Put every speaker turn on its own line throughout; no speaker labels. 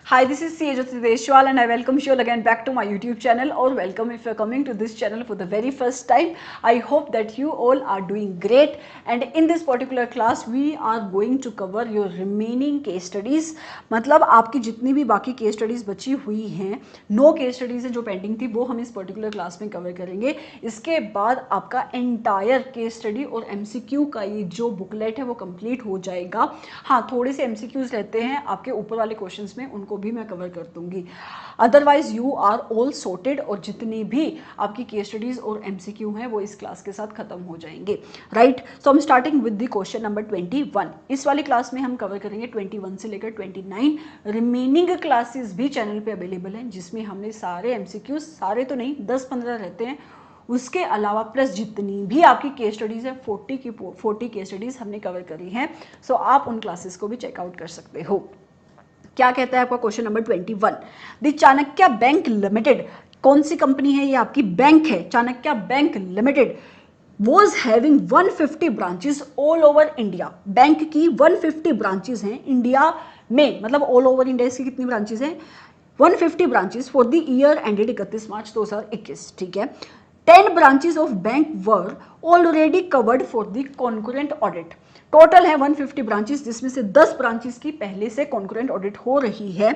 Hi, this is CA Jyoti Deshwal and I welcome you all again back to my YouTube channel, or welcome if you're coming to this channel for the very first time. I hope that you all are doing great, and in this particular class we are going to cover your remaining case studies. मतलब आपकी जितनी भी बाकी case studies बची हुई हैं, 9 case studies हैं जो पेंडिंग थी, वो हम इस पर्टिकुलर क्लास में कवर करेंगे. इसके बाद आपका एंटायर केस स्टडी और MCQ का ये जो बुकलेट है वो कंप्लीट हो जाएगा. हाँ, थोड़े से MCQs रहते हैं आपके ऊपर वाले क्वेश्चंस में, उनको भी मैं कवर कर दूंगी. Otherwise you are all sorted, और जितनी भी आपकी केस स्टडीज और MCQ हैं वो इस क्लास के साथ खत्म हो जाएंगे. राइट, सो हम starting with the question number 21. इस वाली क्लास में हम कवर करेंगे 21 से लेकर 29. रिमेनिंग क्लासेस भी चैनल पे अवेलेबल हैं, जिसमें हमने सारे MCQs, सारे तो नहीं 10-15 रहते हैं, उसके अलावा प्लस जितनी भी आपकी केस स्टडीज़ है 40 केस स्टडीज़ हमने कवर करी हैं. सो आप उन क्लासेस को भी चेकआउट कर सकते हो. क्या कहता है आपका question number 21. The Chanakya bank limited, कौन सी कंपनी है? ये आपकी बैंक है, Chanakya bank limited was having 150 branches all over India. Bank की 150 ब्रांचेस हैं इंडिया में, मतलब ऑल ओवर इंडिया इसकी कितनी ब्रांचेस हैं? 150 branches for the year ended 31 March 2021. ठीक है. 10 branches of bank were already covered for the concurrent audit. Total है 150 ब्रांचेस, जिसमें से 10 ब्रांचेस की पहले से कॉन्करेंट ऑडिट हो रही है,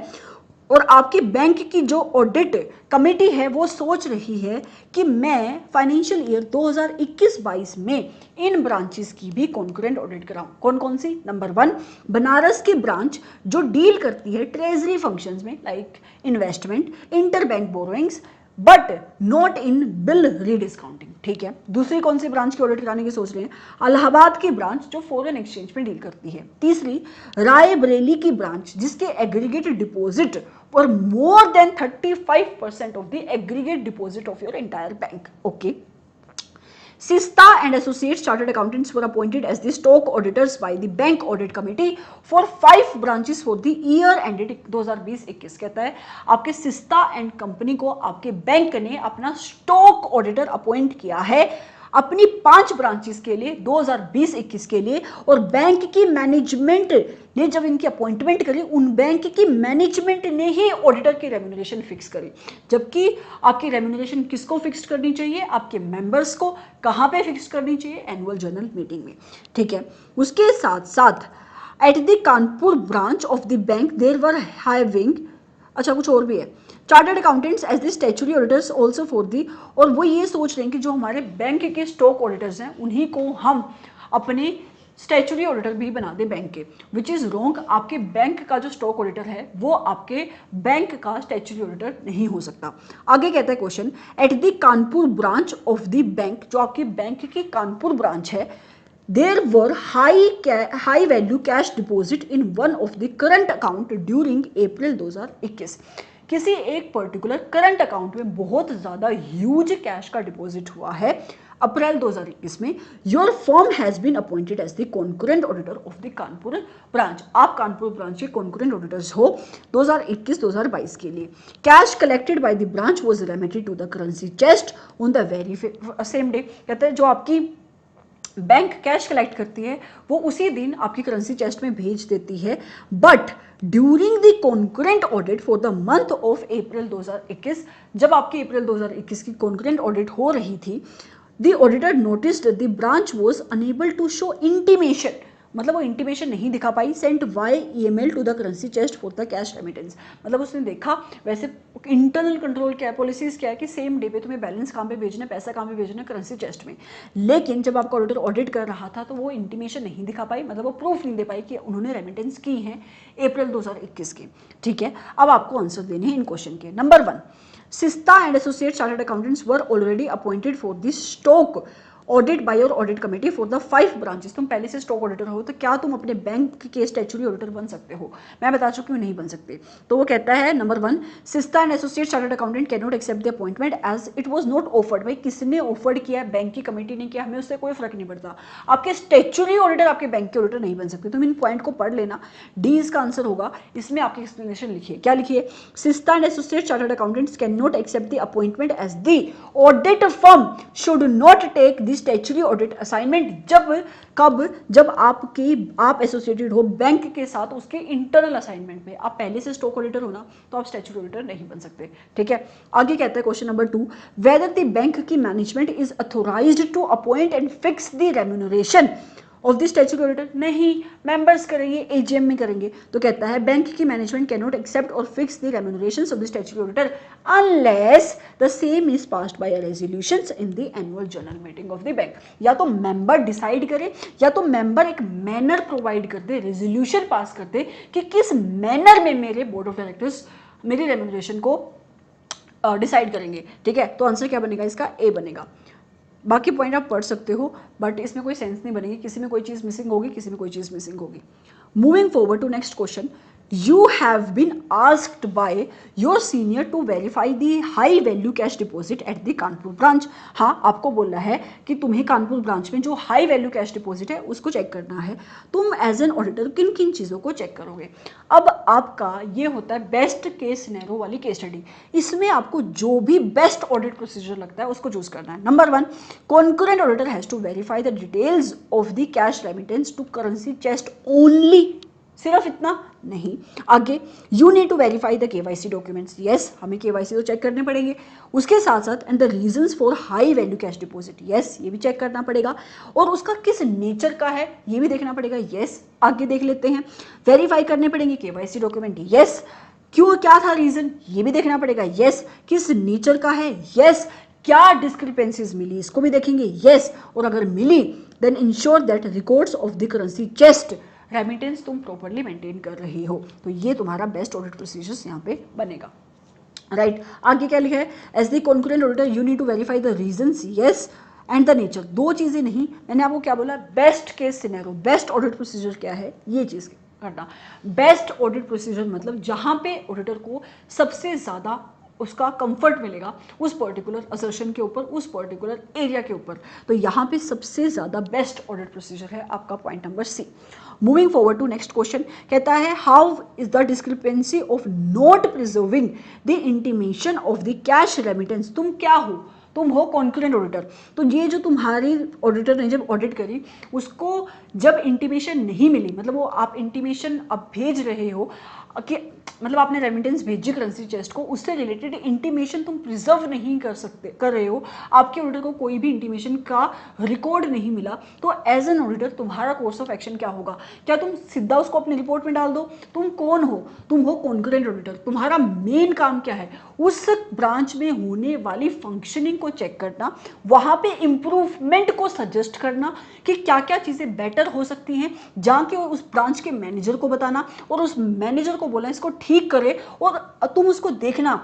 और आपकी बैंक की जो ऑडिट कमेटी है वो सोच रही है कि मैं फाइनेंशियल ईयर 2021-22 में इन ब्रांचेस की भी कॉन्करेंट ऑडिट कराऊं. कौन कौन सी? नंबर 1, बनारस की ब्रांच जो डील करती है ट्रेजरी फंक्शंस में, like investment, inter bank borrowings, but not in bill rediscounting. ठीक है. दूसरी कौन सी ब्रांच की ऑडिट कराने की सोच रहे हैं? इलाहाबाद की ब्रांच जो फॉरेन एक्सचेंज में डील करती है. तीसरी, रायबरेली की ब्रांच जिसके एग्रीगेट डिपॉजिट और more than 35% of the aggregate deposit of your entire bank. Okay. Sista and Associates Chartered Accountants were appointed as the stock auditors by the Bank Audit Committee for 5 branches for the year ended 2020-21. कहता है आपके sister and company को आपके bank ने अपना stock auditor appoint किया है अपनी 5 ब्रांचेस के लिए 2020-21 के लिए, और बैंक की मैनेजमेंट ने जब इनकी अपॉइंटमेंट करी, उन बैंक की मैनेजमेंट ने ही ऑडिटर की रेम्यूनरेशन फिक्स करी. जबकि आपकी रेम्यूनरेशन किसको फिक्स करनी चाहिए? आपके मेंबर्स को. कहाँ पे फिक्स करनी चाहिए? एनुअल जनरल मीटिंग में. ठीक है. उसके साथ साथ at the Kanpur branch of the bank there were having, अच्छा कुछ और भी है, chartered accountants as the statutory auditors also for the, और वो ये सोच रहे हैं कि जो हमारे बैंक के स्टॉक ऑडिटर्स हैं उन्हीं को हम अपने स्टैच्यूटरी ऑडिटर भी बना दें बैंक के, विच इज़ रॉन्ग. आपके बैंक का जो स्टॉक ऑडिटर है वो आपके बैंक का स्टैच्यूटरी ऑडिटर नहीं हो सकता. आगे कहता है question, eight the Kanpur branch of the bank, जो आपके बैंक की कानपुर ब्रांच है, there were high value cash deposit in one of the current account during April 2021. किसी एक पर्टिकुलर करंट अकाउंट में बहुत ज़्यादा ह्यूज कैश का डिपॉजिट हुआ है अप्रैल 2021 में. Your firm has been appointed as the concurrent auditor of the Kanpur branch. आप कानपुर ब्रांच के कॉन्करेंट ऑडिटर्स हो 2021-2022 के लिए. Cash collected by the branch was remitted to the currency chest on the very same day. कहते हैं जो आपकी bank cash collect करती है वो उसी दिन आपकी करेंसी चेस्ट में भेज देती है, but during the concurrent audit for the month of April 2021, जब आपकी अप्रैल 2021 की कॉन्करेंट ऑडिट हो रही थी, the auditor noticed the branch was unable to show intimation, मतलब वो इंटीमेशन नहीं दिखा पाई, sent via email to the currency chest for the cash remittance. मतलब उसने देखा, वैसे इंटरनल कंट्रोल क्या है, पॉलिसीज क्या है कि सेम डे पे तुम्हें बैलेंस कहाँ पे भेजना है, पैसा कहाँ पे भेजना है, करेंसी चेस्ट में. लेकिन जब आपका ऑडिटर ऑडिट कर रहा था तो वो इंटीमेशन नहीं दिखा पाई, मतलब वो प्रूफ नहीं दे पाई कि उन्होंने रेमिटेंस की है अप्रैल 2021 के. ठीक है. अब आपको आंसर देने हैं इन क्वेश्चन के. Number 1, Sista and associate chartered accountants were already appointed for this stock audit by your audit committee for the 5 branches. तुम पहले से स्टॉक ऑडिटर हो तो क्या तुम अपने बैंक के स्टैच्यूटरी ऑडिटर बन सकते हो? मैं बता चुकी हूँ नहीं बन सकते. तो वो कहता है number 1, Sista and associate chartered accountant can not accept the appointment as it was not offered. भाई किसने ऑफर्ड किया? बैंक की कमेटी ने किया, हमें उससे कोई फर्क नहीं पड़ता. आपके स्टैच्यूटरी ऑडिटर आपके बैंक के ऑडिटर नहीं बन सकते. तुम इन पॉइंट को पढ़ लेना. डी इसका आंसर होगा. इसमें आपकी एक्सप्लेनेशन लिखिए. क्या लिखिए? Sista and associate chartered accountants can not accept the appointment as the audit firm should not take the statutory audit assignment जब आप एसोसिएटेड हो बैंक के साथ उसके इंटरनल असाइनमेंट में। आप पहले से स्टॉक ऑडिटर हो ना, तो आप स्टैट्यूटरी ऑडिटर नहीं बन सकते, ठीक है। आगे कहता है question number 2, whether the bank की management is authorised to appoint and fix the remuneration of the statutory auditor. नहीं, मेंबर्स करेंगे, एजीएम में करेंगे। तो कहता है बैंक की मैनेजमेंट कैन नॉट एक्सेप्ट और fix the remunerations of the statutory auditor unless the same is passed by a resolutions in the annual general meeting of the bank. या तो मेंबर डिसाइड करे, या तो मेंबर एक manner provide कर दे, resolution pass कर दे कि किस मैनर में मेरे बोर्ड ऑफ डायरेक्टर्स मेरी रेम्यूनरेशन को डिसाइड करेंगे, ठीक है। तो आंसर क्या बनेगा इसका? ए बनेगा। बाकी पॉइंट आप पढ़ सकते हो, बट इसमें कोई सेंस नहीं बनेगी, किसी में कोई चीज़ मिसिंग होगी, किसी में कोई चीज़ मिसिंग होगी। Moving forward to next question, you have been asked by your senior to verify the high value cash deposit at the Kanpur branch. हाँ, आपको बोलना है कि तुम्हें कानपुर ब्रांच में जो हाई वैल्यू कैश डिपॉजिट है उसको चेक करना है। तुम एज एन ऑडिटर किन किन चीज़ों को चेक करोगे? अब आपका ये होता है बेस्ट केस सिनेरियो वाली केस स्टडी। इसमें आपको जो भी बेस्ट ऑडिट प्रोसीजर लगता है उसको चूज करना है। Number 1, concurrent auditor has to verify the details of the cash remittance to currency chest only. सिर्फ इतना नहीं, आगे you need to verify the KYC documents. Yes, हमें केवाईसी तो चेक करने पड़ेंगे। उसके साथ साथ and the reasons for high value cash deposit, yes, ये भी चेक करना पड़ेगा। और उसका किस नेचर का है ये भी देखना पड़ेगा। यस, आगे देख लेते हैं। वेरीफाई करने पड़ेंगे केवाईसी डॉक्यूमेंट। यस, क्यों, क्या था रीजन, ये भी देखना पड़ेगा। यस, किस नेचर का है। यस, क्या डिस्क्रिपेंसीज मिली, इसको भी देखेंगे। यस, और अगर मिली then ensure that records of the currency chest remittance तुम प्रॉपरली मेंटेन कर रही हो। तो ये तुम्हारा बेस्ट ऑडिट प्रोसीजर्स यहाँ पे बनेगा, राइट। आगे क्या लिखा है? As the concurrent auditor you need to verify the reasons, yes, and the nature. दो चीजें नहीं, मैंने आपको क्या बोला? Best case scenario, best audit procedure क्या है, ये चीज करना। बेस्ट ऑडिट प्रोसीजर मतलब जहां पे ऑडिटर को सबसे ज्यादा उसका कंफर्ट मिलेगा उस पर्टिकुलर असर्शन के ऊपर, उस पर्टिकुलर एरिया के ऊपर। तो यहाँ पे सबसे ज़्यादा बेस्ट ऑडिट प्रोसीजर है आपका point number C. Moving forward to next question, कहता है how is the discrepancy of not preserving the intimation of the cash remittance. तुम क्या हो? तुम हो कॉन्करेंट ऑडिटर। तो ये जो तुम्हारी ऑडिटर ने जब ऑडिट करी उसको जब इंटीमेशन नहीं मिली, मतलब वो आप इंटीमेशन अब भेज रहे हो कि मतलब आपने रेमिटेंस भेजी करेंसी चेस्ट को, उससे रिलेटेड इंटीमेशन तुम प्रिजर्व नहीं कर रहे हो, आपके ऑडिटर को कोई भी इंटीमेशन का रिकॉर्ड नहीं मिला, तो एज एन ऑडिटर तुम्हारा कोर्स ऑफ एक्शन क्या होगा? क्या तुम सीधा उसको अपनी रिपोर्ट में डाल दो? तुम कौन हो? तुम हो कॉन्करेंट ऑडिटर। तुम्हारा मेन काम क्या है? उस ब्रांच में होने वाली फंक्शनिंग को चेक करना, वहां पे इंप्रूवमेंट को सजेस्ट करना कि क्या क्या चीजें बेटर हो सकती हैं, जाके उस ब्रांच के मैनेजर को बताना और उस मैनेजर को बोला इसको ठीक करे, और तुम उसको देखना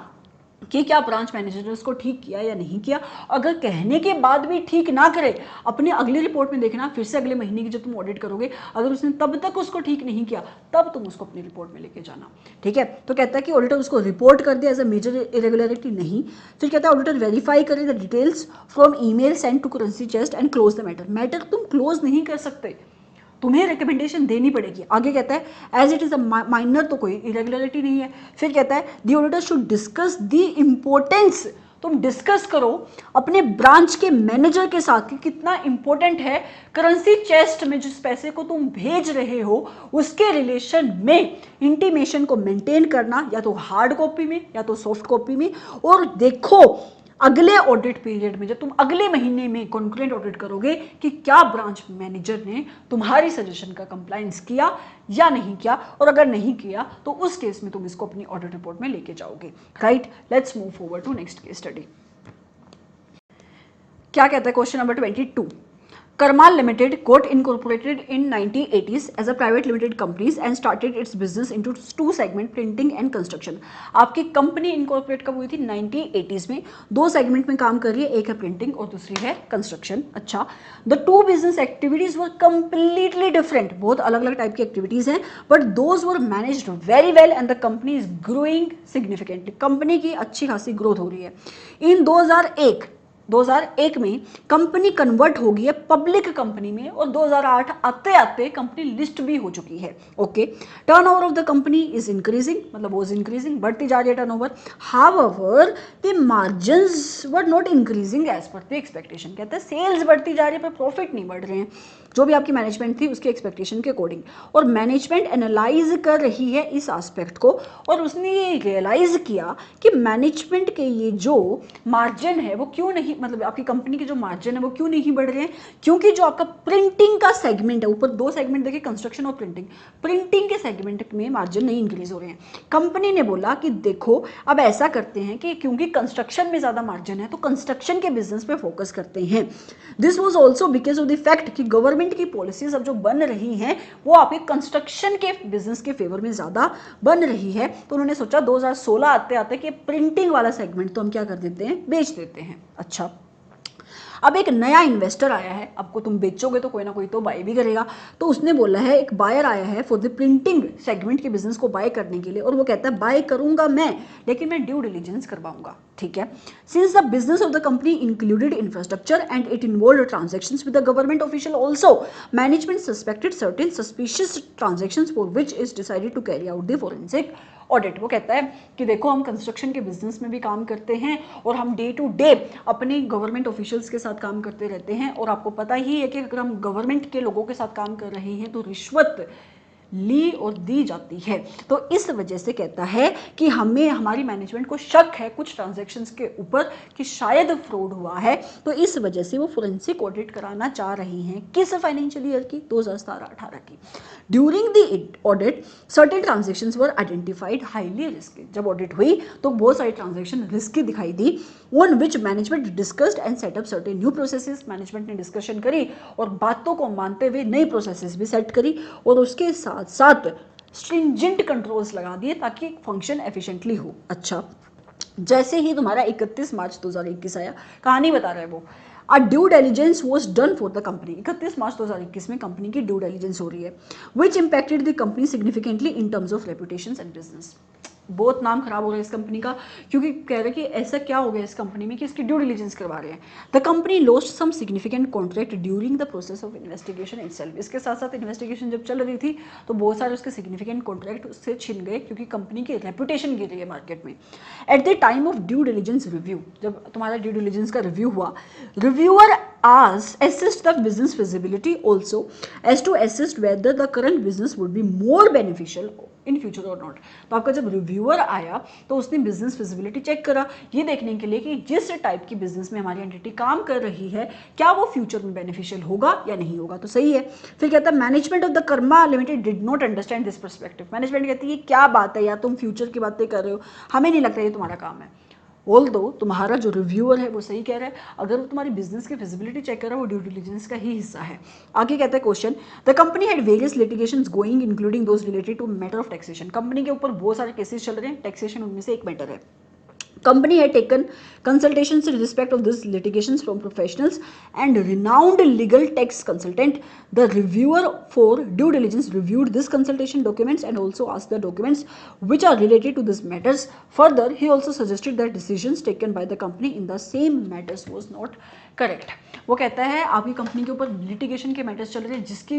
कि क्या ब्रांच मैनेजर ने उसको ठीक किया या नहीं किया। अगर कहने के बाद भी ठीक ना करे, अपने अगली रिपोर्ट में देखना, फिर से अगले महीने की जब तुम ऑडिट करोगे, अगर उसने तब तक उसको ठीक नहीं किया, तब तुम उसको अपनी रिपोर्ट में लेके जाना, ठीक है। तो कहता है कि ऑडिटर उसको रिपोर्ट कर दे एज अ मेजर इरेगुलरिटी, नहीं। फिर कहता है ऑडिटर वेरीफाई करे the details from email send to currency chest and close the matter. Matter तुम क्लोज नहीं कर सकते, तुम्हें रिकमेंडेशन देनी पड़ेगी। आगे कहता है as it is a minor, तो कोई इरेगुलरिटी नहीं है। फिर कहता है the auditor should discuss the importance. तुम डिस्कस करो अपने ब्रांच के मैनेजर के साथ कि कितना इंपॉर्टेंट है करेंसी चेस्ट में जिस पैसे को तुम भेज रहे हो उसके रिलेशन में इंटीमेशन को मेंटेन करना, या तो हार्ड कॉपी में या तो सॉफ्ट कॉपी में। और देखो अगले ऑडिट पीरियड में, जब तुम अगले महीने में कॉन्करेंट ऑडिट करोगे, कि क्या ब्रांच मैनेजर ने तुम्हारी सजेशन का कंप्लायंस किया या नहीं किया, और अगर नहीं किया तो उस केस में तुम इसको अपनी ऑडिट रिपोर्ट में लेके जाओगे, right. Let's move forward to next case study. क्या कहता है question number 22, Karmal Limited got incorporated in 1980s as a private limited companies and started its business into two segment, printing and construction। आपकी company incorporate कब हुई थी? 1980s में। दो segment में काम कर रही है, एक है प्रिंटिंग और दूसरी है कंस्ट्रक्शन। अच्छा, the two business activities were completely different, बहुत अलग अलग टाइप की एक्टिविटीज हैं, but those were managed very well and the company is growing significantly. Company की अच्छी खासी ग्रोथ हो रही है। इन 2001 2001 में कंपनी कन्वर्ट हो गई है पब्लिक कंपनी में और 2008 आते आते कंपनी लिस्ट भी हो चुकी है। Okay, turnover of the company is increasing, मतलब वॉज इंक्रीजिंग, बढ़ती जा रही है turnover. However the margins were not increasing as per the expectation. कहते हैं सेल्स बढ़ती जा रही है पर प्रॉफिट नहीं बढ़ रहे हैं, जो भी आपकी मैनेजमेंट थी उसके एक्सपेक्टेशन के अकॉर्डिंग। और मैनेजमेंट एनालाइज कर रही है इस एस्पेक्ट को और उसने ये रियलाइज किया कि मैनेजमेंट के ये जो मार्जिन है वो क्यों नहीं, मतलब आपकी कंपनी के जो मार्जिन है वो क्यों नहीं बढ़ रहे हैं, क्योंकि जो आपका प्रिंटिंग का सेगमेंट है, ऊपर दो सेगमेंट देखिए, कंस्ट्रक्शन और प्रिंटिंग, प्रिंटिंग के सेगमेंट में मार्जिन नहीं इंक्रीज हो रहे हैं। कंपनी ने बोला कि देखो अब ऐसा करते हैं कि क्योंकि कंस्ट्रक्शन में ज़्यादा मार्जिन है तो कंस्ट्रक्शन के बिजनेस पे फोकस करते हैं। This was also because of the fact कि गवर्नमेंट की पॉलिसीज अब जो बन रही हैं वो आपके कंस्ट्रक्शन के बिजनेस के फेवर में ज़्यादा बन रही है। तो उन्होंने सोचा 2016 आते आते कि प्रिंटिंग वाला सेगमेंट तो हम क्या कर देते हैं, बेच देते हैं। अच्छा, अब एक नया इन्वेस्टर आया है, आपको तुम बेचोगे तो कोई ना कोई तो बाय भी करेगा, तो उसने बोला है, एक बायर आया है फॉर द प्रिंटिंग सेगमेंट के बिजनेस को बाय करने के लिए, और वो कहता है बाय करूंगा मैं, लेकिन मैं ड्यू डिलीजेंस करवाऊंगा। ठीक है, since the business of the company included infrastructure and it involve transactions with the government official also, management suspected certain suspicious transactions for which is decided to carry out the forensic audit. वो कहता है कि देखो हम construction के business में भी काम करते हैं और हम डे टू डे अपने गवर्नमेंट ऑफिशियल्स के साथ काम करते रहते हैं, और आपको पता ही है कि अगर हम गवर्नमेंट के लोगों के साथ काम कर रहे हैं तो रिश्वत ली और दी जाती है। तो इस वजह से कहता है कि हमें, हमारी मैनेजमेंट को शक है कुछ ट्रांजैक्शंस के ऊपर कि शायद फ्रॉड हुआ है, तो इस वजह से वो फोरेंसिक ऑडिट कराना चाह रही हैं। किस फाइनेंशियल ईयर की, 2017-18 की। During the audit certain transactions were identified highly risky. जब ऑडिट हुई तो बहुत सारी ट्रांजैक्शन रिस्की दिखाई दी, on which management discussed and set up certain new processes. Management ने डिस्कशन करी और बातों को मानते हुए नई प्रोसेसेस भी सेट करी और उसके साथ साथ स्ट्रिंजेंट कंट्रोल्स लगा दिए ताकि फंक्शन एफिशिएंटली हो। अच्छा, जैसे ही तुम्हारा 31 मार्च 2021 आया, कहानी बता रहा है वो, a due diligence was done for the company. 31 March 2021 में कंपनी की ड्यू डिलिजेंस हो रही है, which impacted the company significantly in terms of reputation and business. बहुत नाम खराब हो रहा है इस कंपनी का, क्योंकि कह रहे हैं कि ऐसा क्या हो गया इस कंपनी में कि इसकी ड्यू डिलीजेंस करवा रहे हैं। The company lost some significant contract during the process of investigation itself. इसके साथ साथ इन्वेस्टिगेशन जब चल रही थी तो बहुत सारे उसके सिग्निफिकेंट कॉन्ट्रैक्ट उससे छिन गए, क्योंकि कंपनी की रेपुटेशन गिर रही है मार्केट में। At the time of due diligence review, जब तुम्हारा ड्यू डिलीजेंस का रिव्यू हुआ, reviewer assessed the business feasibility also as to assess whether the current business would be more beneficial in future or not। तो आपका जब reviewer आया तो उसने बिजनेस फिजिबिलिटी चेक करा, ये देखने के लिए कि जिस टाइप की बिजनेस में हमारी एंटिटी काम कर रही है क्या वो फ्यूचर में बेनिफिशियल होगा या नहीं होगा। तो सही है। फिर कहता है management of the Karma limited did not understand this perspective. Management कहती है क्या बात है यार, तुम फ्यूचर की बातें कर रहे हो, हमें नहीं लगता ये तुम्हारा काम है। ऑल्दो तुम्हारा जो रिव्यूअर है वो सही कह रहा है, अगर वो तुम्हारी बिजनेस की फिजिबिलिटी चेक कर रहा है वो ड्यू डिलिजेंस का ही हिस्सा है। आगे कहता है question, the company had various litigations going including those related to matter of taxation. Company के ऊपर बहुत सारे केसेस चल रहे हैं, टैक्सेशन उनमें से एक मैटर है। Company had taken consultations in respect of these litigations from professionals and renowned legal tax consultant. The reviewer for due diligence reviewed this consultation documents and also asked the documents which are related to these matters. Further, he also suggested that decisions taken by the company in the same matters was not correct. वो कहता है आपकी company के ऊपर litigation के matters चल रहे हैं जिसके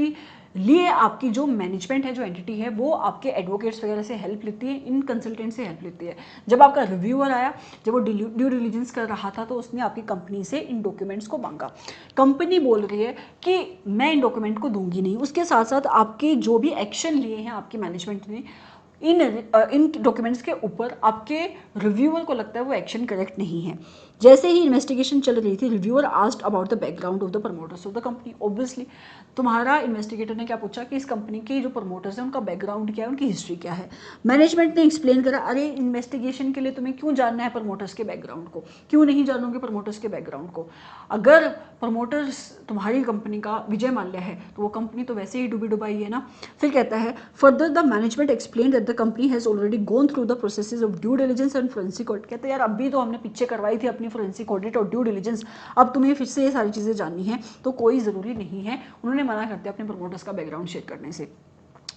लिए आपकी जो मैनेजमेंट है, जो एंटिटी है, वो आपके एडवोकेट्स वगैरह से हेल्प लेती है, इन कंसल्टेंट से हेल्प लेती है। जब आपका रिव्यूअर आया, जब वो ड्यू डिलिजेंस कर रहा था तो उसने आपकी कंपनी से इन डॉक्यूमेंट्स को मांगा। कंपनी बोल रही है कि मैं इन डॉक्यूमेंट को दूंगी नहीं, उसके साथ साथ आपके जो भी एक्शन लिए हैं आपकी मैनेजमेंट ने इन डॉक्यूमेंट्स के ऊपर, आपके रिव्यूअर को लगता है वो एक्शन करेक्ट नहीं है। जैसे ही इन्वेस्टिगेशन चल रही थी, reviewer asked about the background of the promoters of the company. Obviously तुम्हारा इन्वेस्टिगेटर ने क्या पूछा कि इस कंपनी के जो प्रमोटर्स हैं उनका बैकग्राउंड क्या है, उनकी हिस्ट्री क्या है। मैनेजमेंट ने एक्सप्लेन करा, अरे इन्वेस्टिगेशन के लिए तुम्हें क्यों जानना है प्रमोटर्स के बैकग्राउंड को, क्यों नहीं जानोगे प्रमोटर्स के बैकग्राउंड को। अगर प्रमोटर्स तुम्हारी कंपनी का विजय माल्या है तो वो कंपनी तो वैसे ही डूबी डुबाई है ना। फिर कहता है further the management explain that the company has already gone through the processes of due diligence and forensic audit. कहते हैं यार अभी तो हमने पीछे करवाई थी अपनी फोरेंसिक ऑडिट और ड्यू डिलिजेंस, अब तुम्हें फिर से ये सारी चीज़ें जाननी है तो कोई ज़रूरी नहीं है। उन्होंने मना करते अपने प्रमोटर्स का बैकग्राउंड शेयर करने से।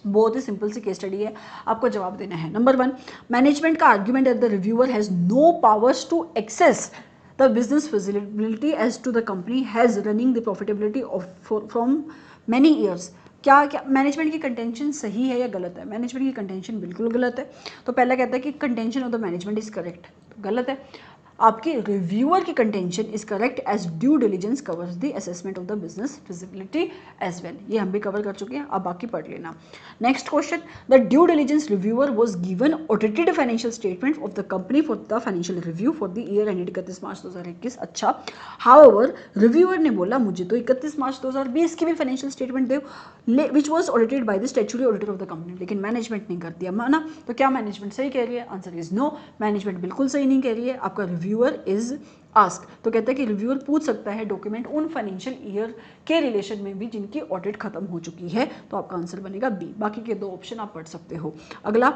बहुत ही सिंपल सी केस स्टडी है, आपको जवाब देना है। नंबर 1, मैनेजमेंट का argument that the reviewer has no powers to access the business feasibility as to the company has running the profitability of from many years. क्या क्या मैनेजमेंट की कंटेंशन सही है या गलत है? मैनेजमेंट की कंटेंशन बिल्कुल गलत है। तो पहला कहता है कि contention of the management is correct, तो गलत है। आपके रिव्यूअर की contention is correct as due diligence covers the assessment of the business feasibility as well. ये हम भी कवर कर चुके हैं, अब बाकी पढ़ लेना। Next question, the due diligence reviewer was given audited financial statement of the company for the financial review for the year ended 31 March 2021। अच्छा, हाउएवर रिव्यूअर ने बोला मुझे तो 31 मार्च 2020 की भी फाइनेंशियल स्टेटमेंट दो which was audited by the statutory auditor of the company, लेकिन management ने कर दिया माना। तो क्या मैनेजमेंट सही कह रही है? आंसर इज नो, मैनेजमेंट बिल्कुल सही नहीं कह रही है। आपका रिव्यूअर इज आस्क, तो कहता है कि रिव्यूअर पूछ सकता है डॉक्यूमेंट उन फाइनेंशियल ईयर के रिलेशन में भी जिनकी ऑडिट खत्म हो चुकी है, तो आपका आंसर बनेगा बी। बाकी के दो ऑप्शन आप पढ़ सकते हो। अगला,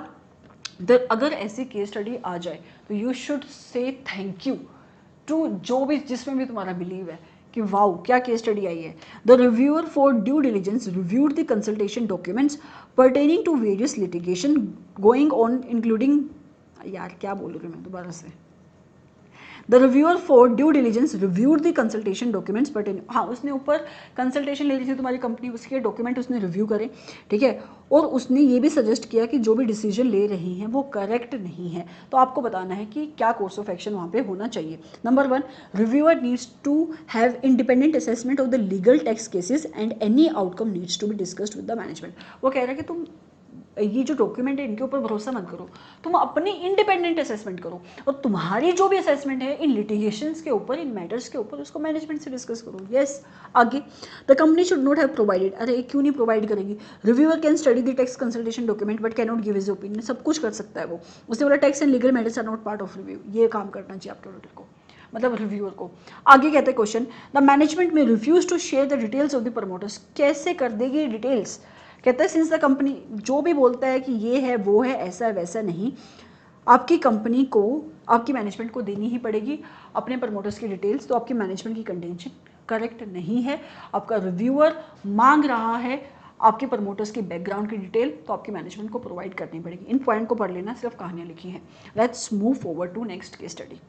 अगर ऐसी केस स्टडी आ जाए तो you should say thank you to जो भी जिसमें भी तुम्हारा बिलीव है कि वाओ क्या केस स्टडी आई है। The reviewer for due diligence reviewed the consultation documents pertaining to various litigation going on including, यार क्या बोल रही हूँ मैं दोबारा से। The reviewer for due diligence reviewed the consultation documents pertaining, हाँ उसने ऊपर कंसल्टेशन ले ली थी तुम्हारी कंपनी, उसके डॉक्यूमेंट उसने रिव्यू करे, ठीक है, और उसने ये भी सजेस्ट किया कि जो भी डिसीजन ले रही हैं वो करेक्ट नहीं है। तो आपको बताना है कि क्या कोर्स ऑफ एक्शन वहाँ पे होना चाहिए। Number 1, reviewer needs to have independent assessment of the legal tax cases and any outcome needs to be discussed with the management. वो कह रहा है कि तुम ये जो डॉक्यूमेंट है इनके ऊपर भरोसा मत करो, तुम अपनी इंडिपेंडेंट असेसमेंट करो, और तुम्हारी जो भी असेसमेंट है इन लिटिगेशंस के ऊपर, इन मैटर्स के ऊपर, उसको मैनेजमेंट से डिस्कस करो। यस, आगे, the company should not have provided, अरे क्यों नहीं प्रोवाइड करेगी? Reviewer can study the tax consultation document but can not give his opinion, सब कुछ कर सकता है वो। उसने बोला tax and legal matters are not part of review, ये काम करना चाहिए आपके ऑडिटर को, मतलब रिव्यूअर को। आगे कहते हैं क्वेश्चन, द मैनेजमेंट में refuse to share the details of the promoters, कैसे कर देगी डिटेल्स? कहता है सिंस द कंपनी, जो भी बोलता है कि ये है वो है ऐसा है वैसा नहीं, आपकी कंपनी को आपकी मैनेजमेंट को देनी ही पड़ेगी अपने प्रमोटर्स की डिटेल्स। तो आपकी मैनेजमेंट की कंटेंशन करेक्ट नहीं है। आपका रिव्यूअर मांग रहा है आपके प्रमोटर्स की बैकग्राउंड की डिटेल, तो आपकी मैनेजमेंट को प्रोवाइड करनी पड़ेगी। इन पॉइंट को पढ़ लेना, सिर्फ कहानियाँ लिखी हैं। Let's move forward to next case study.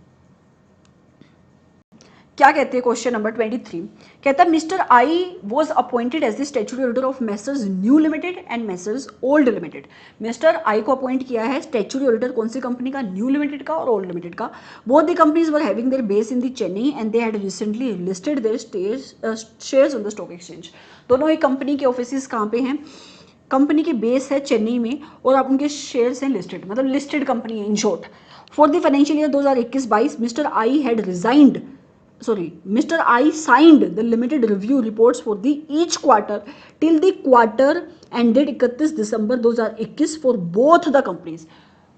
क्या कहते हैं क्वेश्चन नंबर 23, कहता है mister I was appointed as the statutory auditor of messrs new limited and messrs old limited. Mister I को अपॉइंट किया है स्टैट्यूटरी ऑडिटर कौन सी कंपनी का? न्यू लिमिटेड का और ओल्ड लिमिटेड का। Both the companies were having their base in the Chennai and they had recently listed there shares on the stock exchange. दोनों ही कंपनी के ऑफिस कहाँ पे हैं? कंपनी की बेस है चेन्नई में और आप उनके शेयर्स हैं लिस्टेड, मतलब लिस्टेड कंपनी है in short. For the financial year 2021-22 mister I had resigned, Mr. I signed the limited review reports for the each quarter till the quarter ended 31 December 2021 for both the companies।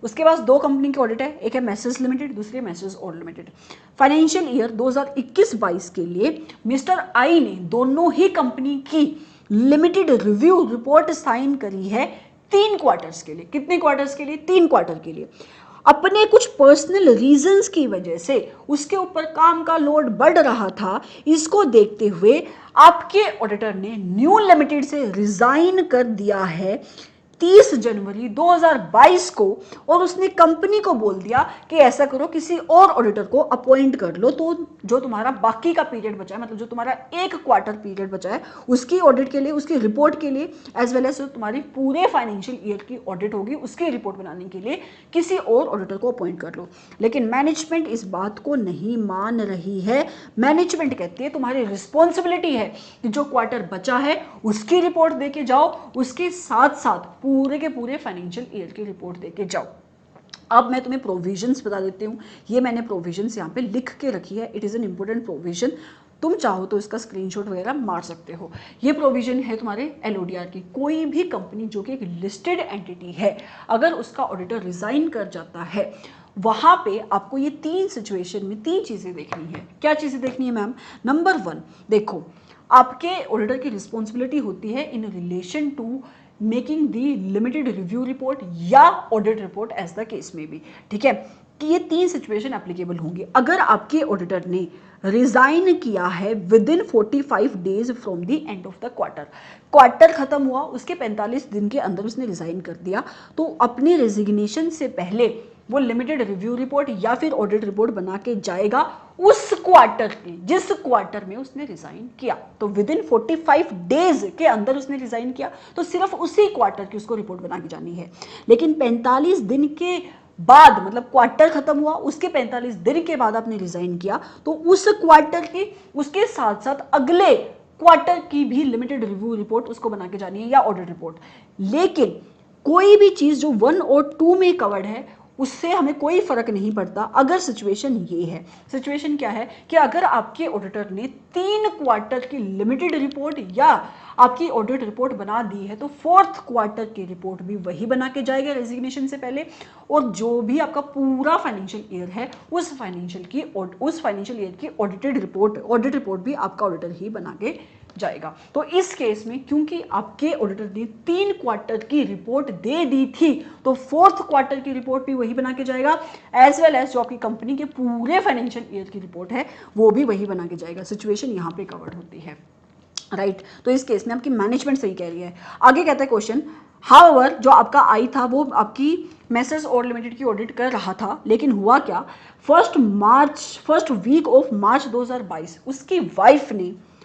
उसके पास दो company की audit है, एक है Messrs limited, दूसरी है Messrs old limited. Financial year 2021-22 के लिए मिस्टर आई ने दोनों ही कंपनी की लिमिटेड रिव्यू रिपोर्ट साइन करी है 3 क्वार्टर्स के लिए। कितने क्वार्टर्स के लिए? 3 क्वार्टर के लिए। अपने कुछ पर्सनल रीजंस की वजह से उसके ऊपर काम का लोड बढ़ रहा था, इसको देखते हुए आपके ऑडिटर ने न्यू लिमिटेड से रिजाइन कर दिया है 30 जनवरी 2022 को, और उसने कंपनी को बोल दिया कि ऐसा करो किसी और ऑडिटर को अपॉइंट कर लो, तो जो तुम्हारा बाकी का पीरियड बचा है, मतलब जो तुम्हारा 1 क्वार्टर पीरियड बचा है, उसकी ऑडिट के लिए, उसकी रिपोर्ट के लिए, एज वेल एज तुम्हारी पूरे फाइनेंशियल ईयर की ऑडिट होगी, उसकी रिपोर्ट बनाने के लिए किसी और ऑडिटर को अपॉइंट कर लो। लेकिन मैनेजमेंट इस बात को नहीं मान रही है। मैनेजमेंट कहती है तुम्हारी रिस्पॉन्सिबिलिटी है कि जो क्वार्टर बचा है उसकी रिपोर्ट दे के जाओ, उसके साथ साथ पूरे के पूरे फाइनेंशियल ईयर की रिपोर्ट देके जाओ। अब मैं तुम्हें प्रोविजंस बता देती हूँ, ये मैंने प्रोविजंस यहाँ पे लिख के रखी है, it is an important provision, तुम चाहो तो इसका स्क्रीनशॉट वगैरह मार सकते हो। ये प्रोविजन है तुम्हारे एलओडीआर की। कोई भी कंपनी जो कि एक लिस्टेड एंटिटी है, अगर उसका ऑडिटर रिजाइन कर जाता है, वहाँ पे आपको ये 3 सिचुएशन में 3 चीज़ें देखनी है। क्या चीज़ें देखनी है मैम? नंबर 1, देखो आपके ऑडिटर की रिस्पॉन्सिबिलिटी होती है in relation to making the limited review report या audit report as the case में भी, ठीक है, कि ये 3 सिचुएशन एप्लीकेबल होंगी। अगर आपके ऑडिटर ने रिजाइन किया है with in 45 days from the end of the quarter खत्म हुआ उसके 45 दिन के अंदर उसने रिजाइन कर दिया, तो अपनी रेजिग्नेशन से पहले वो लिमिटेड रिव्यू रिपोर्ट या फिर ऑडिट रिपोर्ट बना के जाएगा उस क्वार्टर की जिस क्वार्टर में उसने रिजाइन किया। तो विद इन 45 डेज के अंदर उसने रिजाइन किया तो सिर्फ उसी क्वार्टर की उसको रिपोर्ट बना के जानी है। लेकिन 45 दिन के बाद, मतलब क्वार्टर खत्म हुआ उसके 45 दिन के बाद आपने रिजाइन किया तो उस क्वार्टर की उसके साथ साथ अगले क्वार्टर की भी लिमिटेड रिव्यू रिपोर्ट उसको बना के जानी है या ऑडिट रिपोर्ट। लेकिन कोई भी चीज जो 1 और 2 में कवर्ड है उससे हमें कोई फर्क नहीं पड़ता अगर सिचुएशन ये है। सिचुएशन क्या है कि अगर आपके ऑडिटर ने 3 क्वार्टर की लिमिटेड रिपोर्ट या आपकी ऑडिट रिपोर्ट बना दी है तो 4th क्वार्टर की रिपोर्ट भी वही बना के जाएगा रेजिग्नेशन से पहले, और जो भी आपका पूरा फाइनेंशियल ईयर है उस फाइनेंशियल ईयर की ऑडिट रिपोर्ट भी आपका ऑडिटर ही बना के जाएगा। तो इस केस में क्योंकि आपके ऑडिटर ने 3 क्वार्टर की रिपोर्ट दे दी थी तो 4th क्वार्टर की रिपोर्ट भी वही बना के जाएगा, एज वेल एज जो आपकी कंपनी के पूरे फाइनेंशियल ईयर की रिपोर्ट है वो भी वही बना के जाएगा। सिचुएशन यहाँ पे कवर्ड होती है, राइट। तो इस केस में आपकी मैनेजमेंट सही कह रही है। आगे कहता है क्वेश्चन, हाउएवर जो आपका आई था वो आपकी मेसर्स और लिमिटेड की ऑडिट कर रहा था, लेकिन हुआ क्या, फर्स्ट वीक ऑफ मार्च 2022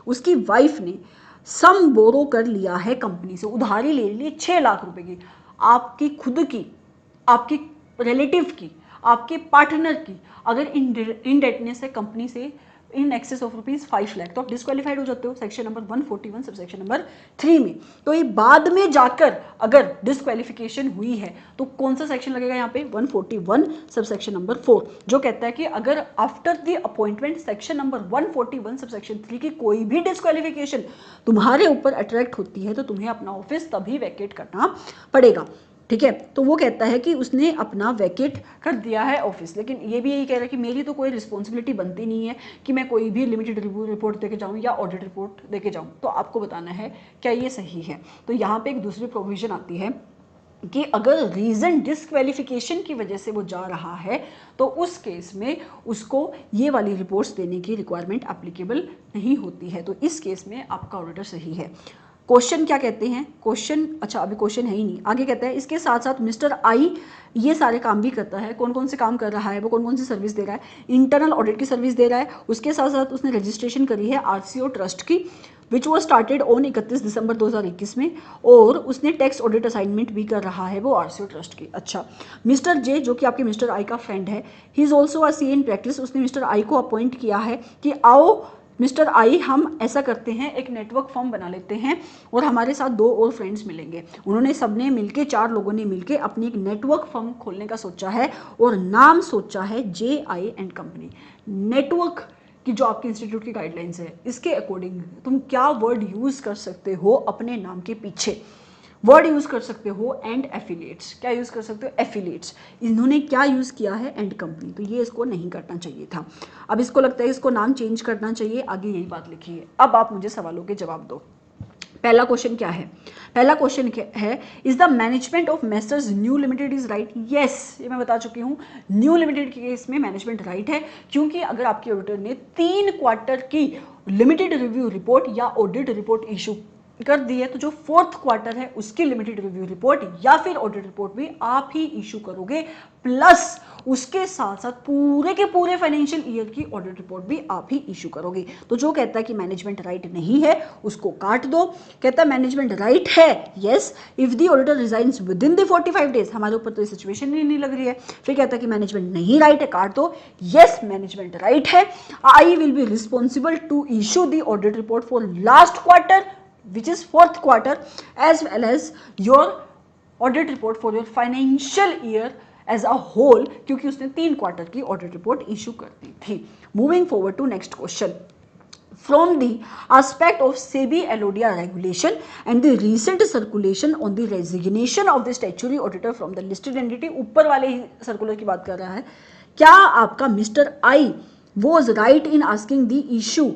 उसकी वाइफ ने सम बोरो कर लिया है कंपनी से, उधारी ले ली 6 लाख रुपए की, आपकी खुद की, आपकी रिलेटिव की, आपके पार्टनर की अगर इनडेटनेस है कंपनी से इन एक्सेस ऑफ ₹5 लाख तो आप डिस्क्वालीफाइड हो जाते हो section number 141 sub section number 3 में। तो ये बाद में जाकर अगर डिस्क्वालिफिकेशन हुई है तो कौन सा सेक्शन लगेगा यहाँ पे, 141 सब सेक्शन नंबर 4, जो कहता है कि अगर after the appointment section number 141 sub section 3 की कोई भी डिस्क्वालिफिकेशन तुम्हारे ऊपर अट्रैक्ट होती है तो तुम्हें अपना ऑफिस तभी वैकेट करना पड़ेगा। ठीक है, तो वो कहता है कि उसने अपना वैकेट कर दिया है ऑफिस, लेकिन ये भी यही कह रहा है कि मेरी तो कोई रिस्पॉन्सिबिलिटी बनती नहीं है कि मैं कोई भी लिमिटेड रिव्यू रिपोर्ट देके जाऊं या ऑडिट रिपोर्ट देके जाऊं। तो आपको बताना है क्या ये सही है। तो यहाँ पे एक दूसरी प्रोविजन आती है कि अगर रीजन डिस्क्वालिफिकेशन की वजह से वो जा रहा है तो उस केस में उसको ये वाली रिपोर्ट्स देने की रिक्वायरमेंट एप्लीकेबल नहीं होती है। तो इस केस में आपका ऑडिटर सही है। क्वेश्चन क्या कहते हैं, क्वेश्चन, अच्छा अभी क्वेश्चन है ही नहीं, आगे कहता है इसके साथ साथ मिस्टर आई ये सारे काम भी करता है। कौन कौन से काम कर रहा है, वो कौन कौन सी सर्विस दे रहा है, इंटरनल ऑडिट की सर्विस दे रहा है, उसके साथ साथ उसने रजिस्ट्रेशन करी है आरसीओ ट्रस्ट की विच वॉज स्टार्टेड ऑन 31 दिसंबर 2021 में, और उसने टैक्स ऑडिट असाइनमेंट भी कर रहा है वो आरसीओ ट्रस्ट की। अच्छा, मिस्टर जे जो कि आपके मिस्टर आई का फ्रेंड है, he is also a CA in practice, उसने मिस्टर आई को अपॉइंट किया है कि आओ मिस्टर आई हम ऐसा करते हैं एक नेटवर्क फॉर्म बना लेते हैं और हमारे साथ 2 और फ्रेंड्स मिलेंगे। उन्होंने सबने मिलके 4 लोगों ने मिलके अपनी एक नेटवर्क फॉर्म खोलने का सोचा है और नाम सोचा है JI&C कंपनी। नेटवर्क की जो आपके इंस्टीट्यूट की गाइडलाइंस है इसके अकॉर्डिंग तुम क्या वर्ड यूज कर सकते हो अपने नाम के पीछे, वर्ड यूज कर सकते हो एंड एफिलिएट्स। क्या यूज कर सकते हो, एफिलिएट्स। इन्होंने क्या यूज किया है, एंड कंपनी। तो ये इसको नहीं करना चाहिए था। अब इसको लगता है इसको नाम चेंज करना चाहिए, आगे यही बात लिखी है। अब आप मुझे सवालों के जवाब दो। पहला क्वेश्चन क्या है, पहला क्वेश्चन है is the management of messrs new limited is right. Yes, ये मैं बता चुकी हूँ, न्यू लिमिटेड के केस में मैनेजमेंट राइट है, क्योंकि अगर आपके ऑडिटर ने 3 क्वार्टर की लिमिटेड रिव्यू रिपोर्ट या ऑडिट रिपोर्ट इशू कर दी है तो जो 4th क्वार्टर है उसकी लिमिटेड रिव्यू रिपोर्ट या फिर ऑडिट रिपोर्ट भी आप ही इशू करोगे, प्लस उसके साथ साथ पूरे के पूरे फाइनेंशियल ईयर की ऑडिट रिपोर्ट भी आप ही इशू करोगे। तो जो कहता है कि मैनेजमेंट राइट नहीं है उसको काट दो। कहता है मैनेजमेंट राइट है, yes if the auditor resigns within the 45 days. हमारे ऊपर तो ये सिचुएशन ही नहीं लग रही है। फिर कहता है कि मैनेजमेंट नहीं राइट है, काट दो। यस मैनेजमेंट राइट है, I will be responsible to issue the audit report for last quarter which is 4th quarter as well as your audit report for your financial year as a whole, क्योंकि उसने 3 quarter की audit report issue कर दी थी। Moving forward to next question, from the aspect of SEBI LODR regulation and the recent circulation on the resignation of the statutory auditor from the listed entity, ऊपर वाले ही circular की बात कर रहा है, क्या आपका mister I was right in asking the issue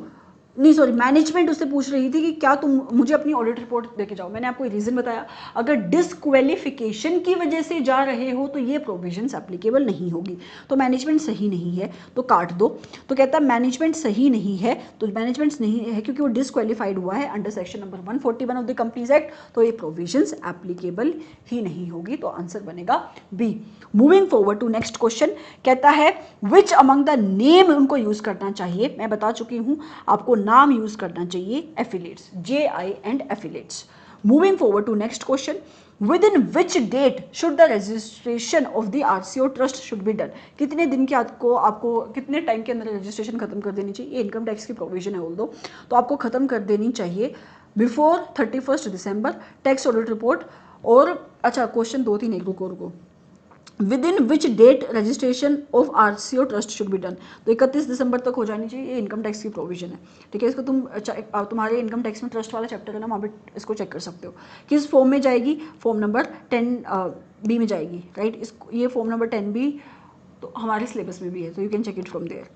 नहीं सॉरी, मैनेजमेंट उससे पूछ रही थी कि क्या तुम मुझे अपनी ऑडिट रिपोर्ट देके जाओ। मैंने आपको रीज़न बताया, अगर डिसक्वालिफिकेशन की वजह से जा रहे हो तो ये प्रोविजंस एप्लीकेबल नहीं होगी। तो मैनेजमेंट सही नहीं है तो काट दो। तो कहता है मैनेजमेंट सही नहीं है, तो मैनेजमेंट नहीं है क्योंकि वो डिसक्वालीफाइड हुआ है under section number 141 of the companies act, तो ये प्रोविजंस एप्लीकेबल ही नहीं होगी। तो आंसर बनेगा B. Moving forward to next question, कहता है विच अमंग द नेम उनको यूज करना चाहिए। मैं बता चुकी हूं आपको, नाम यूज करना चाहिए affiliates, JI and affiliates. Moving forward to next question, within which date should the registration of the RCO trust should be done. कितने दिन के आपको कितने टाइम के अंदर रजिस्ट्रेशन खत्म कर देनी चाहिए। इनकम टैक्स की प्रोविजन है ऑल दो, तो आपको खत्म कर देनी चाहिए बिफोर 31 दिसंबर। टैक्स ऑडिट रिपोर्ट और अच्छा क्वेश्चन 2-3 एक रुको within which date registration of RCO trust should be done. तो 31 दिसंबर तक हो जानी चाहिए, ये इनकम टैक्स की प्रोविजन है। ठीक है, इसको तुम्हारे इनकम टैक्स में ट्रस्ट वाला चैप्टर है ना, वहाँ पे इसको चेक कर सकते हो। किस फॉर्म में जाएगी, फॉर्म नंबर 10B में जाएगी, राइट। इसको ये फॉर्म नंबर 10B तो हमारे सिलेबस में भी है, तो you can check it from there.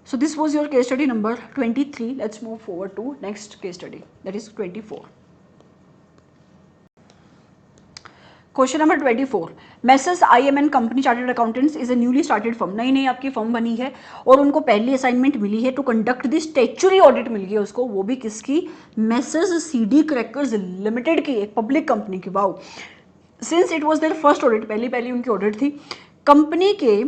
So this was your case study number 23. Let's move forward to next case study, that is 24. Question number 24, messrs IMN company chartered accountants is a newly started firm. नई नई आपकी firm बनी है और उनको पहली assignment मिली है to conduct the statutory audit मिल गई है उसको, वो भी किसकी, मेसर्स CD क्रैकर्स लिमिटेड की, एक पब्लिक कंपनी की। Wow, since it was their first audit, पहली उनकी ऑडिट थी। कंपनी के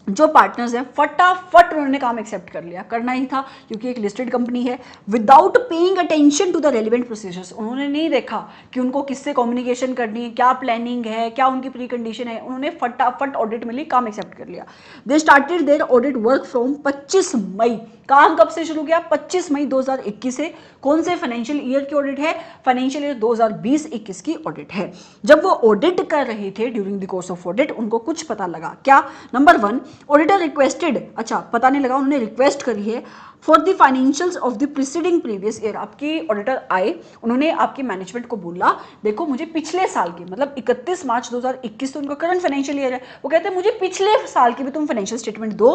जो पार्टनर्स हैं फटाफट उन्होंने काम एक्सेप्ट कर लिया, करना ही था क्योंकि एक लिस्टेड कंपनी है। Without paying attention to the relevant procedures, उन्होंने नहीं देखा कि उनको किससे कम्युनिकेशन करनी है, क्या प्लानिंग है, क्या उनकी प्री कंडीशन है, उन्होंने फटाफट ऑडिट मिली, काम एक्सेप्ट कर लिया। They started their audit work from 25 May. काम कब से शुरू किया, 25 मई 2021 से। कौन से फाइनेंशियल ईयर की ऑडिट है, फाइनेंशियल ईयर 2020-21 की ऑडिट है। जब वो ऑडिट कर रहे थे, during the course of audit उनको कुछ पता लगा। क्या, नंबर 1, ऑडिटर रिक्वेस्टेड, अच्छा पता नहीं लगा, उन्होंने रिक्वेस्ट करी है for the financials of the preceding previous year. आपकी ऑडिटर आए, उन्होंने आपकी मैनेजमेंट को बोला देखो मुझे पिछले साल की, मतलब 31 मार्च 2021 तो उनका करंट फाइनेंशियल ईयर है, वो कहते हैं मुझे पिछले साल की भी तुम फाइनेंशियल स्टेटमेंट दो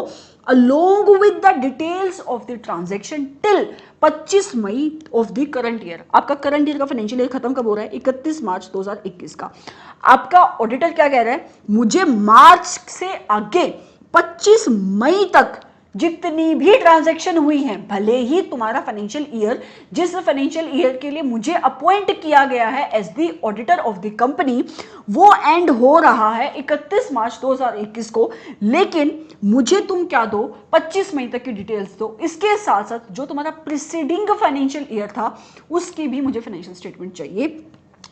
along with the details of the transaction till 25 May of the current year. आपका करंट ईयर का फाइनेंशियल ईयर खत्म कब हो रहा है, 31 मार्च 2021 का। आपका ऑडिटर क्या कह रहा है, मुझे मार्च से आगे 25 मई तक जितनी भी ट्रांजैक्शन हुई हैं, भले ही तुम्हारा फाइनेंशियल ईयर जिस फाइनेंशियल ईयर के लिए मुझे अपॉइंट किया गया है as the auditor of the company, वो एंड हो रहा है 31 मार्च 2021 को, लेकिन मुझे तुम क्या दो, 25 मई तक की डिटेल्स दो। इसके साथ साथ जो तुम्हारा प्रीसीडिंग फाइनेंशियल ईयर था उसकी भी मुझे फाइनेंशियल स्टेटमेंट चाहिए।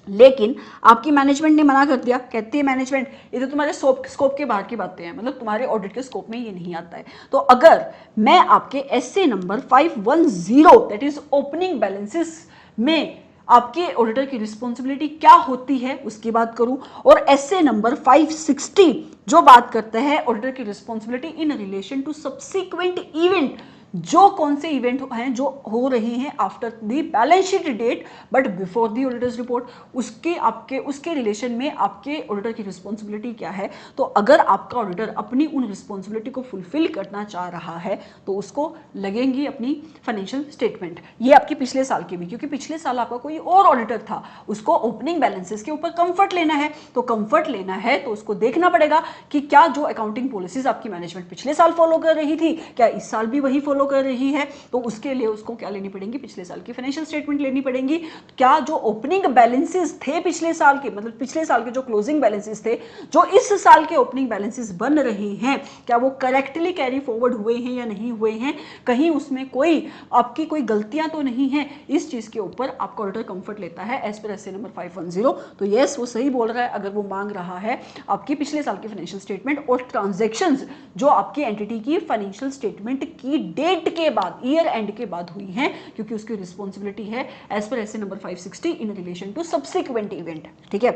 लेकिन आपकी मैनेजमेंट ने मना कर दिया, कहती है मैनेजमेंट ये तो तुम्हारे स्कोप के बाहर की बातें हैं, मतलब तुम्हारे ऑडिट के स्कोप में ये नहीं आता है। तो अगर मैं आपके S A number 510 that is opening balances में आपके ऑडिटर की रिस्पॉन्सिबिलिटी क्या होती है उसकी बात करूं, और एसए नंबर 560 जो बात करता है ऑडिटर की responsibility in relation to subsequent event, जो कौन से इवेंट हैं जो हो रहे हैं after the balance sheet date but before the auditor's report, उसके रिलेशन में आपके ऑडिटर की रिस्पॉन्सिबिलिटी क्या है। तो अगर आपका ऑडिटर अपनी उन रिस्पॉन्सिबिलिटी को फुलफिल करना चाह रहा है तो उसको लगेंगी अपनी फाइनेंशियल स्टेटमेंट। ये आपकी पिछले साल की भी, क्योंकि पिछले साल आपका कोई और ऑडिटर था, उसको ओपनिंग बैलेंसेस के ऊपर कंफर्ट लेना है, तो कंफर्ट लेना है तो उसको देखना पड़ेगा कि क्या जो अकाउंटिंग पॉलिसीज आपकी मैनेजमेंट पिछले साल फॉलो कर रही थी क्या इस साल भी वही फॉलो कर रही है। तो उसके लिए उसको क्या लेनी पड़ेगी, पिछले साल की फाइनेंशियल स्टेटमेंट लेनी पड़ेगी। क्या जो ओपनिंग बैलेंसेस थे पिछले साल के, मतलब पिछले साल के जो क्लोजिंग बैलेंसेस थे, जो इस साल के ओपनिंग बैलेंसेस बन रहे हैं, क्या वो करेक्टली कैरी फॉरवर्ड हुए हैं या नहीं हुए हैं, कहीं उसमें कोई आपकी कोई गलतियां तो नहीं है। इस चीज के ऊपर आपका ऑडिटर कंफर्ट लेता है एज पर एसए नंबर 510। तो यस वो सही बोल रहा है अगर वो मांग रहा है आपकी पिछले साल की फाइनेंशियल स्टेटमेंट और ट्रांजैक्शंस जो आपकी एंटिटी की फाइनेंशियल स्टेटमेंट की डेट के बाद, ईयर एंड के बाद हुई हैं, क्योंकि उसकी रिस्पॉन्सिबिलिटी है as per SA number 560 in relation to subsequent event. ठीक है,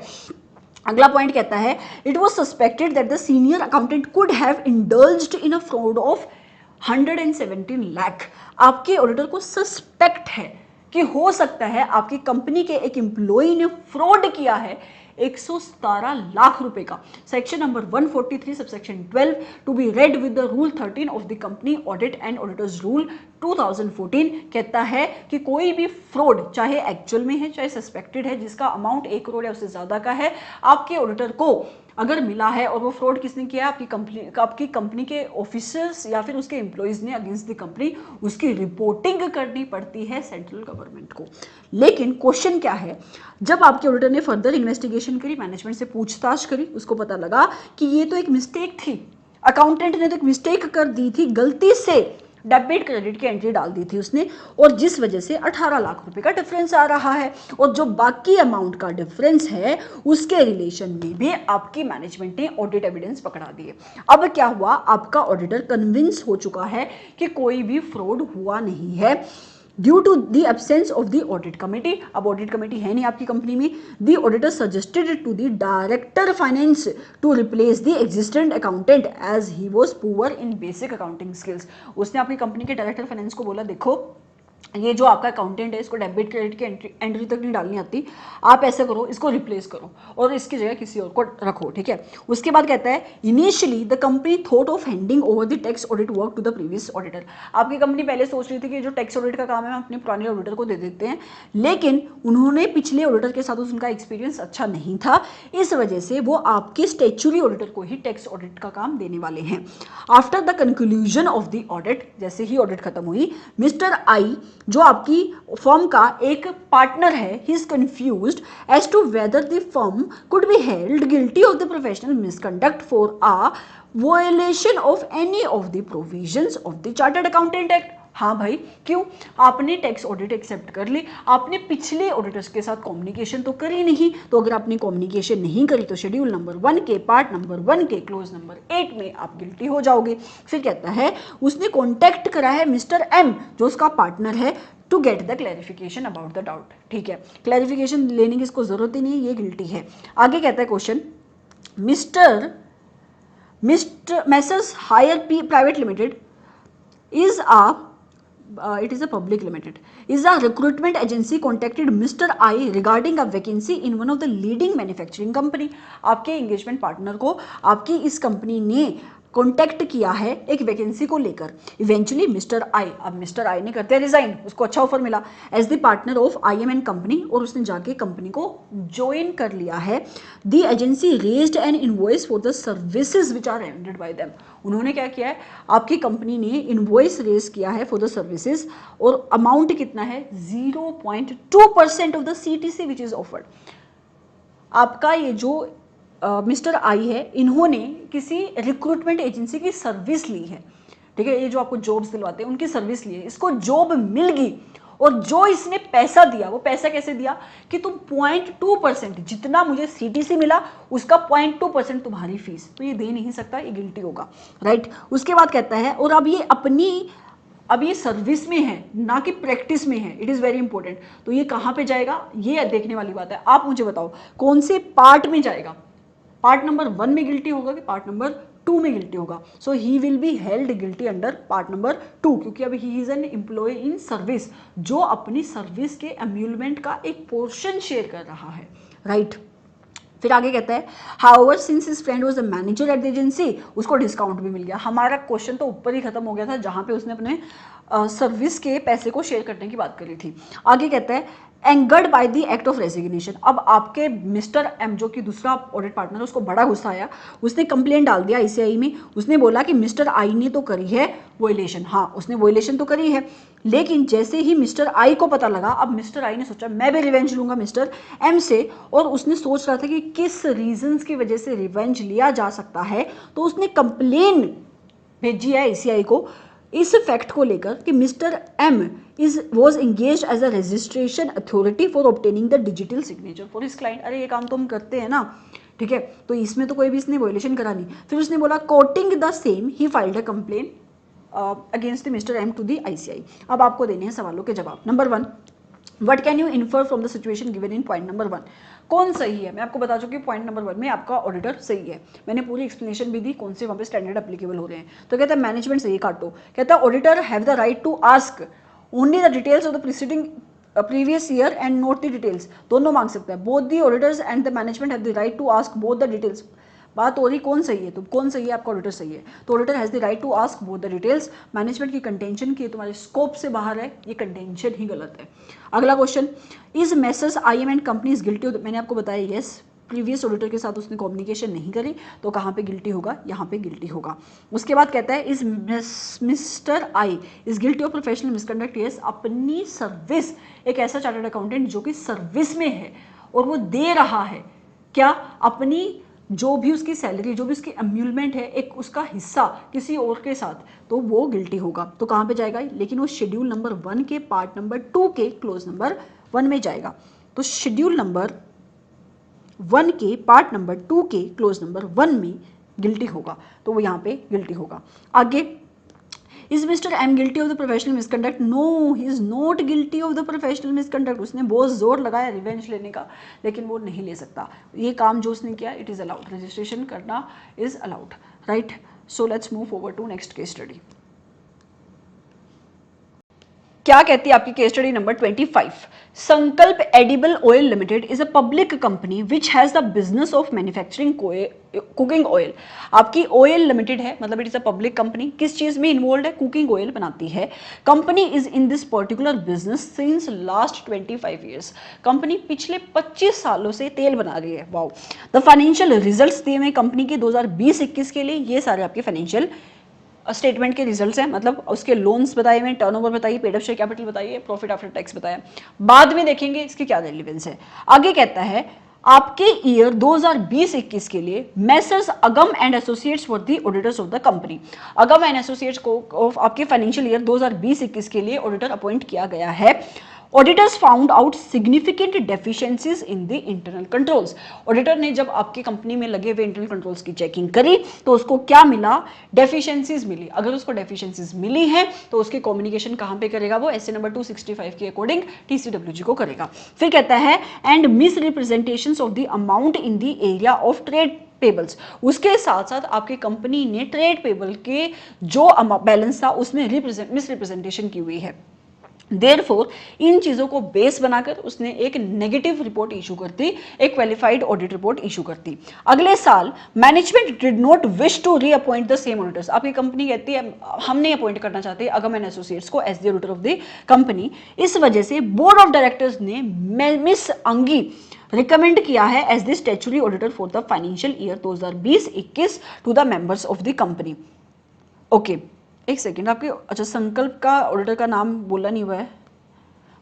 अगला पॉइंट कहता है it was suspected that the senior accountant could have indulged in a fraud of 117 lakh. आपके ऑडिटर को सस्पेक्ट है कि हो सकता है आपकी कंपनी के एक एम्प्लॉई ने फ्रॉड किया है 117 लाख रुपए का। Section number 143 subsection 12 to be read with the rule 13 of the company audit and auditors rule 2014 कहता है कि कोई भी फ्रॉड चाहे एक्चुअल में है चाहे सस्पेक्टेड है, जिसका अमाउंट 1 करोड़ या उससे ज्यादा का है, आपके ऑडिटर को अगर मिला है और वो फ्रॉड किसने किया, आपकी कंपनी के ऑफिसर्स या फिर उसके एम्प्लॉइज ने अगेंस्ट द कंपनी, उसकी रिपोर्टिंग करनी पड़ती है सेंट्रल गवर्नमेंट को। लेकिन क्वेश्चन क्या है, जब आपके ऑडिटर ने फर्दर इन्वेस्टिगेशन करी, मैनेजमेंट से पूछताछ करी, उसको पता लगा कि ये तो एक मिस्टेक थी, अकाउंटेंट ने तो एक मिस्टेक कर दी थी, गलती से डेबिट क्रेडिट की एंट्री डाल दी थी उसने, और जिस वजह से 18 लाख रुपए का डिफरेंस आ रहा है, और जो बाकी अमाउंट का डिफरेंस है उसके रिलेशन में भी आपकी मैनेजमेंट ने ऑडिट एविडेंस पकड़ा दिए। अब क्या हुआ, आपका ऑडिटर कन्विंस हो चुका है कि कोई भी फ्रॉड हुआ नहीं है due to the absence of the audit committee. अब ऑडिट कमेटी है नहीं आपकी कंपनी में। The auditor suggested to the director finance to replace the existent accountant as he was poor in basic accounting skills. उसने आपकी company के director finance को बोला, देखो ये जो आपका अकाउंटेंट है इसको डेबिट क्रेडिट की एंट्री तक नहीं डालनी आती, आप ऐसा करो इसको रिप्लेस करो और इसकी जगह किसी और को रखो, ठीक है। उसके बाद कहता है initially the company thought of handing over the tax audit work to the previous auditor. आपकी कंपनी पहले सोच रही थी कि जो टैक्स ऑडिट का काम है हम अपने पुराने ऑडिटर को दे देते हैं, लेकिन उन्होंने पिछले ऑडिटर के साथ उनका एक्सपीरियंस अच्छा नहीं था, इस वजह से वो आपके स्टैट्यूटरी ऑडिटर को ही टैक्स ऑडिट का काम देने वाले हैं। After the conclusion of the audit, जैसे ही ऑडिट खत्म हुई, मिस्टर आई जो आपकी फर्म का एक पार्टनर है, he is confused as to whether the firm could be held guilty of the professional misconduct for a violation of any of the provisions of the chartered accountant act. हाँ भाई, क्यों? आपने tax audit accept कर ली, आपने पिछले auditors के साथ communication तो करी नहीं, तो अगर आपने कम्युनिकेशन नहीं करी तो शेड्यूल नंबर 1 के पार्ट नंबर 1 के क्लोज नंबर 8 में आप गिल्टी हो जाओगे। फिर कहता है उसने कॉन्टैक्ट करा है मिस्टर एम जो उसका पार्टनर है to get the clarification about the doubt. ठीक है, क्लैरिफिकेशन लेने की इसको जरूरत ही नहीं है, ये गिल्टी है। आगे कहता है question, mister messrs hire P private limited is it is a public limited, is a recruitment agency contacted Mr. I regarding a vacancy in one of the leading manufacturing company। आपके engagement partner को आपकी इस company ने contact किया है एक vacancy को लेकर। इवेंचुअली मिस्टर आई, अब मिस्टर आई ने करते हैं रिजाइन, उसको अच्छा ऑफर मिला as the partner of IMN company, और उसने जाके कंपनी को ज्वाइन कर लिया है। The agency raised an invoice for the services which are rendered by them. उन्होंने क्या किया है, आपकी कंपनी ने इनवॉइस रेज किया है फॉर द सर्विसेज, और अमाउंट कितना है 0.2% of the CTC which is offered. आपका ये जो मिस्टर आई है, इन्होंने किसी रिक्रूटमेंट एजेंसी की सर्विस ली है, ठीक है, ये जो आपको जॉब्स दिलवाते हैं उनकी सर्विस ली है, इसको जॉब मिल गई, और जो इसने पैसा दिया वो पैसा कैसे दिया कि तुम 0.2%, जितना मुझे CTC मिला उसका 0.2% तुम्हारी फीस, तो ये दे नहीं सकता, ये गिल्टी होगा, राइट। उसके बाद कहता है, और अब ये सर्विस में है ना कि प्रैक्टिस में है, इट इज़ वेरी इंपॉर्टेंट। तो ये कहाँ पे जाएगा, ये देखने वाली बात है। आप मुझे बताओ कौन से पार्ट में जाएगा, पार्ट नंबर 1 में गिल्टी होगा कि पार्ट नंबर 2 में गिल्टी होगा? So he will be held guilty under part number 2, क्योंकि अभी he is an employ in service जो अपनी सर्विस के एम्यूलमेंट का एक पोर्शन शेयर कर रहा है, राइट। फिर आगे कहता है, however since his friend was the manager at the agency, उसको डिस्काउंट भी मिल गया। हमारा क्वेश्चन तो ऊपर ही खत्म हो गया था जहां पे उसने अपने सर्विस के पैसे को शेयर करने की बात करी थी। आगे कहता है, angered by the act of resignation. अब आपके मिस्टर एम जो कि दूसरा ऑडिट पार्टनर है, उसको बड़ा गुस्सा आया, उसने कंप्लेंट डाल दिया ICI में। उसने बोला कि मिस्टर आई ने तो करी है वोलेशन, हाँ उसने वोलेशन तो करी है, लेकिन जैसे ही मिस्टर आई को पता लगा, अब मिस्टर आई ने सोचा मैं भी रिवेंज लूंगा मिस्टर एम से, और उसने सोच रहा था कि किस रीजंस की वजह से रिवेंज लिया जा सकता है, तो उसने कंप्लेन भेजी है ICI को इस फैक्ट को लेकर कि mister M was engage as a registration authority for obtaining the digital signature for his client. अरे ये काम तो हम करते हैं ना, ठीक है, तो इसमें तो कोई भी इसने वायलेशन करा नहीं। फिर उसने बोला, quoting the same he filed a complaint against mister M to the ICI। अब आपको देने हैं सवालों के जवाब। Number 1, what can you infer from the situation given in point number 1? कौन सही है? मैं आपको बता चुकी हूँ पॉइंट नंबर 1 में आपका ऑडिटर सही है, मैंने पूरी एक्सप्लेनेशन भी दी कौन से वहाँ पे स्टैंडर्ड एप्लीकेबल हो रहे हैं। तो कहता है मैनेजमेंट सही काटो। कहता है auditor have the right to ask only the details of the preceding previous year and note the details, दोनों मांग सकते हैं। Both the auditors and the management have the right to ask both the details. बात हो रही कौन सही है, तो कौन सही है, आपका ऑडिटर सही है, तो auditor has the right to ask both the details. Management की कंटेंशन की तुम्हारे स्कोप से बाहर है, ये कंटेंशन ही गलत है। अगला question, is messrs IM and companies guilty of, मैंने आपको बताया यस, प्रीवियस ऑडिटर के साथ उसने कम्युनिकेशन नहीं करी तो कहाँ पे गिल्टी होगा, यहाँ पे गिल्टी होगा। उसके बाद कहता है is mister I is guilty of professional misconduct, yes, अपनी सर्विस, एक ऐसा चार्टर्ड अकाउंटेंट जो कि सर्विस में है और वो दे रहा है क्या, अपनी जो भी उसकी सैलरी, जो भी उसकी एम्यूलमेंट है, एक उसका हिस्सा किसी और के साथ, तो वो गिल्टी होगा। तो कहाँ पे जाएगा, लेकिन वो शेड्यूल नंबर 1 के पार्ट नंबर 2 के क्लोज नंबर 1 में जाएगा। तो शेड्यूल नंबर 1 के पार्ट नंबर 2 के क्लोज नंबर 1 में गिल्टी होगा, तो वो यहाँ पे गिल्टी होगा। आगे, is mister M guilty of the professional misconduct, no he is not guilty of the professional misconduct. उसने बहुत जोर लगाया रिवेंज लेने का, लेकिन वो नहीं ले सकता। ये काम जो उसने किया, इट इज अलाउड, रजिस्ट्रेशन करना is allowed, right. So let's move forward to next case study. क्या कहती है आपकी case study number 25, Sankalp edible oil limited is a public company which has the business of manufacturing cooking oil. आपकी oil limited है, मतलब it is a public company, किस चीज में इन्वॉल्व है, कुकिंग ऑयल बनाती है। Company is in this particular business since last 25 years, company पिछले 25 सालों से तेल बना रही है। वाओ। द फाइनेंशियल रिजल्ट्स दिए हुए कंपनी के 2020-21 के लिए, ये सारे आपके फाइनेंशियल स्टेटमेंट के रिजल्ट्स हैं, मतलब उसके लोन्स बताए हुए, टर्नओवर बताइए, पेड अप शेयर कैपिटल बताइए, प्रॉफिट आफ्टर टैक्स बताया। बाद में देखेंगे इसकी क्या रेलेवेंस है। आगे कहता है आपके ईयर 2020-21 के लिए messrs Agam and associates for the auditors of the company. Agam and associates को आपके फाइनेंशियल ईयर 2020-21 के लिए ऑडिटर अपॉइंट किया गया है। Auditors found out significant deficiencies in the internal controls. Auditor ने जब आपकी कंपनी में लगे हुए इंटरनल कंट्रोल्स की चेकिंग करी तो उसको क्या मिला, डेफिशिएंसीज मिली। अगर उसको डेफिशिएंसीज मिली है तो उसकी कम्युनिकेशन कहां पे करेगा, वो एसए नंबर 265 के अकॉर्डिंग टीसीडब्ल्यूजी को करेगा। फिर कहता है and miss representations of the amount in the area of trade payables. उसके साथ साथ आपकी कंपनी ने ट्रेड पेबल के जो बैलेंस था उसमें मिस रिप्रेजेंटेशन की हुई है। देयरफॉर इन चीजों को बेस बनाकर उसने एक नेगेटिव रिपोर्ट इशू करती, एक क्वालिफाइड ऑडिट रिपोर्ट इशू करती। अगले साल management did not wish to reappoint the same auditors. आपकी कंपनी कहती है हम नहीं अपॉइंट करना चाहते अगम एंड एसोसिएट्स को as the auditor of the company. इस वजह से बोर्ड ऑफ डायरेक्टर्स ने मिस अंगी रिकमेंड किया है as the statutory auditor for the financial year 2020-21 to the members of the company. Okay, एक सेकेंड, आपके अच्छा संकल्प का ऑडिटर का नाम बोला नहीं हुआ है,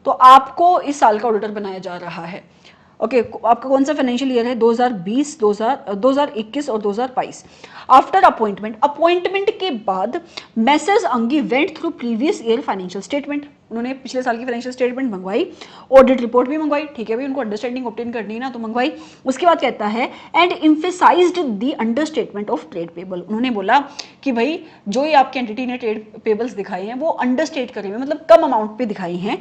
तो आपको इस साल का ऑडिटर बनाया जा रहा है। ओके, आपका कौन सा फाइनेंशियल ईयर है, 2020, 2021 और 2022। आफ्टर अपॉइंटमेंट के बाद मेसर्स अंगी went through previous year financial statement. उन्होंने पिछले साल की फाइनेंशियल स्टेटमेंट मंगवाई, ऑडिट रिपोर्ट भी मंगवाई, ठीक है भाई, उनको अंडरस्टैंडिंग ऑब्टेन करनी है ना, तो मंगवाई। उसके बाद कहता है and emphasised the understatement of trade payable. उन्होंने बोला कि भाई जो ये आपकी एंटिटी ने ट्रेड पेबल्स दिखाई हैं वो अंडरस्टेट करे हुए, मतलब कम अमाउंट पे दिखाई हैं,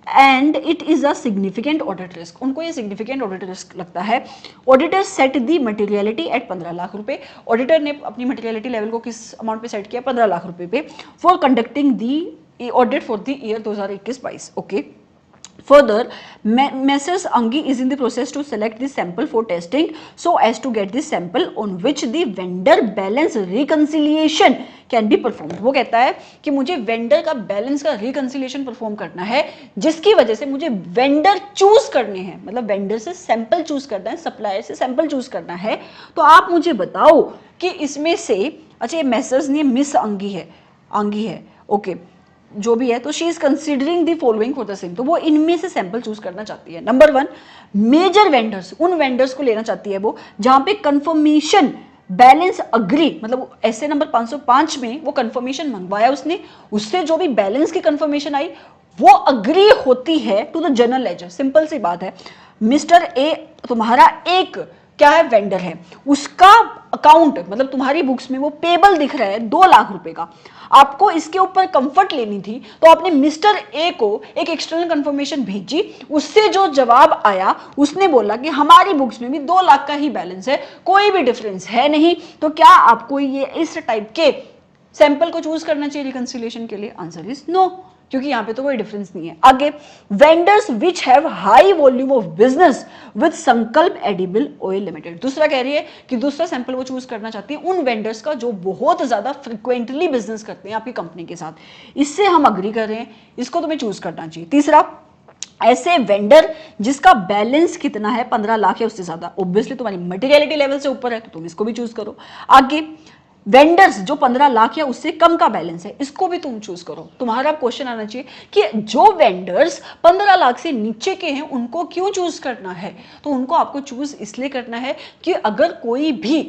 and it is a significant audit risk. उनको ये सिग्निफिकेंट ऑडिट रिस्क लगता है। ऑडिटर सेट दी मटेरियलिटी एट 15 लाख रुपए। ऑडिटर ने अपनी मटेरियलिटी लेवल को किस अमाउंट पे सेट किया, 15 लाख रुपए पे, for conducting the audit for the year 2021-22। Okay, further Messrs Angi is in the process to select the sample for testing so as to get the sample on which the vendor balance reconciliation can be performed। वो कहता है कि मुझे vendor का balance का reconciliation perform करना है, जिसकी वजह से मुझे वेंडर चूज करने हैं, मतलब वेंडर से सैंपल चूज करना है, सप्लायर से सैंपल चूज करना है। तो आप मुझे बताओ कि इसमें से, अच्छा ये मेसर्स ने मिस अंगी है, ओके, जो भी है, तो she is considering the following for the same. तो वो इनमें से सैंपल चूज करना चाहती है। नंबर 1, मेजर वेंडर्स, उन वेंडर्स को लेना चाहती है वो जहां पे कंफर्मेशन बैलेंस अग्री, मतलब ऐसे नंबर 505 में वो कंफर्मेशन मंगवाया उसने, उससे जो भी बैलेंस की कंफर्मेशन आई वो अग्री होती है to the general ledger. Simple सी बात है, मिस्टर ए तुम्हारा एक क्या है, वेंडर है, उसका अकाउंट मतलब तुम्हारी बुक्स में वो पेबल दिख रहा है 2 लाख रुपए का। आपको इसके ऊपर कंफर्ट लेनी थी तो आपने मिस्टर ए को एक एक्सटर्नल कंफर्मेशन भेजी, उससे जो जवाब आया उसने बोला कि हमारी बुक्स में भी 2 लाख का ही बैलेंस है, कोई भी डिफरेंस है नहीं। तो क्या आपको ये इस टाइप के सैंपल को चूज करना चाहिए रिकंसिलिएशन के लिए? Answer is no. क्योंकि यहाँ पे तो कोई डिफरेंस नहीं है। आगे, vendors which have high volume of business with Sankalp edible oil limited. दूसरा कह रही है कि दूसरा सैंपल वो चूज करना चाहती है उन वेंडर्स का जो बहुत ज्यादा फ्रिक्वेंटली बिजनेस करते हैं आपकी कंपनी के साथ, इससे हम अग्री कर रहे हैं, इसको तुम्हें चूज करना चाहिए। तीसरा, ऐसे वेंडर जिसका बैलेंस कितना है 15 लाख या उससे ज्यादा, ऑब्वियसली तुम्हारी मटेरियलिटी लेवल से ऊपर है तो तुम इसको भी चूज करो। आगे, वेंडर्स जो 15 लाख या उससे कम का बैलेंस है, इसको भी तुम चूज करो। तुम्हारा क्वेश्चन आना चाहिए कि जो वेंडर्स 15 लाख से नीचे के हैं उनको क्यों चूज करना है, तो उनको आपको चूज इसलिए करना है कि अगर कोई भी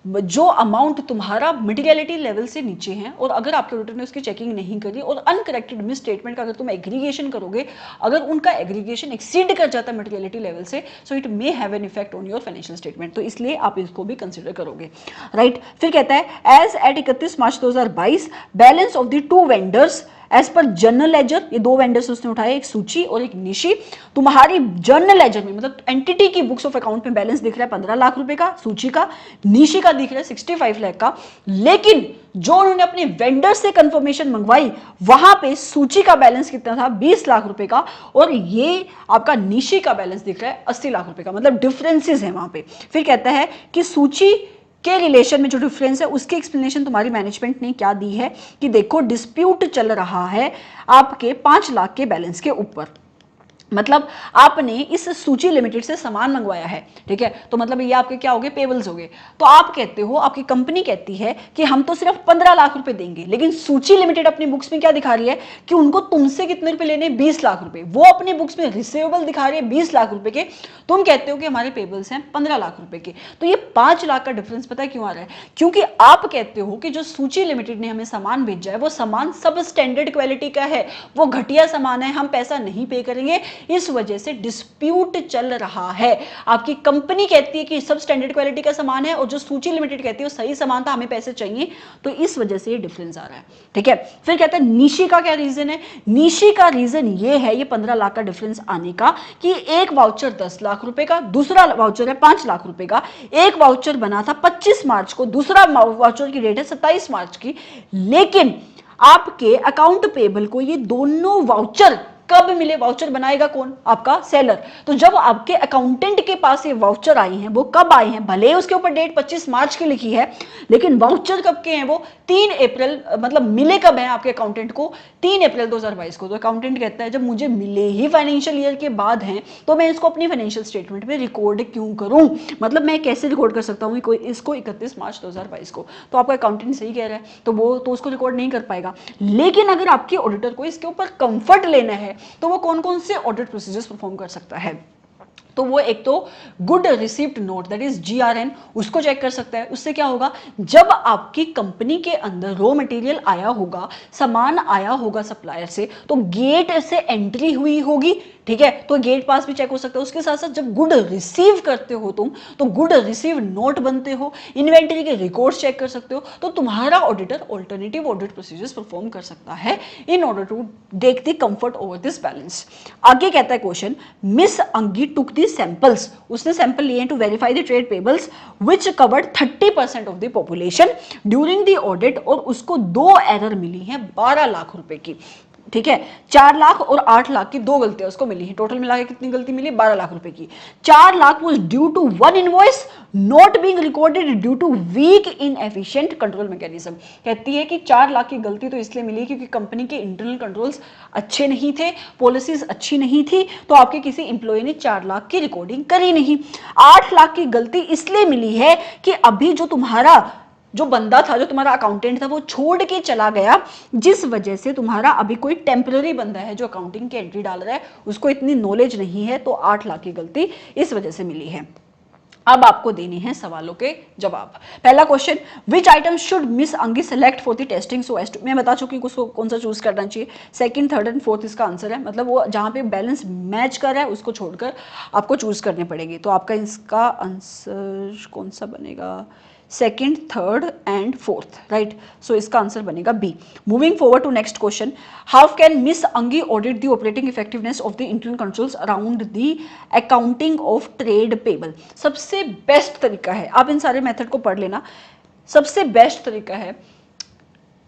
जो अमाउंट तुम्हारा मटेरियलिटी लेवल से नीचे है और अगर आपके ऑडिटर ने उसकी चेकिंग नहीं करी और अनकरेक्टेड मिस स्टेटमेंट का अगर तुम एग्रीगेशन करोगे, अगर उनका एग्रीगेशन एक्सीड कर जाता है मटेरियलिटी लेवल से, so it may have an effect on your financial statement, तो इसलिए आप इसको भी कंसिडर करोगे, राइट। फिर कहता है as at 31 March 2022 balance of the two vendors as per journal ledger, ये दो वेंडर्स उसने उठाए, एक सूची और एक निशी। तुम्हारी जर्नल लेजर में मतलब एंटिटी की बुक्स ऑफ अकाउंट में बैलेंस दिख रहा है 15 लाख रुपए का सूची का, निशी का दिख रहा है 65 लाख का, लेकिन जो उन्होंने अपने वेंडर से कंफर्मेशन मंगवाई वहां पे सूची का बैलेंस कितना था 20 लाख रुपए का और ये आपका निशी का बैलेंस दिख रहा है 80 लाख रुपए का, मतलब डिफरेंसेस है वहां पे। फिर कहता है कि सूची के रिलेशन में जो डिफरेंस है उसकी एक्सप्लेनेशन तुम्हारी मैनेजमेंट ने क्या दी है कि देखो डिस्प्यूट चल रहा है आपके 5 लाख के बैलेंस के ऊपर, मतलब आपने इस सूची लिमिटेड से सामान मंगवाया है, ठीक है, तो मतलब ये आपके क्या हो गए, पेबल्स हो गए। तो आप कहते हो, आपकी कंपनी कहती है कि हम तो सिर्फ 15 लाख रुपए देंगे, लेकिन सूची लिमिटेड अपनी बुक्स में क्या दिखा रही है कि उनको तुमसे कितने रुपए लेने, 20 लाख रुपए। वो अपनी बुक्स में रिसीवेबल दिखा रही है 20 लाख रुपए के, तुम कहते हो कि हमारे पेबल्स हैं 15 लाख रुपए के। तो ये 5 लाख का डिफरेंस पता है क्यों आ रहा है, क्योंकि आप कहते हो कि जो सूची लिमिटेड ने हमें सामान भेजा है वो सामान सब स्टैंडर्ड क्वालिटी का है, वो घटिया सामान है, हम पैसा नहीं पे करेंगे, इस वजह से डिस्प्यूट चल रहा है। आपकी कंपनी कहती है कि सब स्टैंडर्ड क्वालिटी का सामान है और जो सूची लिमिटेड कहती है वो सही सामान था, हमें पैसे चाहिए, तो इस वजह से ये डिफरेंस आ रहा है, ठीक है। फिर कहता है निशी का क्या रीजन है, निशी का रीजन ये है ये 15 लाख का डिफरेंस आने का कि एक वाउचर 10 लाख रुपए का, दूसरा वाउचर है 5 लाख रुपए का। एक वाउचर बना था 25 मार्च को, दूसरा वाउचर की डेट है 27 मार्च की, लेकिन आपके अकाउंट पेबल को ये दोनों वाउचर कब मिले, वाउचर बनाएगा कौन, आपका सेलर। तो जब आपके अकाउंटेंट के पास ये वाउचर आई हैं, वो कब आए हैं, भले उसके ऊपर डेट 25 मार्च की लिखी है, लेकिन वाउचर कब के हैं, वो 3 अप्रैल, मतलब मिले कब हैं आपके अकाउंटेंट को, 3 अप्रैल 2022 को। तो अकाउंटेंट कहता है जब मुझे मिले ही फाइनेंशियल ईयर के बाद हैं तो मैं इसको अपनी फाइनेंशियल स्टेटमेंट में रिकॉर्ड क्यों करूं, मतलब मैं कैसे रिकॉर्ड कर सकता हूं कोई इसको 31 मार्च 2022 को। तो आपका अकाउंटेंट सही कह रहा है, तो वो तो उसको रिकॉर्ड नहीं कर पाएगा। लेकिन अगर आपके ऑडिटर को इसके ऊपर कंफर्ट लेना है तो वो कौन कौन से ऑडिट प्रोसीजर्स परफॉर्म कर सकता है, तो वो एक तो good receipt note that is GRN, उसको चेक कर सकता है। उससे क्या होगा, जब आपकी कंपनी के अंदर रॉ मटेरियल आया होगा, सामान आया होगा सप्लायर से, तो गेट से एंट्री हुई होगी, ठीक है, तो गेट पास भी चेक हो सकता है। उसके साथ साथ जब गुड रिसीव करते हो तुम, तो गुड रिसीव नोट बनते हो, इन्वेंटरी के रिकॉर्ड्स चेक कर सकते हो, तो तुम्हारा auditor alternative audit procedures perform कर सकता है in order to take the comfort over this balance. आगे कहता है क्वेश्चन, मिस अंगी टुक द सैंपल्स, उसने सैंपल लिए to verify the trade payables which covered 30% of the population during the audit, और उसको 2 एरर मिली हैं 12 लाख रुपए की, ठीक है, 4 लाख और 8 लाख की 2 गलतियां उसको मिली हैं, टोटल मिला के कितनी गलती मिली, 12 लाख रुपए की। 4 lakh was due to 1 invoice not being recorded due to weak inefficient control mechanism. कहती है कि 4 लाख की गलती तो इसलिए मिली क्योंकि कंपनी के इंटरनल कंट्रोल्स अच्छे नहीं थे, पॉलिसीज अच्छी नहीं थी, तो आपके किसी इंप्लॉय ने 4 लाख की रिकॉर्डिंग करी नहीं। 8 लाख की गलती इसलिए मिली है कि अभी जो तुम्हारा जो बंदा था, जो तुम्हारा अकाउंटेंट था, वो छोड़ के चला गया, जिस वजह से तुम्हारा अभी कोई टेम्पररी बंदा है जो अकाउंटिंग की एंट्री डाल रहा है, उसको इतनी नॉलेज नहीं है, तो 8 लाख की गलती इस वजह से मिली है। अब आपको देने हैं सवालों के जवाब। पहला question, which item should miss Angi select for the testing so as to, मैं बता चुकी हूँ उसको कौन सा चूज करना चाहिए। सेकंड, थर्ड एंड फोर्थ इसका आंसर है, मतलब वो जहां पे बैलेंस मैच कर रहा है उसको छोड़कर आपको चूज करने पड़ेगी। तो आपका इसका आंसर कौन सा बनेगा, second, third and fourth, right. So इसका आंसर बनेगा B. Moving forward to next question, how can miss Angi audit the operating effectiveness of the internal controls around the accounting of trade payable. सबसे best तरीका है, आप इन सारे method को पढ़ लेना, सबसे बेस्ट तरीका है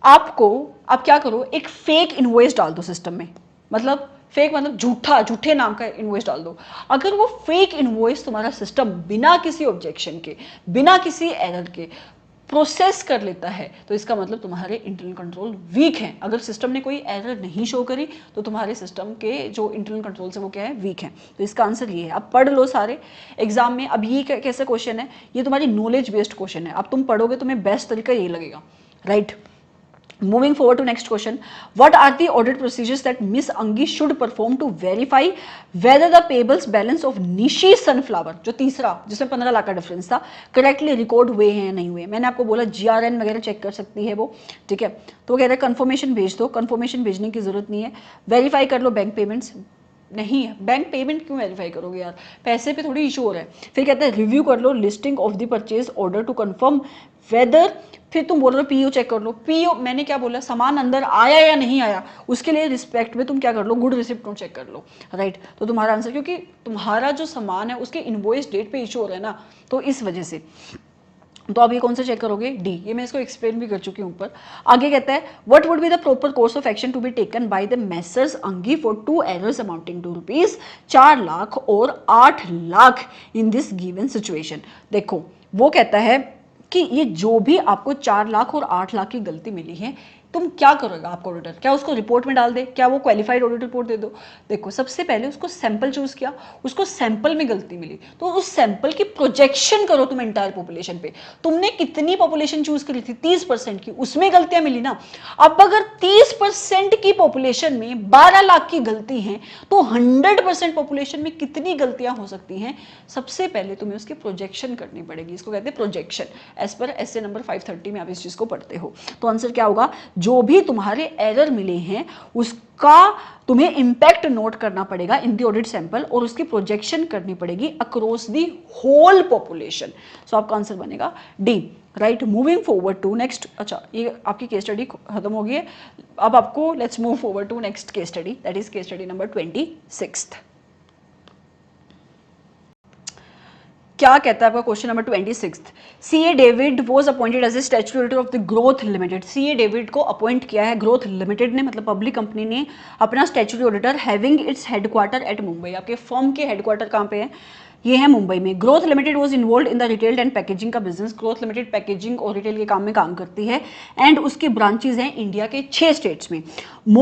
आप क्या करो, एक फेक इनवॉइस डाल दो सिस्टम में, मतलब फेक मतलब झूठे नाम का इनवॉइस डाल दो। अगर वो फेक इनवॉइस तुम्हारा सिस्टम बिना किसी ऑब्जेक्शन के, बिना किसी एरर के प्रोसेस कर लेता है, तो इसका मतलब तुम्हारे इंटरनल कंट्रोल वीक हैं। अगर सिस्टम ने कोई एरर नहीं शो करी तो तुम्हारे सिस्टम के जो इंटरनल कंट्रोल है वो क्या है, वीक है। तो इसका आंसर ये है। अब पढ़ लो सारे एग्जाम में। अब ये कैसा क्वेश्चन है, ये तुम्हारी नॉलेज बेस्ड क्वेश्चन है। अब तुम पढ़ोगे तुम्हें बेस्ट तरीका ये लगेगा, right. Moving forward to next question, what are the audit procedures that Miss Angi should perform to verify whether the payables balance of Nishi Sunflower, जो तीसरा जिसमें 15 लाख का डिफरेंस था, करेक्टली रिकॉर्ड हुए हैं या नहीं हुए। मैंने आपको बोला GRN वगैरह चेक कर सकती है वो, ठीक है। तो वो कह रहे हैं कंफर्मेशन भेज दो, कंफर्मेशन भेजने की जरूरत नहीं है। वेरीफाई कर लो बैंक पेमेंट्स, नहीं है, बैंक पेमेंट क्यों वेरीफाई करोगे यार, पैसे पे थोड़ी इशू हो रहा है। फिर कहते हैं रिव्यू कर लो listing of the purchase order to confirm whether, फिर तुम बोल रहे हो पीओ चेक कर लो। पीओ मैंने क्या बोला, सामान अंदर आया या नहीं आया, उसके लिए रिस्पेक्ट में तुम क्या कर लो, गुड रिसिप्ट चेक कर लो, राइट। तो तुम्हारा आंसर, क्योंकि तुम्हारा जो सामान है उसके इनवॉइस डेट पे इशू हो रहा है ना, तो इस वजह से। तो आप ये कौन सा चेक करोगे, डी। ये मैं इसको एक्सप्लेन भी कर चुकी हूँ ऊपर। आगे कहता है what would be the proper course of action to be taken by the messrs Angi for 2 errors amounting to ₹4 lakh और 8 lakh in this given situation. देखो वो कहता है कि ये जो भी आपको 4 लाख और 8 लाख की गलती मिली है, तुम क्या करोगे आपको ऑडिटर, क्या उसको रिपोर्ट में डाल दे, क्या वो क्वालिफाइड ऑडिट रिपोर्ट दे दो। देखो सबसे पहले उसको सैंपल चूज किया, उसको सैंपल में गलती मिली, तो उस सैंपल की प्रोजेक्शन करो तुम एंटायर पॉपुलेशन पे। तुमने कितनी पॉपुलेशन चूज करी थी, 30% की, उसमें गलतियां मिली ना। अब अगर 30% की पॉपुलेशन में 12 लाख की गलती है, तो 100% पॉपुलेशन में कितनी गलतियां हो सकती हैं। सबसे पहले तुम्हें उसकी प्रोजेक्शन करनी पड़ेगी, इसको कहते हैं projection. As per SA number 530 में आप इस चीज को पढ़ते हो। तो आंसर क्या होगा, जो भी तुम्हारे एरर मिले हैं उसका तुम्हें इंपैक्ट नोट करना पड़ेगा इन द ऑडिट सैंपल, और उसकी प्रोजेक्शन करनी पड़ेगी across the whole population. So आपका आंसर बनेगा D, right. Moving forward to next, अच्छा ये आपकी केस स्टडी खत्म हो गई है। अब आपको let's move forward to next case study, that is case study number 26। क्या कहता है आपका question number 26, CA David was appointed as a statutory auditor of the Growth Limited. CA David को अपॉइंट किया है ग्रोथ लिमिटेड ने, मतलब public company ने, अपना statutory auditor, having its headquarter at Mumbai. आपके फर्म के हेडक्वार्टर कहाँ पे है, ये है मुंबई में। Growth limited was involve in the retail and packaging का बिजनेस। ग्रोथ लिमिटेड पैकेजिंग और रिटेल के काम में काम करती है, एंड उसकी ब्रांचेज हैं इंडिया के 6 स्टेट्स में।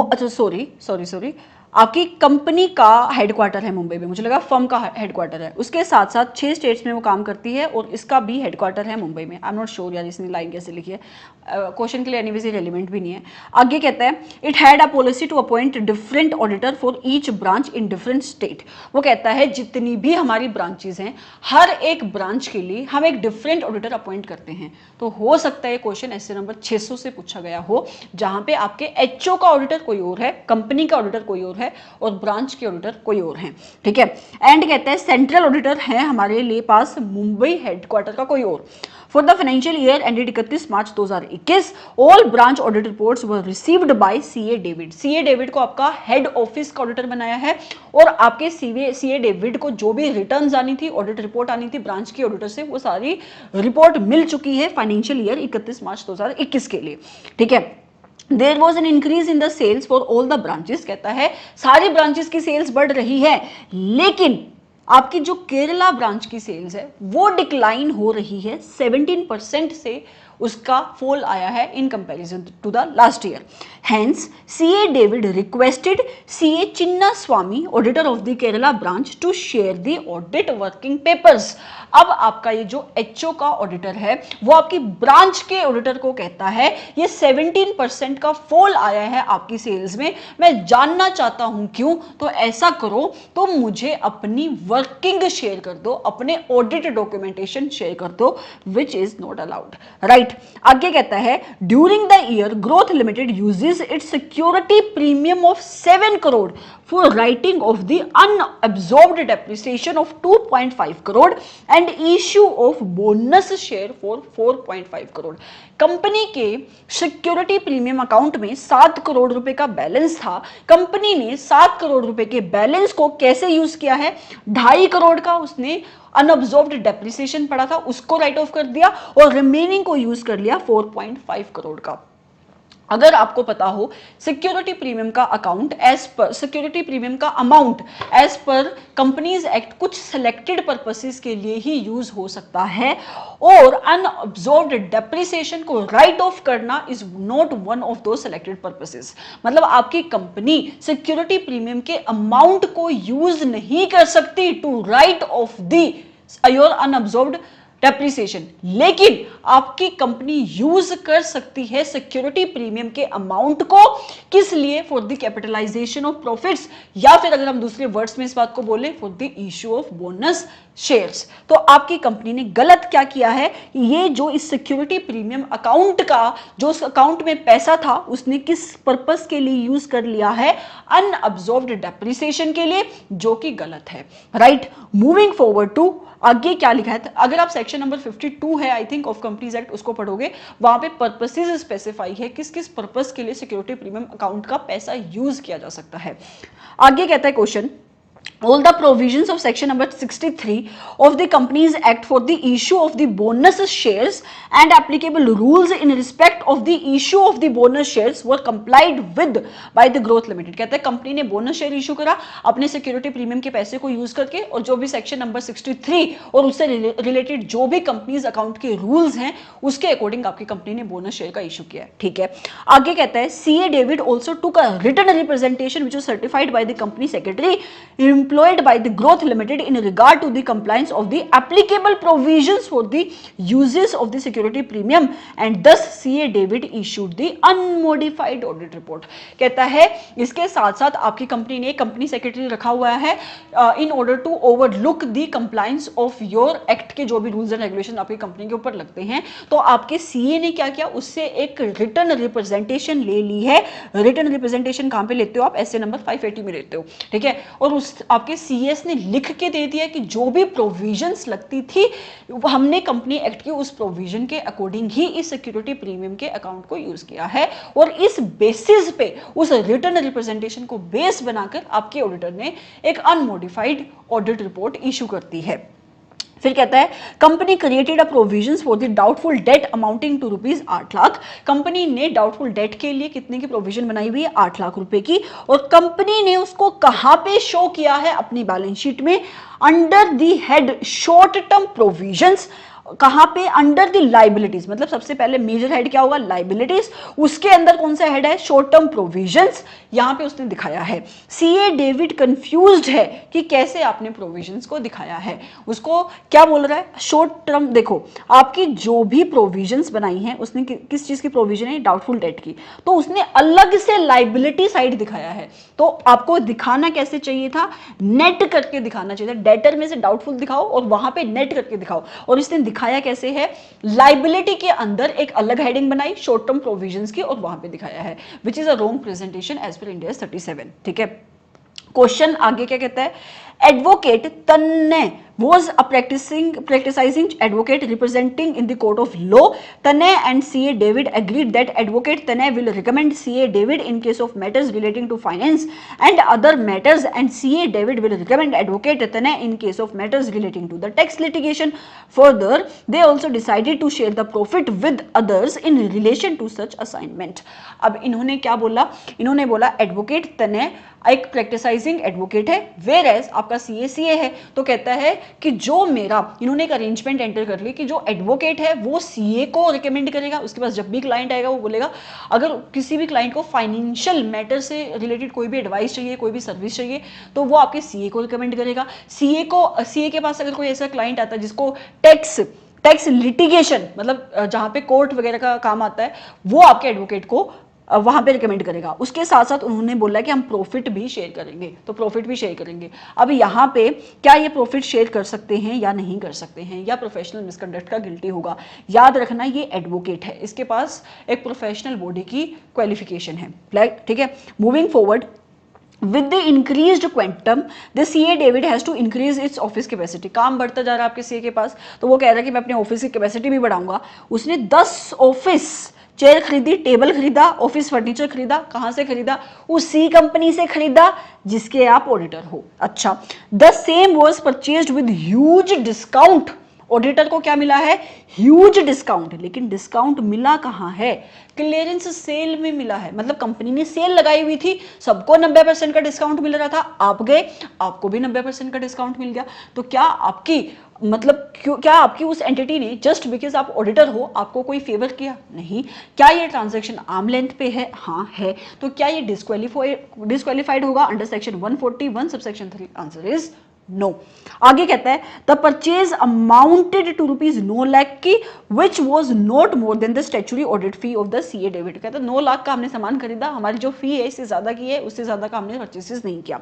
अच्छा सॉरी, आपकी कंपनी का हेडक्वार्टर है मुंबई में, मुझे लगा फर्म का हेडक्वार्टर है। उसके साथ साथ 6 स्टेट्स में वो काम करती है, और इसका भी हेडक्वार्टर है मुंबई में। आई एम नॉट श्योर यार इसने लाइन कैसे लिखी है, क्वेश्चन के लिए एनीवेज रेलिवेंट भी नहीं है। आगे कहता है it had a policy to appoint different auditor for each branch in different state. वो कहता है जितनी भी हमारी ब्रांचेज हैं, हर एक ब्रांच के लिए हम एक डिफरेंट ऑडिटर अपॉइंट करते हैं। तो हो सकता है क्वेश्चन ऐसे नंबर 600 से पूछा गया हो, जहां पे आपके एचओ का ऑडिटर कोई और है, कंपनी का ऑडिटर कोई और है, और ब्रांच के ऑडिटर कोई और हैं, ठीक है। एंड कहता है सेंट्रल ऑडिटर है हमारे लिए पास मुंबई हेडक्वार्टर का कोई और। For the financial year ended 31 March 2021 all branch audit reports were received by CA David. CA David को आपका हेड ऑफिस का ऑडिटर बनाया है, और आपके सीए डेविड को जो भी रिटर्न्स आनी थी, ऑडिट रिपोर्ट आनी थी ब्रांच के ऑडिटर से, वो सारी रिपोर्ट मिल चुकी है फाइनेंशियल ईयर 31 मार्च 2021 के लिए, ठीक है। There was an increase in the sales for all the branches. कहता है सारी ब्रांचेस की सेल्स बढ़ रही है, लेकिन आपकी जो केरला ब्रांच की सेल्स है वो डिक्लाइन हो रही है, 17% से उसका फॉल आया है in comparison to the last year. Hence CA David requested CA Chinna Swami auditor of the Kerala branch to share the audit working papers. अब आपका ये जो एचओ का ऑडिटर है वो आपकी ब्रांच के ऑडिटर को कहता है ये 17% का फॉल आया है आपकी सेल्स में, मैं जानना चाहता हूं क्यों। तो ऐसा करो, तो मुझे अपनी वर्किंग शेयर कर दो, अपने ऑडिट डॉक्यूमेंटेशन शेयर कर दो, which is not allowed, right. आगे कहता है during the year growth limited uses it's security premium of 7 crore for writing of the unabsorbed depreciation of 2.5 crore and issue of bonus share for 4.5 crore. Company के security premium account में 7 करोड़ रुपए का balance था। Company ने 7 करोड़ रुपए के बैलेंस को कैसे यूज किया है, 2.5 करोड़ का उसने अनअब्सॉर्ब्ड डेप्रिसिएशन पड़ा था, उसको राइट ऑफ कर दिया, और रिमेनिंग को यूज कर लिया 4.5 करोड़ का। अगर आपको पता हो सिक्योरिटी प्रीमियम का account as per security premium का amount as per companies act कुछ सिलेक्टेड पर्पसेस के लिए ही यूज हो सकता है और अनअब्जॉर्ब्ड डेप्रिसिएशन को राइट ऑफ करना is not one of the selected purposes. मतलब आपकी कंपनी सिक्योरिटी प्रीमियम के अमाउंट को यूज नहीं कर सकती to write off the your unabsorbed depreciation, लेकिन आपकी कंपनी यूज कर सकती है सिक्योरिटी प्रीमियम के अमाउंट को किस लिए? For the capitalisation of profits, या फिर अगर हम दूसरे वर्ड्स में इस बात को बोले for the issue of bonus shares. तो आपकी कंपनी ने गलत क्या किया है? ये जो इस सिक्योरिटी प्रीमियम अकाउंट का जो उस अकाउंट में पैसा था उसने किस पर्पस के लिए यूज कर लिया है? अनअब्जॉर्ब्ड डेप्रिसिएशन के लिए, जो कि गलत है। राइट, मूविंग फॉरवर्ड टू आगे क्या लिखा है? अगर आप सेक्शन नंबर 52 है I think of companies act उसको पढ़ोगे, वहां पे पर्पसेस स्पेसिफाई है किस किस पर्पस के लिए सिक्योरिटी प्रीमियम अकाउंट का पैसा यूज किया जा सकता है। आगे कहता है question, all the provisions of section number 63 of the Companies Act for the issue of the bonus shares and applicable rules in respect of the issue of the bonus shares were complied with by the Growth Limited। कहता है company ने bonus share issue करा अपने security premium के पैसे को use करके, और जो भी सेक्शन नंबर 63 और उससे रिलेटेड जो भी कंपनीज अकाउंट के रूल्स हैं उसके अकॉर्डिंग आपकी कंपनी ने बोनस शेयर का इशू किया है। ठीक है, आगे कहता है CA David also took a written representation which was certified by the company secretary employed by the Growth Limited in regard to the compliance of the applicable provisions for the uses of the security premium, and thus CA David issued the unmodified audit report। कहता है इसके साथ साथ आपकी company ने company secretary रखा हुआ है in order to overlook the compliance of your act के जो भी रूल्स एंड रेगुलेशन आपकी कंपनी के ऊपर लगते हैं। तो आपके सीए ने क्या किया? उससे एक रिटर्न रिप्रेजेंटेशन ले ली है। रिटर्न रिप्रेजेंटेशन कहां पे लेते हो आप? एसए नंबर 580 में लेते हो। ठीक है, और उस आपके सीएस ने लिख के दे दिया कि जो भी प्रोविजंस लगती थी हमने कंपनी एक्ट के उस प्रोविजन के अकॉर्डिंग ही इस सिक्योरिटी प्रीमियम के अकाउंट को यूज किया है, और इस बेसिस पे उस रिटर्न रिप्रेजेंटेशन को बेस बनाकर आपके ऑडिटर ने एक अनमोडिफाइड ऑडिट रिपोर्ट इशू करती है। फिर कहता है company created a provisions for the doubtful debt amounting to ₹8 lakh. Company ने डाउटफुल डेट के लिए कितने की प्रोविजन बनाई हुई है? 8 लाख रुपए की। और कंपनी ने उसको कहां पे शो किया है? अपनी बैलेंस शीट में under the head short term provisions. कहां पे? Under the liabilities. मतलब सबसे पहले मेजर हेड क्या होगा? लाइबिलिटीज। उसके अंदर कौन सा हेड है? Short term provisions. यहां पे उसने दिखाया है। सीए डेविड कंफ्यूज्ड है कि कैसे आपने प्रोविजंस को दिखाया है। उसको क्या बोल रहा है? Short term. देखो आपकी जो भी प्रोविजंस बनाई हैं उसने किस चीज की प्रोविजन है? डाउटफुल डेट की। तो उसने अलग से लाइबिलिटी साइड दिखाया है। तो आपको दिखाना कैसे चाहिए था? नेट करके दिखाना चाहिए था। डेटर में से डाउटफुल दिखाओ और वहां पे नेट करके दिखाओ। और इसने दिखाया कैसे है? लाइबिलिटी के अंदर एक अलग हेडिंग बनाई शॉर्ट टर्म प्रोविजंस की और वहां पे दिखाया है, which is a wrong presentation as per India 37। ठीक है, क्वेश्चन आगे क्या कहता है? एडवोकेट तन्ने was a practicing advocate representing in the court of law. Tanay and CA David agreed that advocate Tanay will recommend CA David in case of matters relating to finance and other matters, and CA David will recommend advocate Tanay in case of matters relating to the tax litigation. Further, they also decided to share the profit with others in relation to such assignment. अब इन्होंने क्या बोला? इन्होंने बोला advocate तने एक प्रैक्टिसाइजिंग advocate है, where as आपका सीए है। तो कहता है कि जो मेरा, इन्होंने एक अरेंजमेंट एंटर कर ली कि जो एडवोकेट है वो सीए को रिकमेंड करेगा। उसके पास जब भी क्लाइंट आएगा वो बोलेगा अगर किसी भी क्लाइंट को फाइनेंशियल मैटर से रिलेटेड कोई भी एडवाइस चाहिए, कोई भी सर्विस चाहिए, तो वो आपके सीए को रिकमेंड करेगा। सीए के पास अगर कोई ऐसा क्लाइंट आता है जिसको टैक्स लिटिगेशन मतलब जहां पे कोर्ट वगैरह का काम आता है, वो आपके एडवोकेट को वहां पे रिकमेंड करेगा। उसके साथ साथ उन्होंने बोला कि हम प्रॉफिट भी शेयर करेंगे, तो प्रॉफिट भी शेयर करेंगे। अब यहाँ पे क्या ये प्रॉफिट शेयर कर सकते हैं या नहीं कर सकते हैं, या प्रोफेशनल मिसकंडक्ट का गिल्टी होगा? याद रखना ये एडवोकेट है, इसके पास एक प्रोफेशनल बॉडी की क्वालिफिकेशन है। ठीक है, moving forward, with the increased quantum the CA David has to increase its office capacity। काम बढ़ता जा रहा है आपके सीए के पास, तो वो कह रहा है कि मैं अपने ऑफिस की कैपेसिटी भी बढ़ाऊंगा। उसने 10 ऑफिस चेयर खरीदी, टेबल खरीदा, ऑफिस फर्नीचर खरीदा। कहां से खरीदा? उसी कंपनी से खरीदा जिसके आप ऑडिटर हो। अच्छा, the same was purchased with huge discount auditor को क्या मिला है, ह्यूज डिस्काउंट। लेकिन डिस्काउंट मिला कहाँ है, क्लियरेंस सेल में मिला है। मतलब कंपनी ने सेल लगाई हुई थी, सबको 90% का डिस्काउंट मिल रहा था, आप गए, आपको भी 90% का डिस्काउंट मिल गया। तो क्या आपकी मतलब क्या आपकी उस एंटिटी ने जस्ट बिकॉज आप ऑडिटर हो आपको कोई फेवर किया, नहीं। क्या ये ट्रांजैक्शन आर्म लेंथ पे है, हाँ है। तो क्या ये डिस्क्वालीफाइड होगा under section 141 subsection 3, answer is no. आगे कहता है the purchase amounted to rupees 9 lakh की which was not more than the statutory audit fee of the CA David. कहता है 9 लाख का हमने सामान खरीदा, हमारी जो फी है इससे ज्यादा की है, उससे ज्यादा का हमने परचेसेस नहीं किया।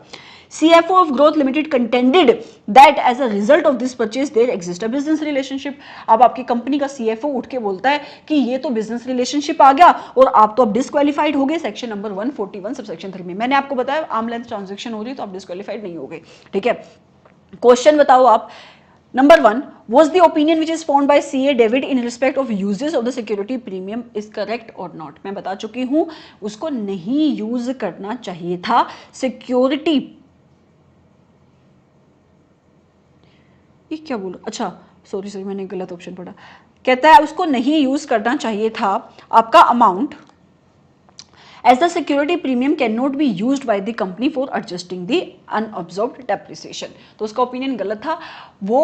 CFO of Growth Limited contended that as a result of this purchase there exist a business relationship। अब आपकी कंपनी का CFO उठ के बोलता है कि ये तो बिजनेस रिलेशनशिप आ गया और आप तो अब डिस्क्वालीफाइड हो गए सेक्शन नंबर 141 सबसेक्शन 3 में। मैंने आपको बताया आर्म लेंथ ट्रांजैक्शन हो रही तो आप डिस्क्वालीफाइड नहीं हो गए, ठीक है। क्वेश्चन बताओ आप, number 1, was the opinion which is formed by CA David in respect of uses of the security premium is correct or not। मैं बता चुकी हूं उसको नहीं यूज करना चाहिए था सिक्योरिटी, ये क्या बोला, अच्छा सॉरी मैंने गलत ऑप्शन पढ़ा। कहता है उसको नहीं यूज करना चाहिए था आपका amount as the security premium cannot be used by the company for adjusting the unabsorbed depreciation। तो उसका ओपिनियन गलत था। वो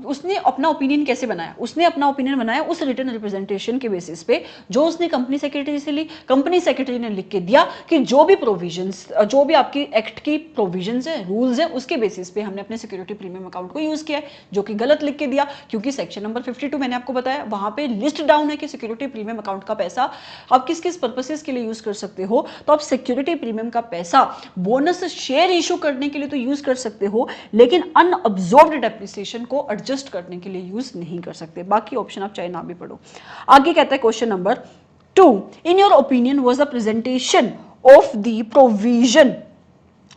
उसने अपना ओपिनियन कैसे बनाया, उसने अपना ओपिनियन बनाया उस रिटन रिप्रेजेंटेशन के बेसिस पे जो उसने कंपनी सेक्रेटरी से ली। कंपनी सेक्रेटरी ने लिख के दिया कि जो भी प्रोविजंस, जो भी आपकी एक्ट की प्रोविजंस है, रूल्स है, उसके बेसिस पे हमने अपने सिक्योरिटी प्रीमियम अकाउंट को यूज किया है, जो कि गलत लिख के दिया। क्योंकि सेक्शन नंबर 52 मैंने आपको बताया वहां पे लिस्ट डाउन है कि सिक्योरिटी प्रीमियम अकाउंट का पैसा आप किस किस पर्पसेस के लिए यूज कर सकते हो। तो आप सिक्योरिटी प्रीमियम का पैसा बोनस शेयर इशू करने के लिए तो यूज कर सकते हो, लेकिन अनअब्जॉर्ब्ड डेप्रिसिएशन को एडजस्ट करने के लिए यूज नहीं कर सकते। बाकी ऑप्शन आप चाहे ना भी पढ़ो। आगे कहता है question number 2, in your opinion was the presentation of the provision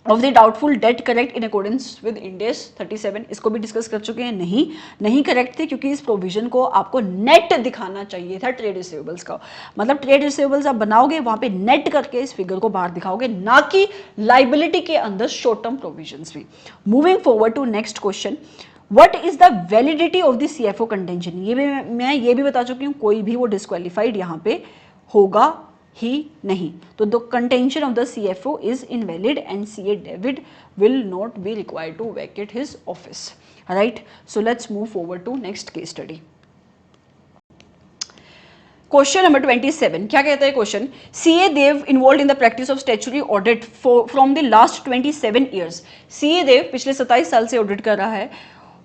of the doubtful debt correct in accordance with Ind AS 37। इसको भी डिस्कस कर चुके हैं, नहीं करेक्ट थे, क्योंकि इस प्रोविजन को आपको नेट दिखाना चाहिए था ट्रेड रिसीवेबल्स का। मतलब ट्रेड रिसीवेबल्स आप बनाओगे वहां पे नेट करके इस फिगर को बाहर दिखाओगे, ना कि लाइबिलिटी के अंदर शॉर्ट टर्म प्रोविजंस भी। Moving forward to next question, What is the validity of the CFO contention? ये भी मैं ये भी बता चुकी हूँ, कोई भी वो डिस्क्वालीफाइड यहाँ पे होगा ही नहीं। तो the contention of the CFO is invalid and CA David will not be required to vacate his office. Right? So let's move forward to next case study. Question number 27 क्या कहता है question, CA Dev involve in the practice of statutory audit from the last 27 years. CA Dev पिछले 27 साल से audit कर रहा है।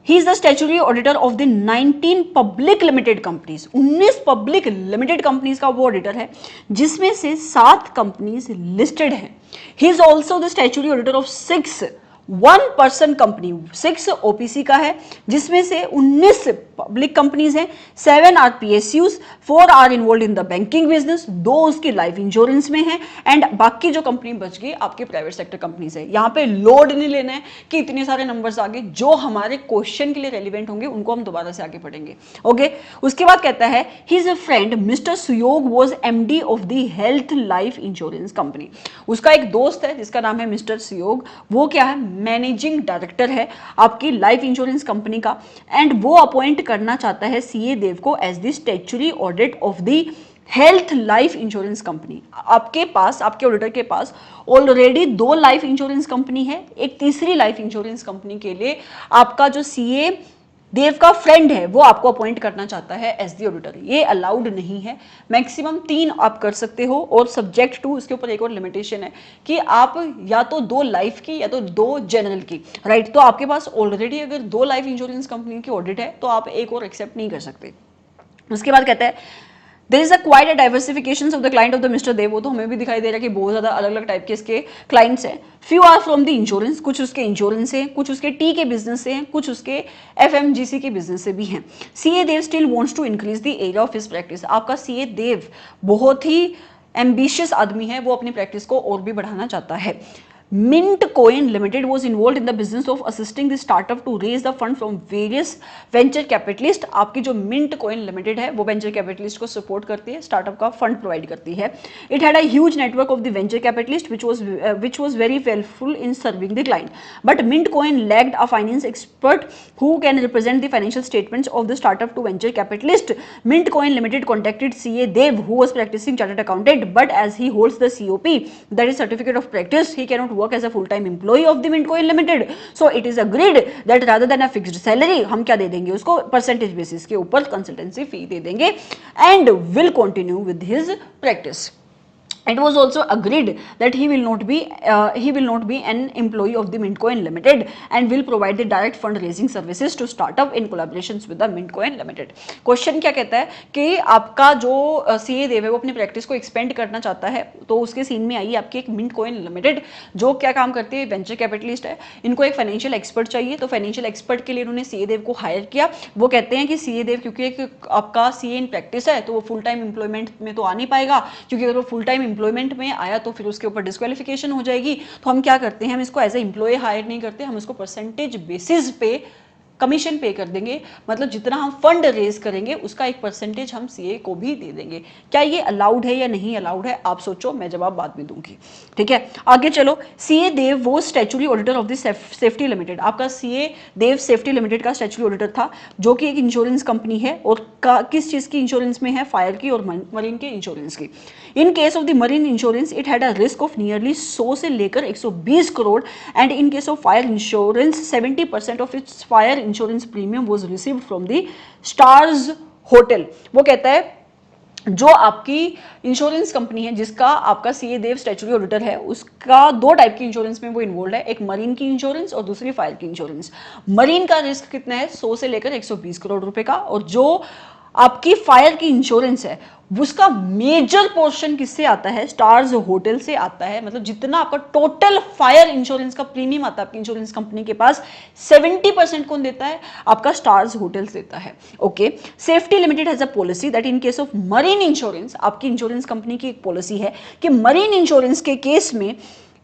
He is the statutory auditor of the 19 public limited companies। 19 public limited companies का वो ऑडिटर है, जिसमें से 7 कंपनीज लिस्टेड हैं। He is also the statutory auditor of 6 1-person company, 6 OPC का है, जिसमें से 19 पब्लिक कंपनीज हैं, 7 are PSUs, 4 are involved in the banking business, 2 उसकी लाइफ इंश्योरेंस में है, एंड बाकी जो कंपनी बच गई आपके प्राइवेट सेक्टर कंपनीज है। यहाँ पे लोड नहीं लेना है कि इतने सारे नंबर्स आगे, जो हमारे क्वेश्चन के लिए रेलिवेंट होंगे उनको हम दोबारा से आगे पढ़ेंगे। ओके, उसके बाद कहता है his friend mister Suyog was MD of the health life insurance company. उसका एक दोस्त है जिसका नाम है मिस्टर सुयोग, वो क्या है, मैनेजिंग डायरेक्टर है आपकी लाइफ इंश्योरेंस कंपनी का, एंड वो अपॉइंट करना चाहता है CA Dev को as the statutory audit of the health life insurance company. आपके पास, आपके ऑडिटर के पास ऑलरेडी 2 लाइफ इंश्योरेंस कंपनी है, एक तीसरी लाइफ इंश्योरेंस कंपनी के लिए आपका जो CA Dev का फ्रेंड है वो आपको अपॉइंट करना चाहता है एज दी ऑडिटर। ये अलाउड नहीं है, मैक्सिमम 3 आप कर सकते हो, और सब्जेक्ट टू इसके ऊपर एक और लिमिटेशन है कि आप या तो 2 लाइफ की या तो 2 जनरल की, राइट। तो आपके पास ऑलरेडी अगर 2 लाइफ इंश्योरेंस कंपनी की ऑडिट है तो आप एक और एक्सेप्ट नहीं कर सकते। उसके बाद कहता है There is a quite a diversification of the client of the Mr. Dev। वो तो हमें भी दिखाई दे रहा है कि बहुत ज़्यादा अलग अलग टाइप के इसके क्लाइंट्स हैं। Few are from the insurance, कुछ उसके इंश्योरेंस हैं, कुछ उसके टी के बिजनेस से हैं, कुछ उसके FMGC के बिजनेस से भी हैं। CA Dev still wants to increase the area of his practice। आपका CA Dev बहुत ही एम्बिशियस आदमी है, वो अपनी प्रैक्टिस को और भी बढ़ाना चाहता है। Mint Coin Limited was involved in the business of assisting the startup to raise the fund from various venture capitalists. आपकी जो Mint Coin Limited है वो venture capitalist को support करती है, startup का fund provide करती है. It had a huge network of the venture capitalist which was very helpful in serving the client. But Mint Coin lacked a finance expert who can represent the financial statements of the startup to venture capitalist. Mint Coin Limited contacted CA Dev, who was practicing chartered accountant, but as he holds the COP, that is certificate of practice, he cannot work as a full-time employee of the Mint Coin Limited. So it is agreed that rather than a fixed salary, हम क्या दे देंगे उसको, percentage basis के ऊपर consultancy फी दे देंगे, and will continue with his practice. It was also agreed that he will not be an employee of the Mint Coin Limited and will provide the direct fundraising services to startup in collaborations with the Mint Coin Limited. Question क्या कहता है कि आपका जो CA देव है वो अपनी practice को एक्सपेंड करना चाहता है, तो उसके सीन में आई आपकी एक Mint Coin Limited जो क्या काम करती है, वेंचर कैपिटलिस्ट है. इनको एक फाइनेंशियल एक्सपर्ट चाहिए, तो फाइनेंशियल एक्सपर्ट के लिए उन्होंने CA देव को हायर किया. वो कहते हैं कि CA देव क्योंकि एक आपका CA इन प्रैक्टिस है तो वो फुल टाइम एम्प्लॉयमेंट में तो आ नहीं पाएगा, क्योंकि अगर वो फुल टाइम एम्प्लॉयमेंट में आया तो फिर उसके ऊपर डिस्क्वालिफिकेशन हो जाएगी. तो हम क्या करते हैं, हम इसको एज ए एम्प्लॉय हायर नहीं करते, हम इसको परसेंटेज बेसिस पे कमीशन पे कर देंगे. मतलब जितना हम फंड रेज करेंगे उसका एक परसेंटेज हम CA को भी दे देंगे. क्या ये अलाउड है या नहीं अलाउड है, आप सोचो, मैं जवाब बाद में दूंगी. ठीक है, आगे चलो. CA देव वो statutory auditor of the safety limited. आपका CA देव सेफ्टी लिमिटेड का स्टैच्यूटरी ऑडिटर था, जो कि एक इंश्योरेंस कंपनी है, और किस चीज की इंश्योरेंस में है, फायर की और मरीन के इंश्योरेंस की. In case of the marine insurance it had a risk of nearly 100 से लेकर 120 crore, and in case of fire insurance 70% of its fire insurance premium was received from the stars hotel. वो कहता है जो आपकी insurance company है जिसका आपका CA देव स्टैच्यूटरी ऑडिटर है, उसका दो टाइप की इंश्योरेंस में वो इन्वॉल्व है, एक मरीन की इंश्योरेंस और दूसरी फायर की इंश्योरेंस. मरीन का रिस्क कितना है, 100 से लेकर 120 करोड़ रुपए का, और जो आपकी फायर की इंश्योरेंस है उसका मेजर पोर्शन किससे आता है, स्टार्स होटल से आता है. मतलब जितना आपका टोटल फायर इंश्योरेंस का प्रीमियम आता है आपकी इंश्योरेंस कंपनी के पास, 70% कौन देता है, आपका स्टार्स होटल देता है. Okay, safety limited has a policy that in case of marine insurance, आपकी इंश्योरेंस कंपनी की एक पॉलिसी है कि मरीन इंश्योरेंस के केस में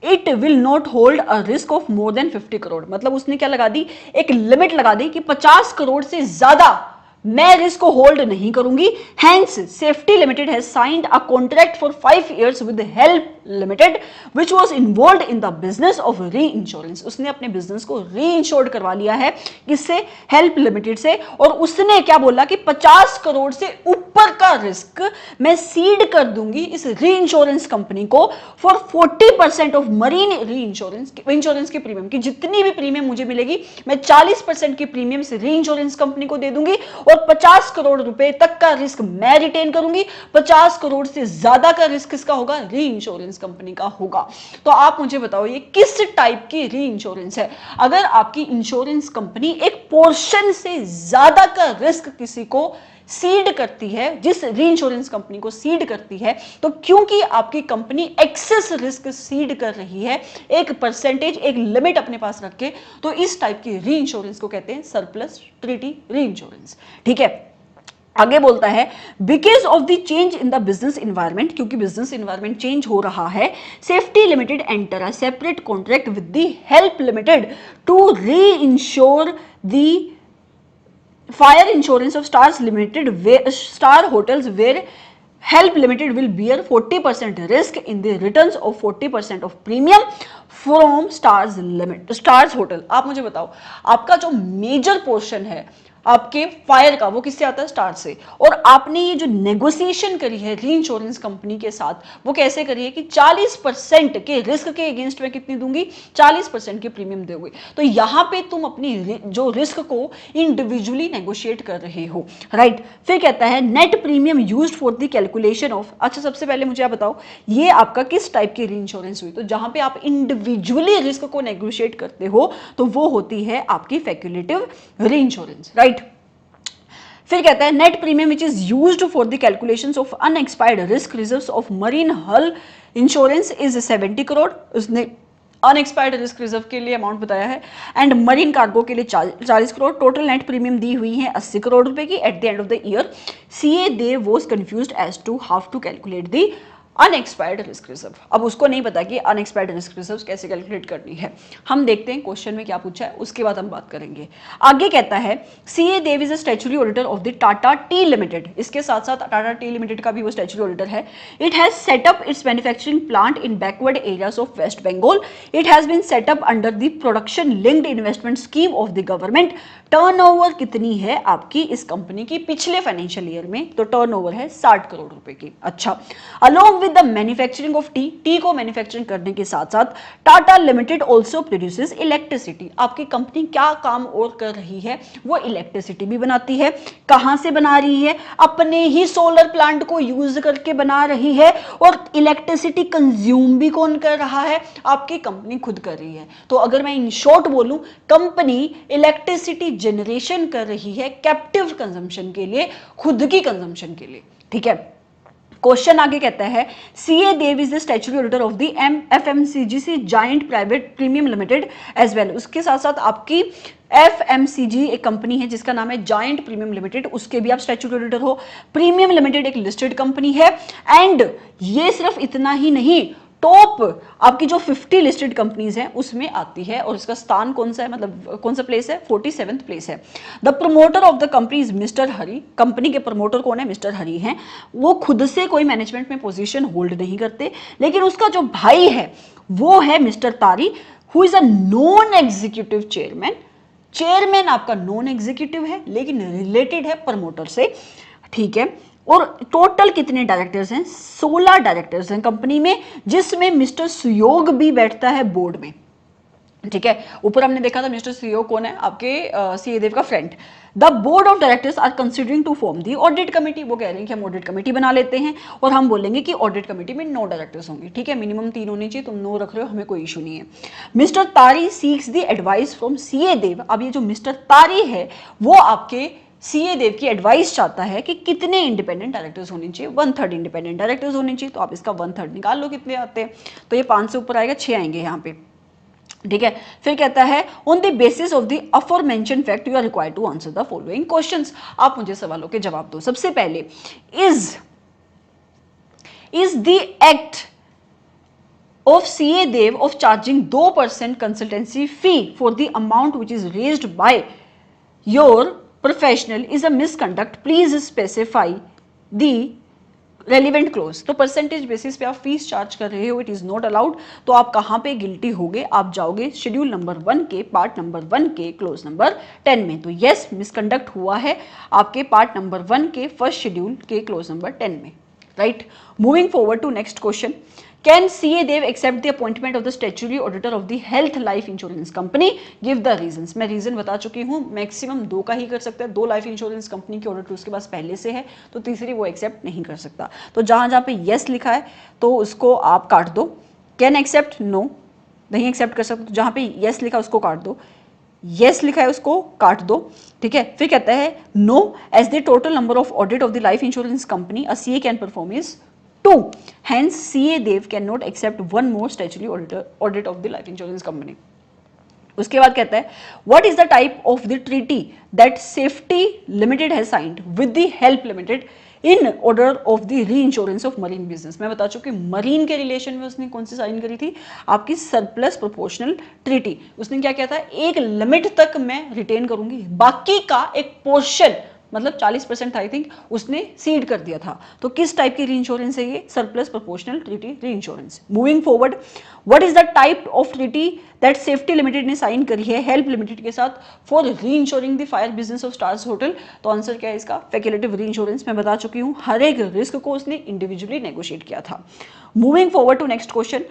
it will not hold a risk of more than 50 crore. मतलब उसने क्या लगा दी, एक लिमिट लगा दी कि 50 करोड़ से ज्यादा मैं रिस्क को होल्ड नहीं करूंगी. Hence safety limited has signed a contract for 5 years with help limited which was involved in the business of री इंश्योरेंस. उसने अपने बिजनेस को री इंश्योर्ड करवा लिया है, किससे, हेल्प लिमिटेड से. और उसने क्या बोला कि 50 करोड़ से ऊपर का रिस्क मैं सीड कर दूंगी इस री इंश्योरेंस कंपनी को फॉर 40% ऑफ मरीन री इंश्योरेंस के प्रीमियम की. जितनी भी प्रीमियम मुझे मिलेगी मैं 40% की प्रीमियम इस री इंश्योरेंस कंपनी को दे दूंगी, और 50 करोड़ रुपए तक का रिस्क मैं रिटेन करूंगी. 50 करोड़ से ज्यादा का रिस्क किसका होगा, री इंश्योरेंस कंपनी का होगा. तो आप मुझे बताओ ये किस टाइप की री इंश्योरेंस है. अगर आपकी इंश्योरेंस कंपनी एक पोर्शन से ज्यादा का रिस्क किसी को सीड करती है, जिस री इंश्योरेंस कंपनी को सीड करती है, तो क्योंकि आपकी कंपनी एक्सेस रिस्क सीड कर रही है, एक परसेंटेज, एक लिमिट अपने पास रख के, तो इस टाइप की री इंश्योरेंस को कहते हैं सरप्लस ट्रीटी री इंश्योरेंस. ठीक है, आगे बोलता है because of the change in the business environment, क्योंकि बिजनेस इन्वायरमेंट चेंज हो रहा है, Safety Limited enter a separate contract with the Help Limited to reinsure the fire insurance of Star Hotels, where Help Limited will bear 40% risk in the returns of 40% of premium from Stars Hotel. आप मुझे बताओ आपका जो major portion है आपके fire का वो किससे आता है, स्टार से. और आपने ये जो नेगोशिएशन करी है री इंश्योरेंस कंपनी के साथ, वो कैसे करी है कि 40% के रिस्क के अगेंस्ट में कितनी दूंगी, 40% की प्रीमियम दोगे. तो यहां पे तुम अपनी जो रिस्क को इंडिविजुअली नेगोशिएट कर रहे हो, राइट. फिर कहता है net premium used for the calculation of. अच्छा, सबसे पहले मुझे आप बताओ ये आपका किस टाइप की री इंश्योरेंस हुई. तो जहां पे आप इंडिविजुअली रिस्क को नेगोशिएट करते हो तो वो होती है आपकी फैक्यूलेटिव री इंश्योरेंस, राइट. फिर कहता है net premium which is used for the calculations of unexpired risk reserves of marine हल इंश्योरेंस इज 70 करोड़. उसने अनएक्सपायर्ड रिस्क रिजर्व के लिए अमाउंट बताया है, एंड मरीन कार्गो के लिए 40 करोड़. टोटल नेट प्रीमियम दी हुई है 80 करोड़ रुपए की. At the end of the year CA Dev was confused as to how to calculate the unexpired risk reserve. अब उसको नहीं पता कि अनएक्सपायर्ड रिस्क रिजर्व कैसे कैलकुलेट करनी है। हम देखते हैं क्वेश्चन में क्या पूछा है, उसके बाद हम बात करेंगे। आगे कहता है CA Dev is a statutory auditor of the Tata Tea Limited. इसके साथ साथ टाटा टी लिमिटेड का भी वो स्टैट्यूटरी ऑडिटर है। It has set up its manufacturing plant in backward areas of West Bengal. It has been set up under the production linked investment scheme of the government. Turnover कितनी है आपकी इस कंपनी की पिछले फाइनेंशियल ईयर में, तो turnover है 60 करोड़ रुपए की। अच्छा, along with the manufacturing of T को मैन्युफैक्चरिंग करने के साथ साथ Tata limited also produces electricity. आपकी कंपनी क्या काम और कर रही है, वो इलेक्ट्रिसिटी भी बनाती है। कहां से बना रही है, अपने ही सोलर प्लांट को यूज करके बना रही है। और इलेक्ट्रिसिटी कंज्यूम भी कौन कर रहा है, आपकी कंपनी खुद कर रही है। तो अगर मैं इन शॉर्ट बोलूं, कंपनी इलेक्ट्रिसिटी जनरेशन कर रही है कैप्टिव कंजम्पशन के लिए, खुद की कंजम्पशन के लिए। ठीक है, क्वेश्चन आगे कहता है CA Dev is the statutory auditor of the FMCG giant Private Premium Limited as well. उसके साथ साथ आपकी एफएमसीजी एक कंपनी है जिसका नाम है जायंट प्रीमियम लिमिटेड, उसके भी आप स्टैट्यूटरी ऑडिटर हो। प्रीमियम लिमिटेड एक लिस्टेड कंपनी है। एंड ये सिर्फ इतना ही नहीं, टॉप आपकी जो 50 लिस्टेड कंपनीज हैं उसमें आती है। और इसका स्थान कौन सा है, मतलब कौन सा प्लेस है, 47th प्लेस है। The promoter of the company is mister Hari. Company के प्रमोटर कौन है, मिस्टर हरी हैं। वो खुद से कोई मैनेजमेंट में पोजीशन होल्ड नहीं करते, लेकिन उसका जो भाई है वो है मिस्टर तारी, who is a non executive chairman. Chairman आपका नॉन एग्जीक्यूटिव है लेकिन रिलेटेड है प्रमोटर से। ठीक है, और टोटल कितने डायरेक्टर्स हैं, 16 डायरेक्टर्स हैं कंपनी में, जिसमें मिस्टर सुयोग भी बैठता है बोर्ड में। ठीक है, ऊपर हमने देखा था मिस्टर सुयोग कौन है, आपके सीए देव का friend. The board of directors are considering to form the audit committee. वो कह रहे हैं कि हम ऑडिट कमेटी बना लेते हैं और हम बोलेंगे कि ऑडिट कमेटी में 9 डायरेक्टर्स होंगे। ठीक है, मिनिमम 3 होने चाहिए, तुम 9 रख रहे हो, हमें कोई इशू नहीं है। Mister Tari seeks the advice from CA Dev. अब ये जो मिस्टर तारी है वो आपके सीए देव की एडवाइस चाहता है कि कितने इंडिपेंडेंट डायरेक्टर्स होने चाहिए, 1/3 इंडिपेंडेंट डायरेक्टर्स होने चाहिए। तो आप इसका 1/3 निकाल लो कितने आते हैं, तो ये 5 से ऊपर आएगा, 6 आएंगे यहाँ पे। ठीक है, फिर कहता है on the basis of the aforementioned fact you are required to answer the following questions. आप मुझे सवालों के जवाब दो। सबसे पहले, is the act of CA Dev of charging 2% consultancy fee for the amount which is raised by your professional is a misconduct. Please specify the relevant clause. तो percentage basis पे आप फीस चार्ज कर रहे हो, it is not allowed. तो आप कहाँ पे गिल्टी होगे, आप जाओगे शेड्यूल नंबर 1 के पार्ट नंबर 1 के क्लोज नंबर 10 में। तो यस, मिसकंडक्ट हुआ है आपके पार्ट नंबर 1 के फर्स्ट शेड्यूल के क्लोज नंबर 10 में। Right, moving forward to next question. Can CA Dev accept the appointment of the statutory auditor of the health life insurance company? Give the reasons. मैं reason बता चुकी हूँ, maximum 2 का ही कर सकता है। 2 लाइफ इंश्योरेंस कंपनी के ऑडिटर उसके पास पहले से है, तो तीसरी वो एक्सेप्ट नहीं कर सकता। तो जहां जहां पे यस लिखा है तो उसको आप काट दो। कैन एक्सेप्ट, नो, नहीं एक्सेप्ट कर सकते। तो जहां पे यस लिखा है उसको काट दो, यस लिखा है उसको काट दो। ठीक है, फिर कहता है no, as the total number of audit of the life insurance company a CA can perform is 2. Hence, CA Dev cannot accept one more statutory audit of the life insurance company. उसके बाद कहता है what is the type of the treaty that Safety Limited has signed with the Help Limited in order of the reinsurance of marine business. मैं बता चुकी हूँ marine के relation में उसने कौन सी साइन करी थी, आपकी सरप्लस प्रोपोर्शनल ट्रीटी। उसने क्या किया था, एक लिमिट तक मैं रिटेन करूंगी, बाकी का एक पोर्शन मतलब 40% आई थिंक उसने सीड कर दिया था। तो किस टाइप की री इंश्योरेंस है ये, सरप्लस प्रोपोर्शनल ट्रीटी री insurance. Moving forward, what is the type of treaty that safety limited ने साइन करी है हेल्प लिमिटेड के साथ फॉर री ensuring the fire business of stars hotel. तो आंसर क्या है इसका, फैकल्टेटिव री इंश्योरेंस। मैं बता चुकी हूँ हर एक रिस्क को उसने इंडिविजुअली नेगोशिएट किया था। Moving forward to next question,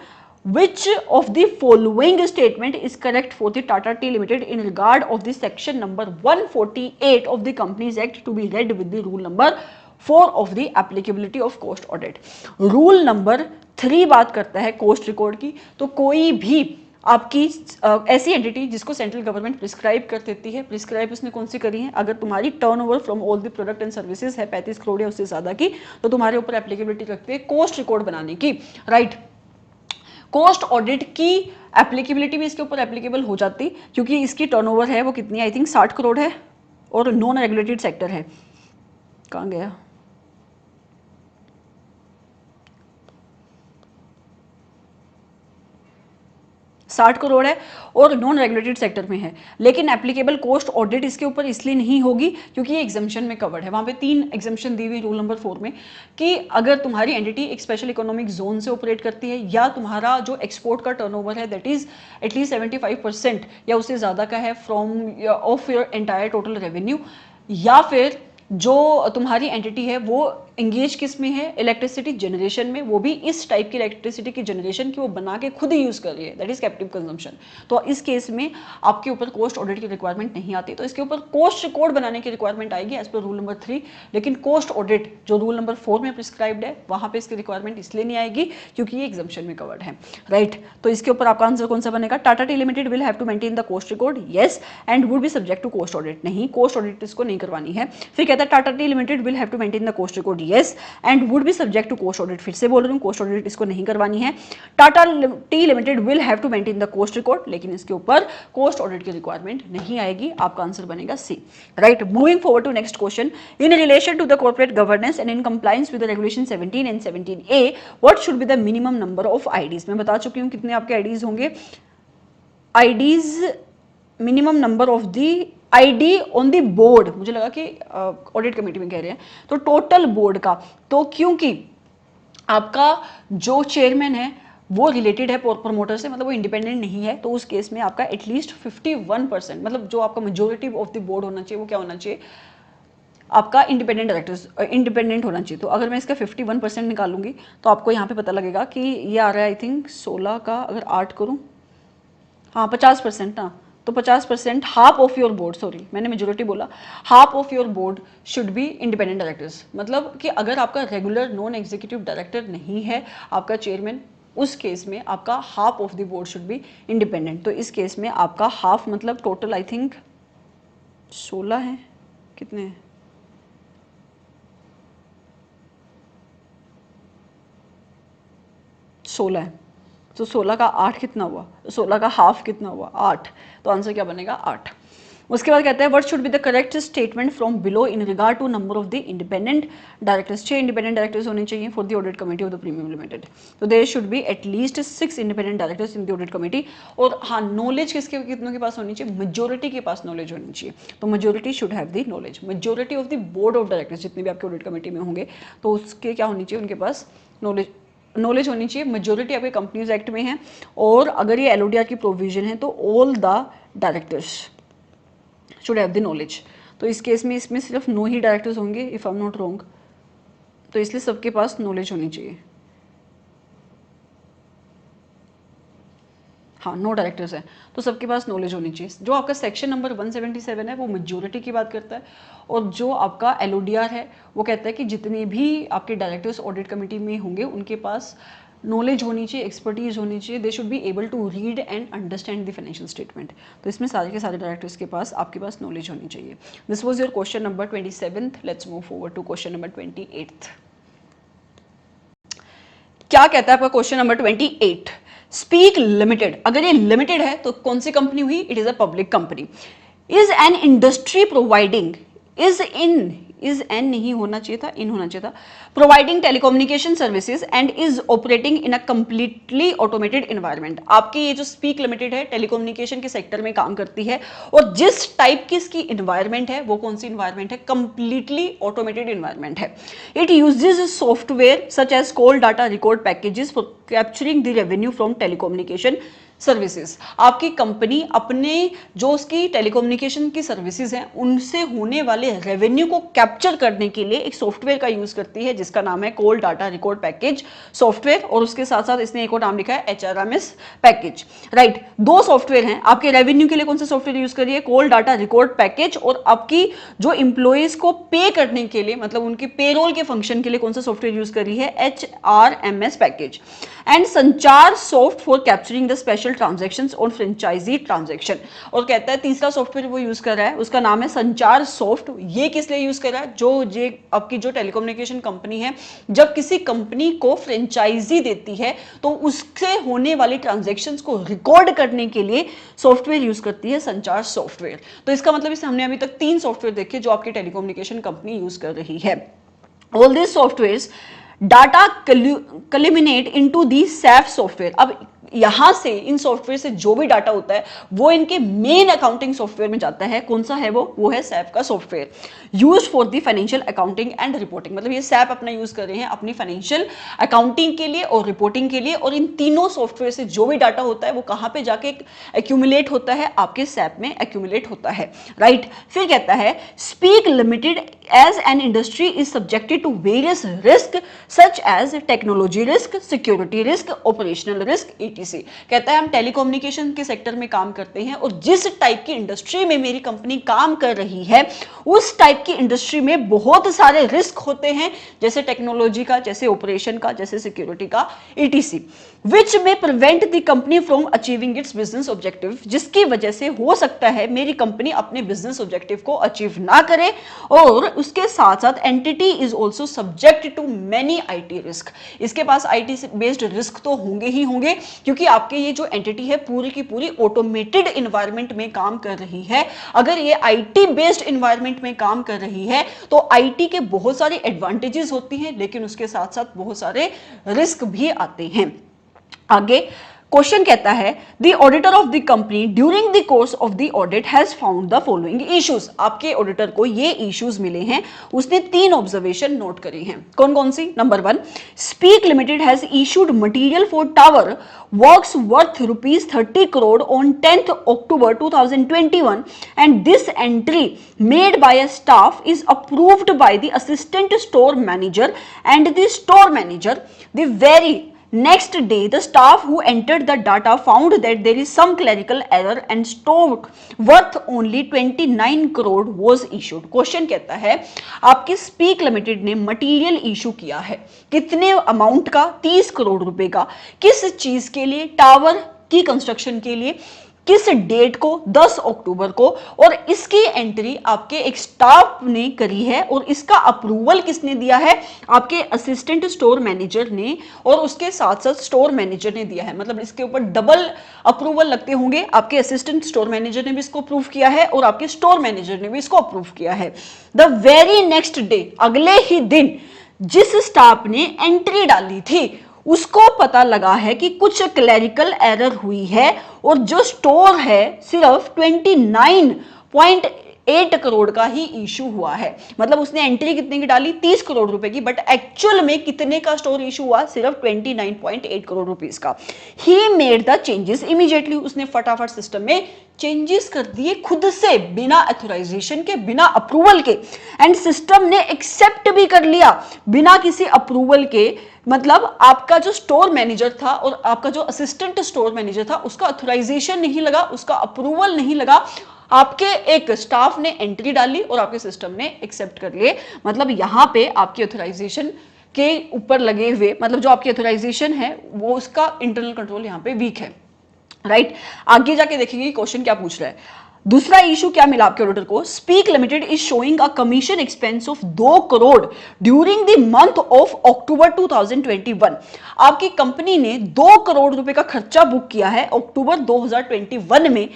which of the following statement is correct for the Tata Tea Limited in regard of the section number 148 of the Companies Act to be read with the rule number 4 of the applicability of cost audit. Rule number 3 बात करता है cost record की। तो कोई भी आपकी ऐसी entity जिसको सेंट्रल गवर्नमेंट प्रिस्क्राइब कर देती है, प्रिस्क्राइब उसने कौन सी करी है, अगर तुम्हारी turnover from all the product and services है 35 करोड़ या उससे ज्यादा की, तो तुम्हारे ऊपर एप्लीकेबिलिटी रखती है कोस्ट रिकॉर्ड बनाने की। राइट, कोस्ट ऑडिट की एप्लीकेबिलिटी भी इसके ऊपर एप्लीकेबल हो जाती, क्योंकि इसकी टर्नओवर है वो कितनी, आई थिंक 60 करोड़ है और नॉन रेगुलेटेड सेक्टर है। कहाँ गया, 60 करोड़ है और नॉन रेगुलेटेड सेक्टर में है, लेकिन एप्लीकेबल कॉस्ट ऑडिट इसके ऊपर इसलिए नहीं होगी क्योंकि ये एग्जाम्पशन में कवर्ड है। वहाँ पे 3 एग्जाम्पशन दी हुई रूल नंबर 4 में कि अगर तुम्हारी एंटिटी एक स्पेशल इकोनॉमिक जोन से ऑपरेट करती है या तुम्हारा जो एक्सपोर्ट का टर्नओवर है दैट इज एटलीस्ट 75% या उससे ज़्यादा का है from of your entire total revenue, या फिर जो तुम्हारी एंटिटी है वो एंगेज किस में है, इलेक्ट्रिसिटी जनरेशन में, वो भी इस टाइप की इलेक्ट्रिसिटी की जनरेशन की वो बना के खुद ही यूज कर रही है, दैट इज कैप्टिव कंजम्पशन। तो इस केस में आपके ऊपर कॉस्ट ऑडिट की रिक्वायरमेंट नहीं आती, तो इसके ऊपर कॉस्ट रिकॉर्ड बनाने की रिक्वायरमेंट आएगी एज पर रूल नंबर 3, लेकिन कॉस्ट ऑडिट जो रूल नंबर 4 में प्रिस्क्राइब्ड है वहां पे इसकी रिक्वायरमेंट इसलिए नहीं आएगी क्योंकि ये एग्जाम्पशन में कवर्ड है, राइट। तो इसके ऊपर आपका आंसर कौन सा बनेगा? Tata Tea Limited will have to maintain the cost record, yes, and would be subject to cost audit, नहीं, कॉस्ट ऑडिट इसको नहीं करवानी है। फिर कहता है Tata Tea Limited will have to maintain the cost record, yes, and would be subject to cost audit, फिर से बोल रही हूँ कॉस्ट ऑडिट इसको नहीं करवानी है। Tata Tea Limited will have to maintain the cost record, लेकिन इसके ऊपर कॉस्ट ऑडिट की रिक्वायरमेंट नहीं आएगी, आपका आंसर बनेगा C, right. Moving forward to next question, in relation to the corporate governance and in compliance with regulation 17 and 17A what should be the minimum number of IDs. मैं बता चुकी हूँ कितने आपके आईडीज होंगे, IDs minimum number of the ID on the board, मुझे लगा कि ऑडिट कमेटी में कह रहे हैं, तो टोटल बोर्ड का, तो क्योंकि आपका जो चेयरमैन है वो रिलेटेड है प्रमोटर से, मतलब वो इंडिपेंडेंट नहीं है, तो उस केस में आपका एटलीस्ट 51%, मतलब जो आपका मेजोरिटी ऑफ द बोर्ड होना चाहिए वो क्या होना चाहिए, आपका इंडिपेंडेंट डायरेक्टर्स इंडिपेंडेंट होना चाहिए। तो अगर मैं इसका 51% निकालूंगी तो आपको यहाँ पे पता लगेगा कि ये आ रहा है आई थिंक 16 का अगर 8 करूँ, हाँ 50% ना, तो 50% half of your board, sorry मैंने मेजोरिटी बोला, half of your board should be independent directors, मतलब कि अगर आपका रेगुलर नॉन एग्जीक्यूटिव डायरेक्टर नहीं है आपका चेयरमैन, उस केस में आपका half of the board should be independent. तो इस केस में आपका हाफ मतलब टोटल आई थिंक 16 है, कितने हैं, 16 है, तो 16 का 8 कितना हुआ, 16 का हाफ कितना हुआ, 8, तो आंसर क्या बनेगा 8। उसके बाद कहते हैं what should be the correct statement from below in regard to number of the independent directors. 6 independent directors होने चाहिए for the audit committee of the premium limited, तो there should be at least 6 independent directors in the audit committee. और हाँ, knowledge किसके कितनों के पास होनी चाहिए, मेजोरिटी के पास नॉलेज होनी चाहिए, तो majority should have the knowledge, majority of the board of directors जितने भी आपके ऑडिट कमेटी में होंगे तो उसके क्या होनी चाहिए, उनके पास नॉलेज होनी चाहिए। मेजोरिटी आपके कंपनीज एक्ट में है, और अगर ये एलओडीआर की प्रोविजन है तो all the directors should have the knowledge. तो इस केस में इसमें सिर्फ 9 ही डायरेक्टर्स होंगे if I am not wrong, तो इसलिए सबके पास नॉलेज होनी चाहिए। हाँ 9 डायरेक्टर्स हैं तो सबके पास नॉलेज होनी चाहिए। जो आपका सेक्शन नंबर 177 है वो मेजोरिटी की बात करता है, और जो आपका एलओडीआर है वो कहता है कि जितने भी आपके डायरेक्टर्स ऑडिट कमेटी में होंगे उनके पास नॉलेज होनी चाहिए, एक्सपर्टीज होनी चाहिए, they should be able to read and understand the financial statement. तो इसमें सारे के सारे डायरेक्टर्स के पास आपके पास नॉलेज होनी चाहिए। This was your question number 27th। Let's move forward to question number 28th। क्या कहता है आपका क्वेश्चन नंबर 28, स्पीक लिमिटेड, अगर ये लिमिटेड है तो कौन सी कंपनी हुई, it is a public company, is an industry providing, is an नहीं होना चाहिए था, इन होना चाहिए था, providing telecommunication services and is operating in a completely automated environment. आपकी ये जो स्पीक लिमिटेड है टेलीकम्युनिकेशन के सेक्टर में काम करती है, और जिस टाइप की इसकी एनवायरनमेंट है वो कौन सी एनवायरनमेंट है, कंप्लीटली ऑटोमेटेड एनवायरनमेंट है। It uses software such as call data record packages for capturing the revenue from telecommunication services. आपकी कंपनी अपने जो उसकी टेलीकम्युनिकेशन की सर्विसेज हैं उनसे होने वाले रेवेन्यू को कैप्चर करने के लिए एक सॉफ्टवेयर का यूज करती है जिसका नाम है कोल डाटा रिकॉर्ड पैकेज सॉफ्टवेयर, और उसके साथ साथ इसने एक और नाम लिखा है HRMS पैकेज, राइट। 2 सॉफ्टवेयर हैं। आपके रेवेन्यू के लिए कौन सा सॉफ्टवेयर यूज करिए, कोल डाटा रिकॉर्ड पैकेज, और आपकी जो इंप्लॉइज को पे करने के लिए मतलब उनकी पेरोल के फंक्शन के लिए कौन सा सॉफ्टवेयर यूज करी है, HRMS पैकेज, एंड संचार soft for capturing the special transactions और फ्रेंचाइजी ट्रांजैक्शन। और कहता है तीसरा सॉफ्टवेयर वो यूज कर रहा है उसका नाम है संचार सॉफ्ट। ये किस लिए यूज कर रहा है, जो ये आपकी जो टेलीकम्युनिकेशन कंपनी है जब किसी कंपनी को फ्रेंचाइजी देती है तो उससे होने वाली ट्रांजैक्शंस को रिकॉर्ड करने के लिए सॉफ्टवेयर यूज करती है संचार सॉफ्टवेयर। तो इसका मतलब इस हमने अभी तक 3 सॉफ्टवेयर देखे जो आपकी टेलीकम्युनिकेशन कंपनी यूज कर रही है। All this softwares data culminate into the SAP software. अब यहां से इन सॉफ्टवेयर से जो भी डाटा होता है वो इनके मेन अकाउंटिंग सॉफ्टवेयर में जाता है। कौन सा है वो है सैप का software, use for the financial accounting and reporting. मतलब ये सैप अपना यूज कर रहे हैं अपनी फाइनेंशियल अकाउंटिंग के लिए और रिपोर्टिंग के लिए, और इन तीनों सॉफ्टवेयर से जो भी डाटा होता है वो कहां पे जाके एक्यूमुलेट होता है, आपके सैप में एक्यूमुलेट होता है, राइट। फिर कहता है Speak Limited as an industry is subjected to various risk such as technology risk, security risk, operational risk, etc। कहता है हम टेलीकम्युनिकेशन के सेक्टर में काम करते हैं और जिस टाइप की इंडस्ट्री में मेरी कंपनी काम कर रही है उस टाइप की इंडस्ट्री में बहुत सारे रिस्क होते हैं, जैसे टेक्नोलॉजी का, जैसे ऑपरेशन का, जैसे सिक्योरिटी का, etc, विच में prevent the company from achieving it's business objective, जिसकी वजह से हो सकता है मेरी कंपनी अपने बिजनेस ऑब्जेक्टिव को अचीव ना करे, और उसके साथ साथ entity is also subject to many IT risk. इसके पास आईटी बेस्ड रिस्क तो होंगे ही होंगे, क्योंकि आपके ये जो एंटिटी है पूरी की पूरी ऑटोमेटेड इन्वायरमेंट में काम कर रही है। अगर ये आईटी बेस्ड इन्वायरमेंट में काम कर रही है तो आईटी के बहुत सारे एडवांटेजेस होती हैं, लेकिन उसके साथ साथ बहुत सारे रिस्क भी आते हैं। आगे क्वेश्चन कहता है the auditor of the company during the course of the audit has found the following issues. आपके ऑडिटर को ये इश्यूज मिले हैं, उसने 3 ऑब्जर्वेशन नोट करी हैं। कौन कौन सी? Number 1, Speak limited has issued material for tower works worth ₹30 crore on 10th October 2021 and this entry made by a staff is approved by the assistant store manager and the store manager. The very next day the staff who entered the data found that there is some clerical error and stock worth only 29 crore was issued. Question कहता है आपकी speak limited ने material issue किया है, कितने amount का? 30 करोड़ रुपए का। किस चीज के लिए? टावर की कंस्ट्रक्शन के लिए। किस डेट को? 10 अक्टूबर को। और इसकी एंट्री आपके एक स्टाफ ने करी है और इसका अप्रूवल किसने दिया है? आपके असिस्टेंट स्टोर मैनेजर ने, और उसके साथ साथ स्टोर मैनेजर ने दिया है। मतलब इसके ऊपर डबल अप्रूवल लगते होंगे। आपके असिस्टेंट स्टोर मैनेजर ने भी इसको अप्रूव किया है और आपके स्टोर मैनेजर ने भी इसको अप्रूव किया है। द वेरी नेक्स्ट डे, अगले ही दिन जिस स्टाफ ने एंट्री डाली थी उसको पता लगा है कि कुछ क्लैरिकल एरर हुई है और जो स्टोर है सिर्फ 29.8 करोड़ का ही इशू हुआ है। मतलब उसने एंट्री कितने की डाली? 30 करोड़ रुपए की, बट एक्चुअल में कितने का स्टोर इशू हुआ? सिर्फ 29.8 करोड़ रुपीस का। He made the changes immediately, उसने फटाफट सिस्टम में चेंजेस कर दिए खुद से, बिना अथोराइजेशन के, बिना अप्रूवल के, एंड सिस्टम ने एक्सेप्ट भी कर लिया बिना किसी अप्रूवल के। मतलब आपका जो स्टोर मैनेजर था और आपका जो असिस्टेंट स्टोर मैनेजर था उसका अथोराइजेशन नहीं लगा, उसका अप्रूवल नहीं लगा, आपके एक स्टाफ ने एंट्री डाली और आपके सिस्टम ने एक्सेप्ट कर लिए। मतलब यहां पे आपकी अथोराइजेशन के ऊपर लगे हुए, मतलब जो आपकी अथोराइजेशन है वो उसका इंटरनल कंट्रोल यहां पे वीक है, राइट। आगे जाके देखेंगे क्वेश्चन क्या पूछ रहा है। दूसरा इशू क्या मिला आपके ऑडिटर को? Speak limited is showing a commission expense of 2 crore during the month of October 2021। आपकी कंपनी ने 2 करोड़ रुपए का खर्चा बुक किया है अक्टूबर 2021 में।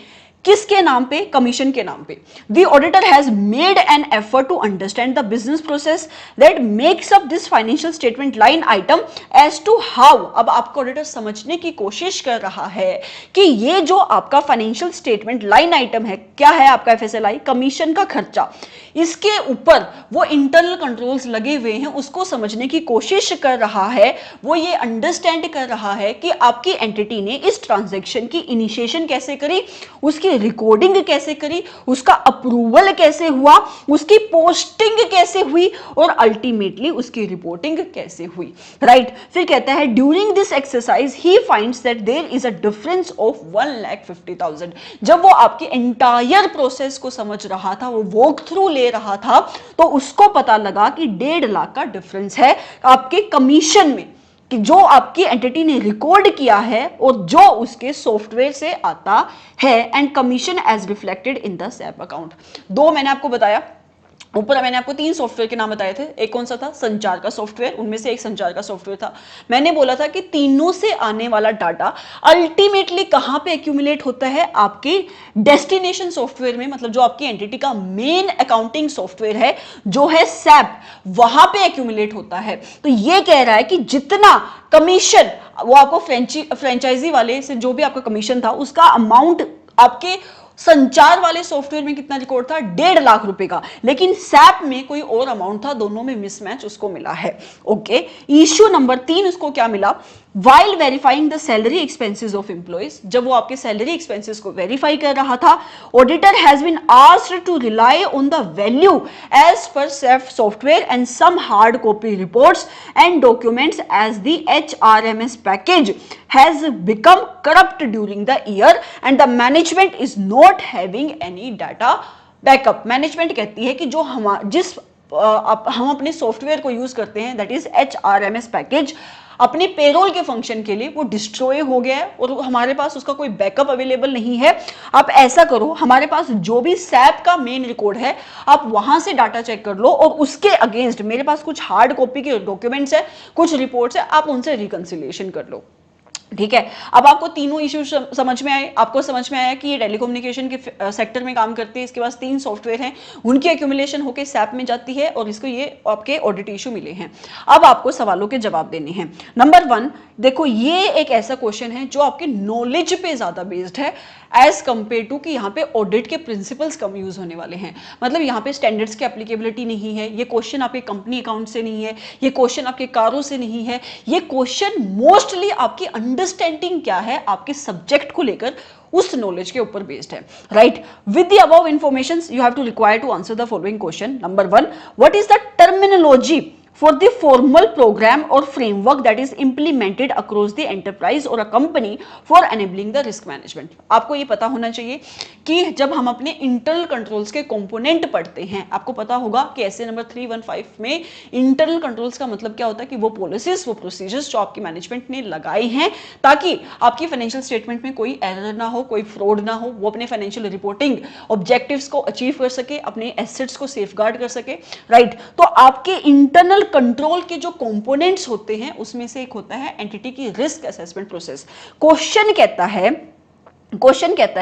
किसके नाम पे? कमीशन के नाम पे। The auditor has made an effort to understand the business process that makes up this financial statement line item as to how। अब आपका ऑडिटर समझने की कोशिश कर रहा है कि ये जो आपका फाइनेंशियल स्टेटमेंट लाइन आइटम है, क्या है आपका? FSLI, कमीशन का खर्चा, इसके ऊपर वो इंटरनल कंट्रोल्स लगे हुए हैं, उसको समझने की कोशिश कर रहा है। वो ये अंडरस्टैंड कर रहा है कि आपकी एंटिटी ने इस ट्रांजैक्शन की इनिशिएशन कैसे करी, उसकी रिकॉर्डिंग कैसे करी, उसका अप्रूवल कैसे हुआ, उसकी पोस्टिंग कैसे हुई और अल्टीमेटली उसकी रिपोर्टिंग कैसे हुई, राइट। फिर कहता है during this exercise he finds that there is a difference of 1,50,000। जब वो आपकी एंटायर प्रोसेस को समझ रहा था, वो वॉक थ्रू ले रहा था, तो उसको पता लगा कि 1.5 लाख का डिफरेंस है आपके कमीशन में, कि जो आपकी एंटिटी ने रिकॉर्ड किया है और जो उसके सॉफ्टवेयर से आता है, and commission as reflected in the SAP account. 2 मैंने आपको बताया, ऊपर मैंने आपको 3 सॉफ्टवेयर के नाम बताए थे। एक कौन सा था? संचार का सॉफ्टवेयर, उनमें से एक संचार का सॉफ्टवेयर था। मैंने बोला था कि तीनों से आने वाला डाटा अल्टीमेटली कहां पे एक्यूमुलेट होता है? आपके डेस्टिनेशन सॉफ्टवेयर में, मतलब जो आपकी एंटिटी का मेन अकाउंटिंग सॉफ्टवेयर है जो है सैप, वहां पे एक्यूमुलेट होता है। तो ये कह रहा है कि जितना कमीशन वो आपको फ्रेंचाइजी वाले से जो भी आपका कमीशन था उसका अमाउंट आपके संचार वाले सॉफ्टवेयर में कितना रिकॉर्ड था, 1.5 लाख रुपए का, लेकिन सैप में कोई और अमाउंट था, दोनों में मिसमैच उसको मिला है। ओके, इश्यू नंबर 3 उसको क्या मिला, while verifying the salary expenses of employees, जब वो आपके सैलरी एक्सपेंसेस को वेरीफाई कर रहा था, auditor has been asked to rely on the value as per SAP software and some hard copy reports and documents as the HRMS package has become corrupt during the year and the management is not having any data backup। Management कहती है कि जो हम अपने software को use करते हैं, that is HRMS package, अपने पेरोल के फंक्शन के लिए वो डिस्ट्रॉय हो गया है और हमारे पास उसका कोई बैकअप अवेलेबल नहीं है। आप ऐसा करो, हमारे पास जो भी सैप का मेन रिकॉर्ड है आप वहां से डाटा चेक कर लो और उसके अगेंस्ट मेरे पास कुछ हार्ड कॉपी के डॉक्यूमेंट्स है, कुछ रिपोर्ट्स है, आप उनसे रिकंसिलिएशन कर लो। ठीक है, अब आपको तीनों इश्यू समझ में आए, आपको समझ में आया कि ये टेलीकम्युनिकेशन के सेक्टर में काम करते हैं, इसके पास 3 सॉफ्टवेयर हैं, उनकी एक्यूमुलेशन होकर सैप में जाती है और इसको ये आपके ऑडिट इश्यू मिले हैं। अब आपको सवालों के जवाब देने हैं। नंबर 1 देखो, ये एक ऐसा क्वेश्चन है जो आपके नॉलेज पे ज्यादा बेस्ड है एज कंपेयर टू कि यहाँ पे ऑडिट के प्रिंसिपल्स कम यूज होने वाले हैं। मतलब यहाँ पे स्टैंडर्ड्स की एप्लीकेबिलिटी नहीं है, ये क्वेश्चन आपके कंपनी अकाउंट से नहीं है, ये क्वेश्चन आपके कारों से नहीं है, ये क्वेश्चन मोस्टली आपकी अंडरस्टैंडिंग क्या है आपके सब्जेक्ट को लेकर उस नॉलेज के ऊपर बेस्ड है। Right, with the above information you have to require to answer the following question. Number 1, what is the terminology for the formal program or framework that is implemented across the enterprise or a company for enabling the risk management। आपको ये पता होना चाहिए कि जब हम अपने internal controls के कंपोनेंट पढ़ते हैं, आपको पता होगा कि ऐसे नंबर 315 में इंटरनल कंट्रोल्स का मतलब क्या होता है कि वो पॉलिसीज, वो प्रोसीजर्स जो आपकी मैनेजमेंट ने लगाए हैं ताकि आपकी फाइनेंशियल स्टेटमेंट में कोई एरर ना हो, कोई फ्रॉड ना हो, वो अपने फाइनेंशियल रिपोर्टिंग ऑब्जेक्टिव्स को अचीव कर सके, अपने एसेट्स को सेफगार्ड कर सके। राइट, तो आपके इंटरनल कंट्रोल के जो कंपोनेंट्स होते हैं उसमें से एक होता है एंटिटी की रिस्क असेसमेंट प्रोसेस। क्वेश्चन कहता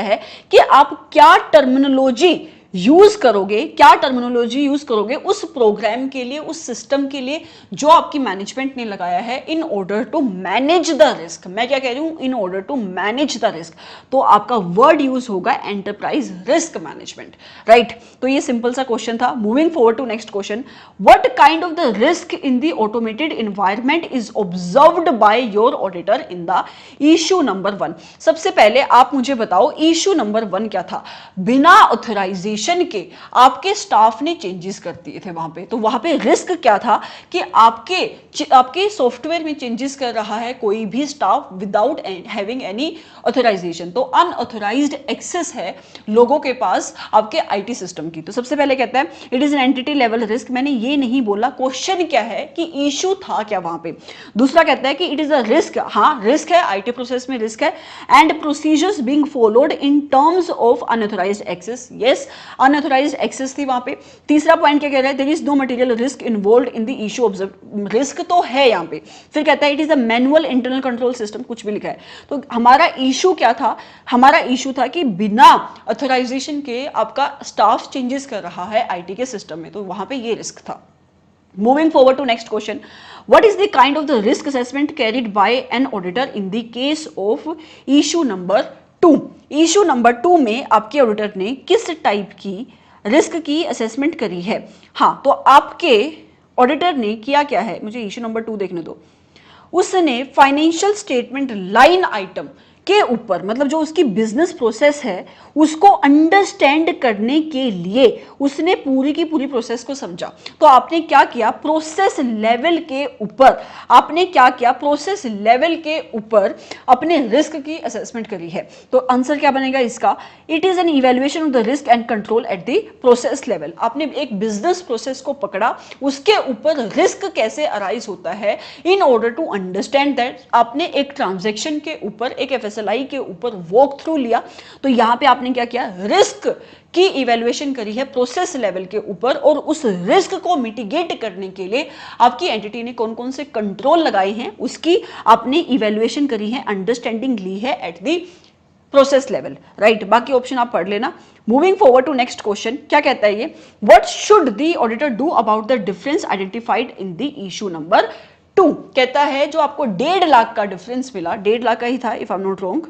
है कि आप क्या टर्मिनोलॉजी यूज करोगे, क्या टर्मिनोलॉजी यूज करोगे उस प्रोग्राम के लिए, उस सिस्टम के लिए जो आपकी मैनेजमेंट ने लगाया है in order to manage the risk. मैं क्या कह रही हूं, in order to manage the risk, तो आपका वर्ड यूज होगा एंटरप्राइज रिस्क मैनेजमेंट। राइट, तो ये सिंपल सा क्वेश्चन था। Moving forward to next question, what kind of the risk in the automated environment is observed by your auditor in the issue number 1। सबसे पहले आप मुझे बताओ इश्यू नंबर 1 क्या था। बिना ऑथराइजेशन के आपके स्टाफ ने चेंजेस कर दिए थे वहां पे, तो वहां पे रिस्क क्या था कि आपके सॉफ्टवेयर में चेंजेस कर रहा है कोई भी staff without having any authorisation, तो अनऑथराइज्ड एक्सेस है लोगों के पास आपके आईटी सिस्टम की। तो सबसे पहले कहता है it is an entity level risk, मैंने ये नहीं बोला, क्वेश्चन क्या है कि इश्यू था क्या वहां पे। दूसरा कहता है कि इट इज अ रिस्क, हाँ रिस्क है, आईटी प्रोसेस में रिस्क है, and procedures being followed in terms of unauthorised access, yes unauthorised access थी वहां पे। तीसरा पॉइंट क्या कह रहा है, there is no material risk involved in the issue observe, risk तो है यहां पे। फिर कहता है it is a manual internal control system, कुछ भी लिखा है। तो हमारा इश्यू क्या था, हमारा इश्यू था कि बिना ऑथराइजेशन के आपका स्टाफ चेंजेस कर रहा है आईटी के सिस्टम में, तो वहां पे ये रिस्क था। Moving forward to next question, what is the kind of the risk assessment carried by an auditor in the case of issue number 2? Issue number 2 में आपके ऑडिटर ने किस टाइप की रिस्क की असेसमेंट करी है। हाँ, तो आपके ऑडिटर ने किया क्या है, मुझे इशू नंबर 2 देखने दो। उसने फाइनेंशियल स्टेटमेंट लाइन आइटम के ऊपर, मतलब जो उसकी बिजनेस प्रोसेस है उसको अंडरस्टैंड करने के लिए उसने पूरी की पूरी प्रोसेस को समझा। तो आपने क्या किया, प्रोसेस लेवल के ऊपर आपने क्या किया, प्रोसेस लेवल के ऊपर अपने रिस्क की असेसमेंट करी है। तो आंसर क्या बनेगा इसका, it is an evaluation of the risk and control eight the process level. आपने एक बिजनेस प्रोसेस को पकड़ा, उसके ऊपर रिस्क कैसे अराइज होता है, in order to understand that आपने एक ट्रांजैक्शन के ऊपर, एक एफएसएलआई के ऊपर वॉक थ्रू लिया। तो यहां पे आपने क्या किया, रिस्क की इवैल्यूएशन करी है प्रोसेस लेवल के ऊपर, और उस रिस्क को मिटिगेट करने के लिए आपकी एंटिटी ने कौन कौन से कंट्रोल लगाए हैं उसकी आपने इवैल्यूएशन करी है, अंडरस्टैंडिंग ली है at the process level. Right, बाकी ऑप्शन आप पढ़ लेना। Moving forward to next question, क्या कहता है ये, what should the auditor do about the difference identified in the issue number 2 कहता है जो आपको 1.5 लाख का डिफरेंस मिला, 1.5 लाख का ही था if I am not wrong,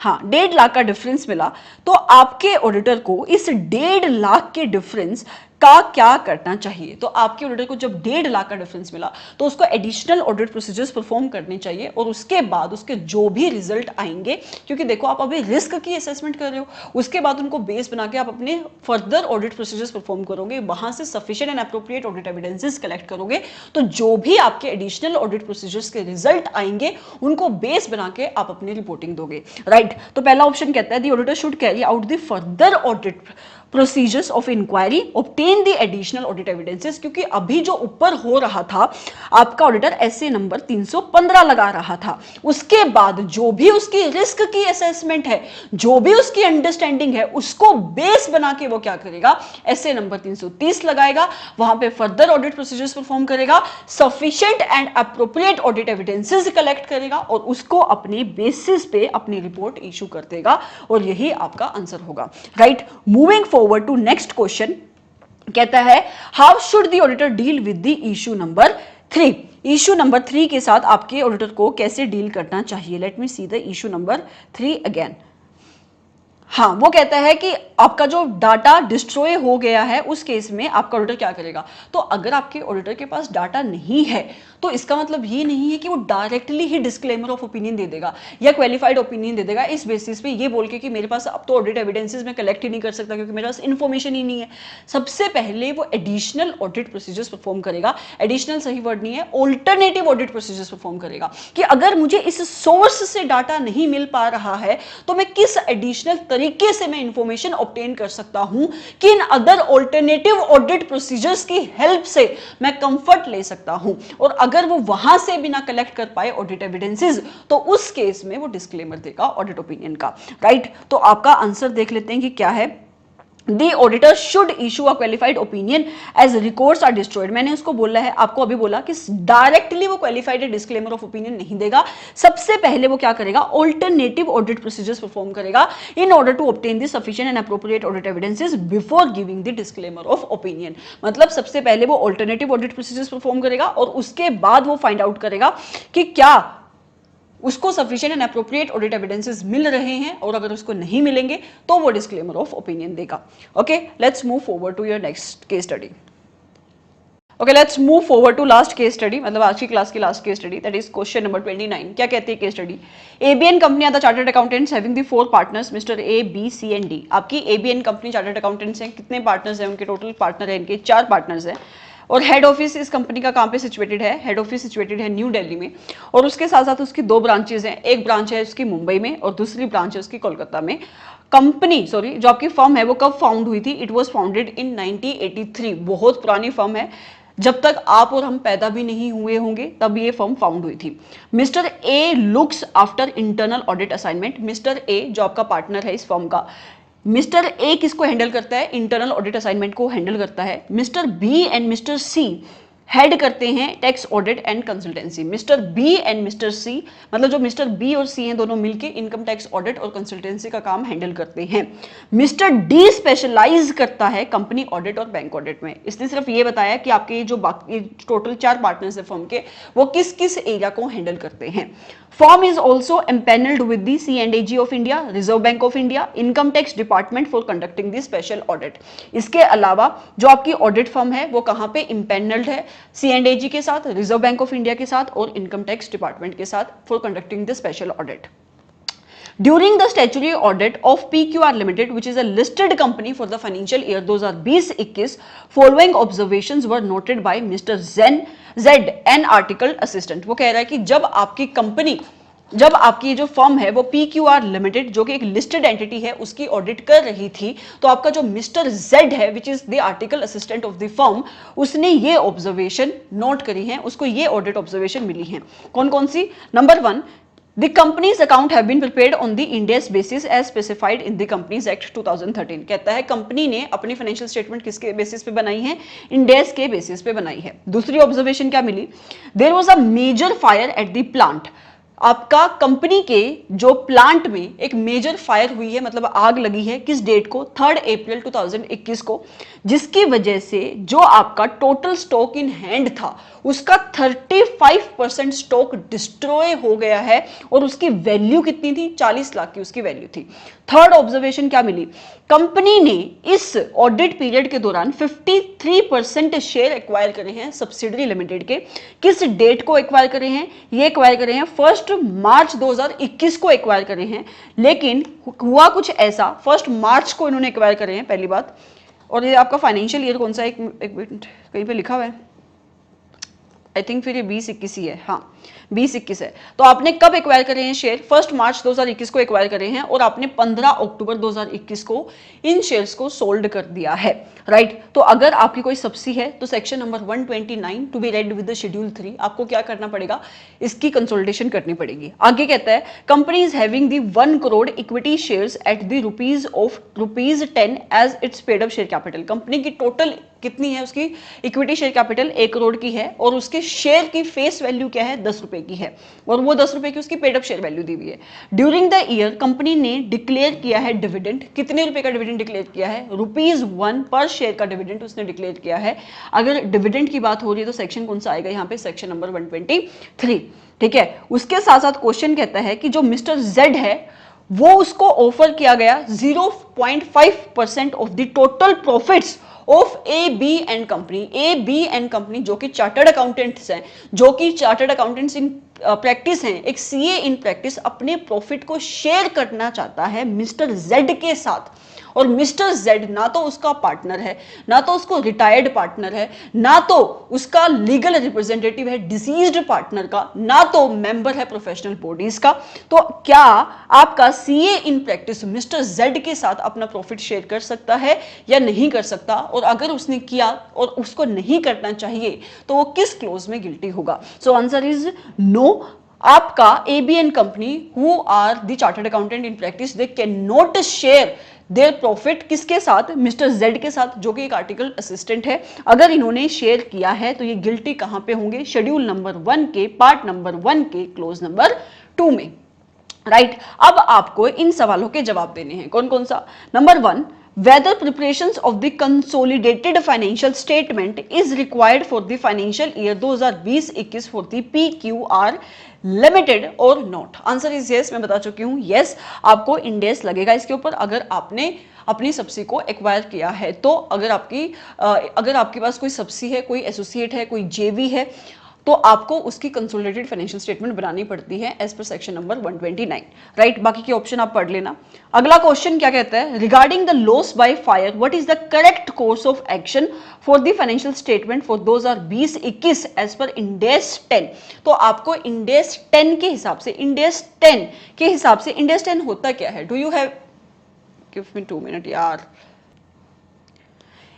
हाँ 1.5 लाख का डिफरेंस मिला, तो आपके ऑडिटर को इस 1.5 लाख के डिफरेंस का क्या करना चाहिए। तो आपके ऑडिटर को जब 1.5 लाख का डिफरेंस मिला तो उसको एडिशनल ऑडिट प्रोसीजर्स परफॉर्म करने चाहिए, और उसके बाद उसके जो भी रिजल्ट आएंगे, क्योंकि देखो आप अभी रिस्क की असेसमेंट कर रहे हो, उसके बाद उनको बेस बना के आप अपने फर्दर ऑडिट प्रोसीजर्स परफॉर्म करोगे, वहां से sufficient and appropriate audit evidences collect करोगे, तो जो भी आपके एडिशनल ऑडिट प्रोसीजर्स के रिजल्ट आएंगे उनको बेस बना के आप अपनी रिपोर्टिंग दोगे, राइट। तो पहला ऑप्शन कहता है the auditor should carry out the further audit procedures of inquiry, obtain the additional audit evidences, क्योंकि अभी जो ऊपर हो रहा था आपका ऑडिटर एसए नंबर 315 लगा रहा था, उसके बाद जो भी उसकी रिस्क की असेसमेंट है, जो भी उसकी अंडरस्टैंडिंग है, उसको बेस बना के वो क्या करेगा, एसए नंबर 330 लगाएगा, वहां पे फर्दर ऑडिट प्रोसीजर्स परफॉर्म करेगा, sufficient and appropriate audit evidences collect करेगा, और उसको अपने बेसिस पे अपनी रिपोर्ट इशू कर देगा, और यही आपका आंसर होगा, right. Moving forward to next question, कहता है how should the auditor deal with the issue number 3। Issue number 3 के साथ आपके ऑडिटर को कैसे डील करना चाहिए। Let me see the issue number 3 again. हाँ, वो कहता है कि आपका जो डाटा डिस्ट्रॉय हो गया है उस केस में आपका ऑडिटर क्या करेगा। तो अगर आपके ऑडिटर के पास डाटा नहीं है तो इसका मतलब ये नहीं है कि वो डायरेक्टली ही डिस्क्लेमर ऑफ ओपिनियन दे देगा या क्वालिफाइड ओपिनियन दे देगा इस बेसिस पे ये बोल के कि मेरे पास अब तो ऑडिट एविडेंसेस में कलेक्ट ही नहीं कर सकता क्योंकि मेरे पास इन्फॉर्मेशन ही नहीं है। सबसे पहले वो एडिशनल ऑडिट प्रोसीजर्स परफॉर्म करेगा, एडिशनल सही वर्ड नहीं है, ऑल्टरनेटिव ऑडिट प्रोसीजर्स परफॉर्म करेगा कि अगर मुझे इस सोर्स से डाटा नहीं मिल पा रहा है तो मैं किस एडिशनल तरीके से मैं इंफॉर्मेशन ऑब्टेन कर सकता हूं, किन अदर ऑल्टरनेटिव ऑडिट प्रोसीजर्स की हेल्प से मैं कंफर्ट ले सकता हूं। और अगर वो वहां से भी ना कलेक्ट कर पाए ऑडिट एविडेंसेस तो उस केस में वो डिस्क्लेमर देगा ऑडिट ओपिनियन का, राइट। तो आपका आंसर देख लेते हैं कि क्या है। The auditor should issue a qualified opinion as records are destroyed। मैंने उसको बोला है, आपको अभी बोला कि डायरेक्टली वो क्वालिफाइड डिस्क्लेमर ऑफ ओपिनियन नहीं देगा। सबसे पहले वो क्या करेगा, ऑल्टरनेटिव ऑडिट प्रोसीजर्स परफॉर्म करेगा in order to obtain the sufficient and appropriate audit evidences before giving the disclaimer of opinion. मतलब सबसे पहले वो ऑल्टरनेटिव ऑडिट प्रोसीजर्स परफॉर्म करेगा और उसके बाद वो फाइंड आउट करेगा कि क्या उसको sufficient and appropriate audit evidences मिल रहे हैं, और अगर उसको नहीं मिलेंगे तो वो डिस्क्लेमर ऑफ ओपिनियन देगा। Okay, let's move forward to your next case study. Okay, let's move forward to last case study, मतलब आज की क्लास की last case study, that is question number 29। क्या कहती है case study. ABN company are the chartered accountants having the 4 partners mister A B C and D. आपकी ABN company chartered accountants हैं, कितने पार्टनर्स हैं उनके, टोटल पार्टनर है इनके 4 पार्टनर्स हैं। और हेड ऑफिस इस कंपनी का कहाँ पे सिचुएटेड है, हेड ऑफिस सिचुएटेड है न्यू दिल्ली में, और उसके साथ साथ उसकी 2 ब्रांचेस हैं, एक ब्रांच है उसकी मुंबई में और दूसरी ब्रांच है उसकी कोलकाता में। कंपनी जो आपकी फर्म है वो कब फाउंड हुई थी, इट वॉज फाउंडेड इन 1983। बहुत पुरानी फर्म है, जब तक आप और हम पैदा भी नहीं हुए होंगे तब ये फर्म फाउंड हुई थी। Mister A looks after internal audit assignment. Mister A जो आपका पार्टनर है इस फर्म का, मिस्टर ए किसको हैंडल करता है, इंटरनल ऑडिट असाइनमेंट को हैंडल करता है। Mister B and mister C head करते हैं tax audit and consultancy. Mister B and mister C, मतलब जो मिस्टर बी और सी हैं दोनों मिलके इनकम टैक्स ऑडिट और कंसल्टेंसी का काम हैंडल करते हैं। मिस्टर डी स्पेशलाइज करता है कंपनी ऑडिट और बैंक ऑडिट में। इसने सिर्फ ये बताया कि आपके जो बाकी टोटल 4 पार्टनर्स है फर्म के, वो किस किस एरिया को हैंडल करते हैं। Firm is also empanelled with the C&AG of India, reserve bank of India, income tax department for conducting the special audit. इसके अलावा जो आपकी ऑडिट फर्म है वो कहाँ पे इम्पेनल्ड है, C&AG के साथ, रिजर्व बैंक ऑफ इंडिया के साथ और इनकम टैक्स डिपार्टमेंट के साथ for conducting the special audit. During the statutory audit of PQR Limited, which is a listed company for the financial year 2020-21, following observations were noted by Mr. Z, an article assistant। वो कह रहा है कि जब आपकी जो firm है वो PQR लिमिटेड जो कि एक लिस्टेड एंटिटी है उसकी ऑडिट कर रही थी, तो आपका जो मिस्टर जेड है which is the article assistant of the firm, उसने ये ऑब्जर्वेशन नोट करी है, उसको ये ऑडिट ऑब्जर्वेशन मिली है। कौन कौन सी। Number 1, The company's account have been prepared on the Ind AS basis as specified in the Companies Act 2013। कहता है कंपनी ने अपनी फाइनेंशियल स्टेटमेंट किसके बेसिस पे बनाई है, Ind AS के बेसिस पे बनाई है। दूसरी ऑब्जर्वेशन क्या मिली, There was a major fire at the plant। आपका कंपनी के जो प्लांट में एक मेजर फायर हुई है, मतलब आग लगी है, किस डेट को, 3 अप्रैल 2021 को, जिसकी वजह से जो आपका टोटल स्टॉक इन हैंड था उसका 35% स्टॉक डिस्ट्रॉय हो गया है और उसकी वैल्यू कितनी थी, 40 लाख की उसकी वैल्यू थी। थर्ड ऑब्जर्वेशन क्या मिली, कंपनी ने इस ऑडिट पीरियड के दौरान 53% शेयर एक्वायर करे हैं सब्सिडरी लिमिटेड के। किस डेट को एक्वायर करे हैं, ये एक्वायर करे हैं 1 मार्च 2021 को एक्वायर करे हैं, लेकिन हुआ कुछ ऐसा 1 मार्च को इन्होंने एक्वायर करे हैं, पहली बात। और ये आपका फाइनेंशियल ईयर कौन सा है, एक मिनट कहीं पे लिखा हुआ है, आई थिंक फिर ये 2021 ही है, हाँ 2021 है। तो आपने कब एक्वायर करे हैं शेयर, 1 मार्च 2021 को एक्वायर करे हैं और आपने 15 अक्टूबर 2021 को इन शेयर्स को सोल्ड कर दिया है, राइट। तो अगर आपकी कोई सब्सी है तो section number 129 to be read with the schedule 3 आपको क्या करना पड़ेगा, इसकी कंसोलिडेशन करनी पड़ेगी। आगे कहता है company is having the 1 crore equity shares at the ₹10 as its paid up share capital. Company की टोटल कितनी है, उसकी इक्विटी शेयर कैपिटल 1 करोड़ की है और उसके शेयर की फेस वैल्यू क्या है, 10 रुपए की है और वो 10 रुपए की उसकी पेड अप शेयर वैल्यू दी हुई है। ड्यूरिंग द ईयर कंपनी ने डिक्लेयर किया है डिविडेंड, कितने रुपए का डिविडेंड डिक्लेयर किया है, ₹1 पर शेयर का डिविडेंड उसने डिक्लेयर किया है। अगर डिविडेंड की बात हो रही है तो सेक्शन कौन सा आएगा यहाँ पे, सेक्शन नंबर 123, ठीक है। उसके साथ साथ क्वेश्चन कहता है कि जो मिस्टर जेड है वो उसको ऑफर किया गया 0.5% of the total profits of AB&C company. AB&C जो कि चार्टर्ड अकाउंटेंट्स हैं, जो कि चार्टर्ड अकाउंटेंट्स इन प्रैक्टिस हैं, एक CA इन प्रैक्टिस अपने प्रॉफिट को शेयर करना चाहता है मिस्टर जेड के साथ। और मिस्टर जेड ना तो उसका पार्टनर है, ना तो उसको रिटायर्ड पार्टनर है, ना तो उसका लीगल रिप्रेजेंटेटिव है डिसीज्ड पार्टनर का, ना तो मेंबर है प्रोफेशनल बॉडीज का। तो क्या आपका CA in practice mister Z के साथ अपना प्रॉफिट शेयर कर सकता है या नहीं कर सकता, और अगर उसने किया और उसको नहीं करना चाहिए तो वो किस क्लोज में गिल्टी होगा। So answer is no. आपका AB&C who are the chartered accountant in practice they can not share their profit किसके साथ, मिस्टर जेड के साथ, जो कि एक आर्टिकल असिस्टेंट है। अगर इन्होंने शेयर किया है तो ये गिल्टी कहां पे होंगे, शेड्यूल नंबर 1 के पार्ट नंबर 1 के क्लोज नंबर 2 में, राइट। अब आपको इन सवालों के जवाब देने हैं, कौन कौन सा। Number 1, whether preparations of the consolidated financial statement is required for the financial year 2020-21 for the PQR limited और नॉट। आंसर इज यस, मैं बता चुकी हूं यस, आपको इंडेस लगेगा इसके ऊपर अगर आपने अपनी सब्सी को एक्वायर किया है तो। अगर आपके पास कोई सब्सी है, कोई एसोसिएट है, कोई जेवी है, तो आपको उसकी कंसोलिडेटेड फाइनेंशियल स्टेटमेंट बनानी पड़ती है एज पर सेक्शन नंबर 129, राइट। बाकी के ऑप्शन आप पढ़ लेना। अगला क्वेश्चन क्या कहता है, regarding the loss by fire what is the correct course of action for the financial statement for 2020-21 as per Ind AS 10। तो आपको इंडेस 10 के हिसाब से, इंडेस 10 होता क्या है, do you have, give me 2 minute यार।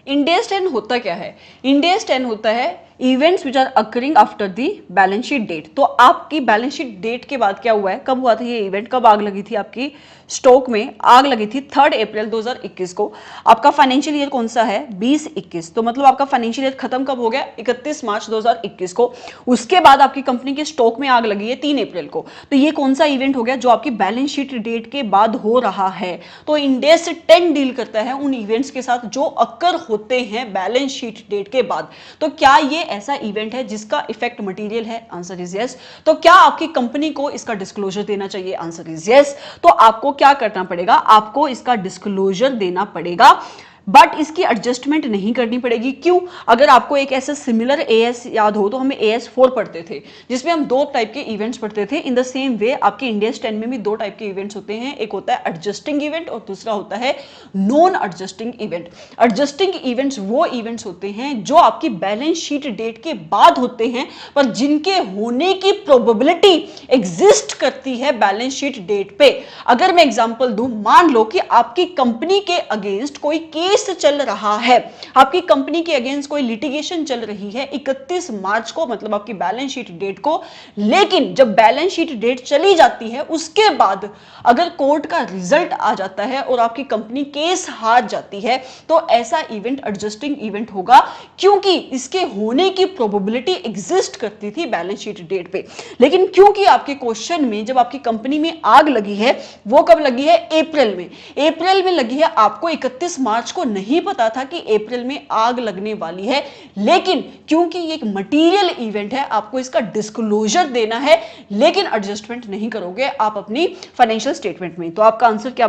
इंडेस 10 होता क्या है, इंडेस 10 होता है events which are occurring after the balance sheet date. तो आपकी बैलेंस शीट डेट के बाद क्या हुआ है, कब हुआ था ये इवेंट, कब आग लगी थी आपकी स्टॉक में, आग लगी थी 3 अप्रैल 2021 को। आपका फाइनेंशियल ईयर कौन सा है, 2021, तो मतलब आपका फाइनेंशियल ईयर खत्म कब हो गया, 31 मार्च 2021 को। उसके बाद आपकी कंपनी के स्टॉक में आग लगी है 3 अप्रैल को। तो ये कौन सा इवेंट हो गया जो आपकी बैलेंस शीट डेट के बाद हो रहा है। तो इंडेस 10 डील करता है उन इवेंट्स के साथ जो अक्कर होते हैं बैलेंस शीट डेट के बाद। तो क्या ये ऐसा इवेंट है जिसका इफेक्ट मटेरियल है, आंसर इज यस। तो क्या आपकी कंपनी को इसका डिस्क्लोजर देना चाहिए, आंसर इज यस। तो आपको क्या करना पड़ेगा, आपको इसका डिस्क्लोजर देना पड़ेगा, बट इसकी एडजस्टमेंट नहीं करनी पड़ेगी। क्यों, अगर आपको एक ऐसा सिमिलर AS याद हो तो हमें AS4 पढ़ते थे जिसमें हम 2 टाइप के इवेंट्स पढ़ते थे। इन द सेम वे आपके इंडेस 10 में भी 2 टाइप के इवेंट्स होते हैं, एक होता है एडजस्टिंग इवेंट और दूसरा होता है non adjusting event. Adjusting events वो इवेंट्स होते हैं जो आपकी बैलेंस शीट डेट के बाद होते हैं पर जिनके होने की प्रोबेबिलिटी एग्जिस्ट करती है बैलेंस शीट डेट पे। अगर मैं एग्जांपल दूं, मान लो कि आपकी कंपनी के अगेंस्ट कोई केस चल रहा है, आपकी कंपनी के अगेंस्ट कोई लिटिगेशन चल रही है 31 मार्च को, मतलब आपकी बैलेंस शीट डेट को। लेकिन जब बैलेंस शीट डेट चली जाती है उसके बाद अगर कोर्ट का रिजल्ट आ जाता है और आपकी कंपनी केस हार जाती है तो ऐसा इवेंट एडजस्टिंग इवेंट होगा, क्योंकि इसके होने की प्रोबेबिलिटी एग्जिस्ट करती थी बैलेंस शीट डेट पे। लेकिन क्योंकि आपके क्वेश्चन में जब आपकी कंपनी में आग लगी है वो कब लगी है, अप्रैल में लगी है, आपको 31 मार्च को
नहीं पता था कि अप्रैल में आग लगने वाली है, लेकिन क्योंकि ये एक मटेरियल इवेंट है, आपको इसका डिस्क्लोजर देना है, लेकिन एडजस्टमेंट नहीं करोगे आप अपनी फाइनेंशियल स्टेटमेंट में। तो आपका आंसर क्या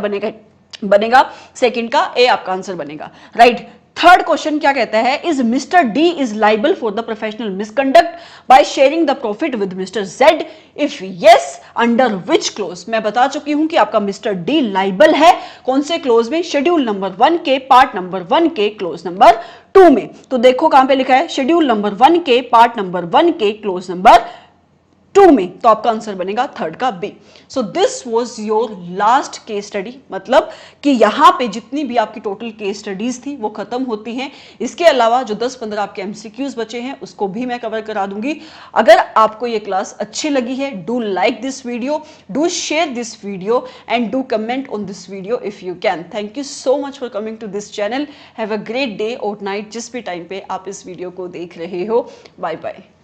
बनेगा सेकंड का ए आपका आंसर बनेगा, राइट। थर्ड क्वेश्चन क्या कहता है, is mister D is liable for the professional misconduct by sharing the profit with mister Z, if yes under which close. मैं बता चुकी हूं कि आपका मिस्टर डी लाइबल है, कौन से क्लोज में, शेड्यूल नंबर 1 के पार्ट नंबर 1 के क्लोज नंबर 2 में। तो देखो कहां पे लिखा है, शेड्यूल नंबर 1 के पार्ट नंबर 1 के क्लोज नंबर 2 में। तो आपका आंसर बनेगा थर्ड का B. So this was your last case study, मतलब कि यहां पे जितनी भी आपकी टोटल केस स्टडीज थी वो खत्म होती हैं। इसके अलावा जो 10-15 आपके एमसीक्यूज बचे हैं उसको भी मैं कवर करा दूंगी। अगर आपको ये क्लास अच्छी लगी है, do like this video, do share this video and do comment on this video if you can. Thank you so much for coming to this channel. Have a great day और night, जिस भी time पे आप इस video को देख रहे हो। Bye bye.